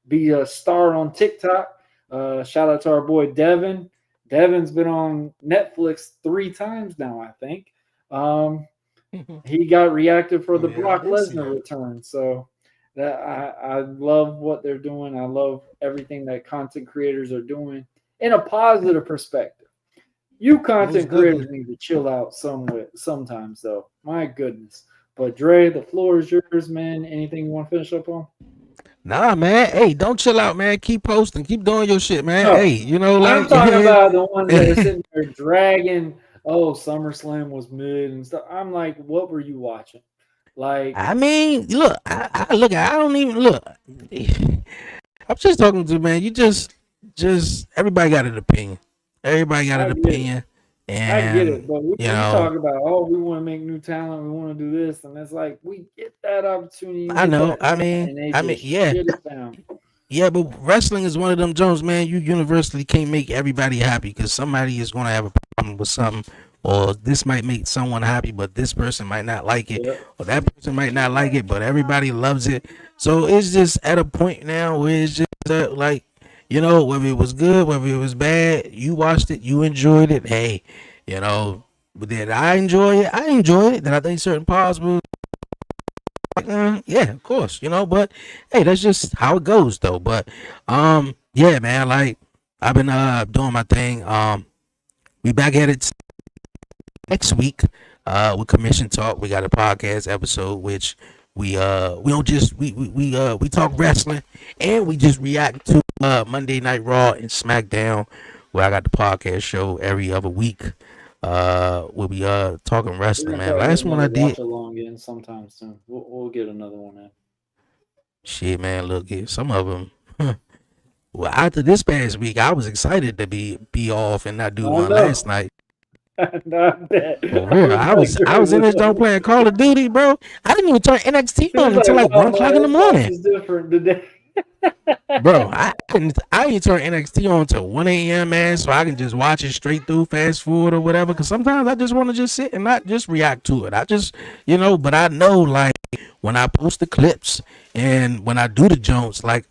be a star on TikTok. Shout out to our boy Devin. Devin's been on Netflix 3 times now, I think. He got reacted for the Yeah, I Brock did see Lesnar that. return. So that I love what they're doing. I love everything that content creators are doing in a positive perspective. You Most content creators definitely. need to chill out sometimes though. My goodness. But Dre, the floor is yours, man. Anything you want to finish up on? Nah, man. Hey, don't chill out, man. Keep posting. Keep doing your shit, man. Hey, No, you know, I'm like, talking about the ones that are sitting there dragging. Oh, SummerSlam was mid and stuff. I'm like, what were you watching? Like, I mean, look, I look. I don't even look. I'm just talking to man. You just everybody got an opinion. Everybody got I an get it. opinion, I get and it, but you we know, talk about, oh, we want to make new talent, we want to do this, and it's like we get that opportunity, we I get know. that chance, and they just Yeah, shut it down. yeah. But wrestling is one of them Jones, man. You universally can't make everybody happy because somebody is going to have a problem with something, or this might make someone happy, but this person might not like it, Yep. or that person might not like it, but everybody loves it. So it's just at a point now where it's just like, you know, whether it was good, whether it was bad, you watched it, you enjoyed it. Hey, you know, but did I enjoy it? I enjoyed it. Did I think certain parts were like, yeah, of course, you know, but hey, that's just how it goes though. But yeah, man, like I've been doing my thing. We back at it next week with Commission Talk. We got a podcast episode which we don't just we talk wrestling and we just react to Monday Night Raw and SmackDown, where I got the podcast show every other week. We'll be talking We're wrestling, gonna man. probably get Last one I another watch did, along in sometime soon. We'll get another one in. shit, man. Look, here, some of them. Well, after this past week, I was excited to be off and not do I one last know. night. Not that. For I real, was like, I Dre was in was this joint like, playing Call of Duty, bro. I didn't even turn NXT he on was until like, like wow, 1 o'clock my in the Xbox morning, is different today. bro. I didn't turn NXT on till 1 a.m. man, so I can just watch it straight through, fast forward or whatever. Because sometimes I just want to just sit and not just react to it. I just, you know, but I know like when I post the clips and when I do the Jones, like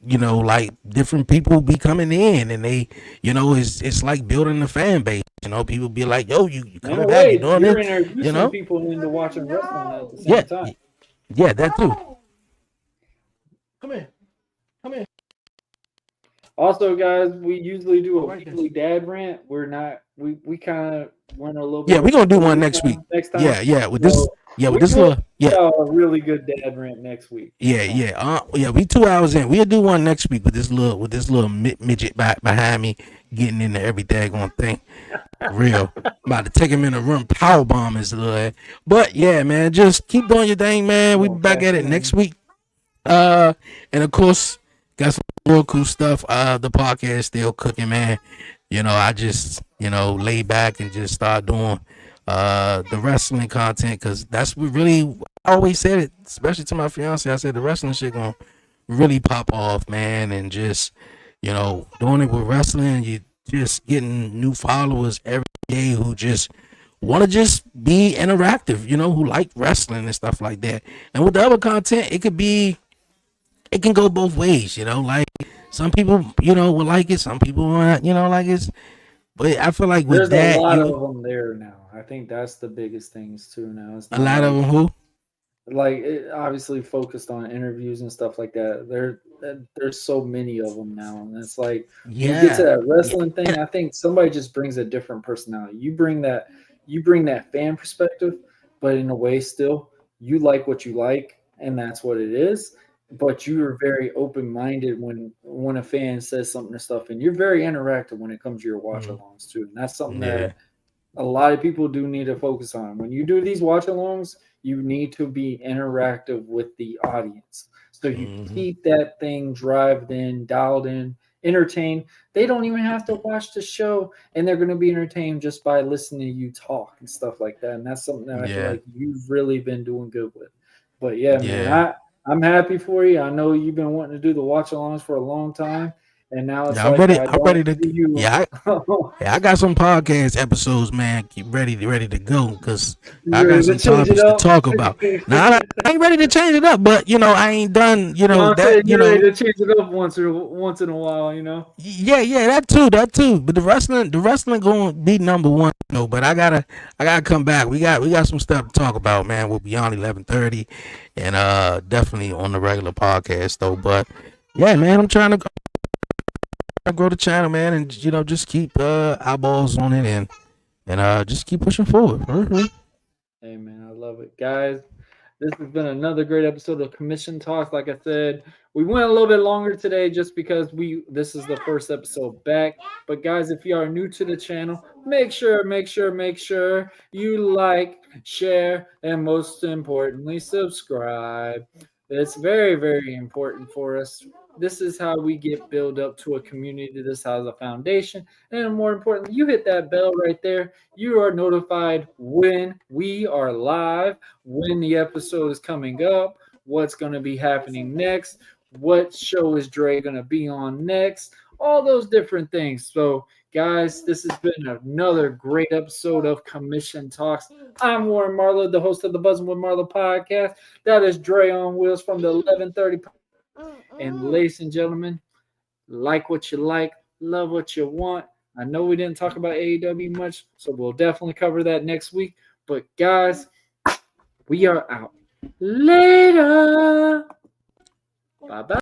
you know, like different people be coming in and they, you know, it's like building a fan base. You know, people be like, yo, you In coming a back, you way, doing you're this, you introducing know? people into watching wrestling at the Yeah, same time. yeah, that too. Come here, come here. Also, guys, we usually do a Right there. weekly dad rant. We're not. We kind of went a little bit. Yeah, we're gonna do one over next week. time next time. Yeah, with this, So yeah, with we this will little, yeah, do a really good dad rant next week. yeah. We 2 hours in. We'll do one next week with this little midget behind me getting into every daggone thing. Real, about to take him in the room, power bomb his little ass. But yeah, man, just keep doing your thing, man. We Oh, be back cash at it in. next week. And of course, got some real cool stuff. The podcast still cooking, man. You know, I just, you know, lay back and just start doing the wrestling content because that's what really I always said it, especially to my fiance. I said the wrestling shit gonna really pop off, man, and just, you know, doing it with wrestling, you just getting new followers every day who just want to just be interactive, you know, who like wrestling and stuff like that. And with the other content, it can go both ways, you know. Like some people, you know, will like it, some people will not, you know, like it's. But I feel like with There's a that, lot of you them there now. I think that's the biggest things too. Now it's a not lot of them who, like it obviously focused on interviews and stuff like that. There's so many of them now, and it's like when you get to yeah, that wrestling thing, I think somebody just brings a different personality. You bring that fan perspective, but in a way, still you like what you like, and that's what it is. But you are very open minded when a fan says something and stuff, and you're very interactive when it comes to your watch mhm, alongs too. And that's something yeah, that a lot of people do need to focus on. When you do these watch alongs, you need to be interactive with the audience. So you hmm keep that thing drive in, dialed in, entertained. They don't even have to watch the show and they're going to be entertained just by listening to you talk and stuff like that. And that's something that I feel yeah, like you've really been doing good with. But yeah, man, yeah, I'm happy for you. I know you've been wanting to do the watch alongs for a long time. And now it's Yeah, I'm like ready. I I'm don't ready to. see you. Yeah, I got some podcast episodes, man. Keep ready to go because I You ready got to some change it topics to up? talk about. Now I ain't ready to change it up, but I ain't done. No, I'm saying That. you're ready to change it up once in a while, Yeah, that too. But the wrestling going to be number one. But I gotta come back. We got some stuff to talk about, man. We'll be on 11:30, and definitely on the regular podcast though. But yeah, man, I'm trying to grow the channel, man, and just keep eyeballs on it and just keep pushing forward. Mm-hmm. Hey man, I love it. Guys, this has been another great episode of Commission Talks. Like I said, we went a little bit longer today just because this is the first episode back. But guys, if you are new to the channel, make sure you like, share, and most importantly, subscribe. It's very, very important for us. This is how we get built up to a community. This has a foundation. And more importantly, you hit that bell right there. You are notified when we are live, when the episode is coming up, what's going to be happening next, what show is Dre going to be on next, all those different things. So, guys, this has been another great episode of Commission Talks. I'm Warren Marlowe, the host of the Buzzing with Marlowe podcast. That is Dre on Wheels from the 11:30. And ladies and gentlemen, like what you like, love what you want. I know we didn't talk about AEW much, so we'll definitely cover that next week. But guys, we are out. Later. Bye-bye.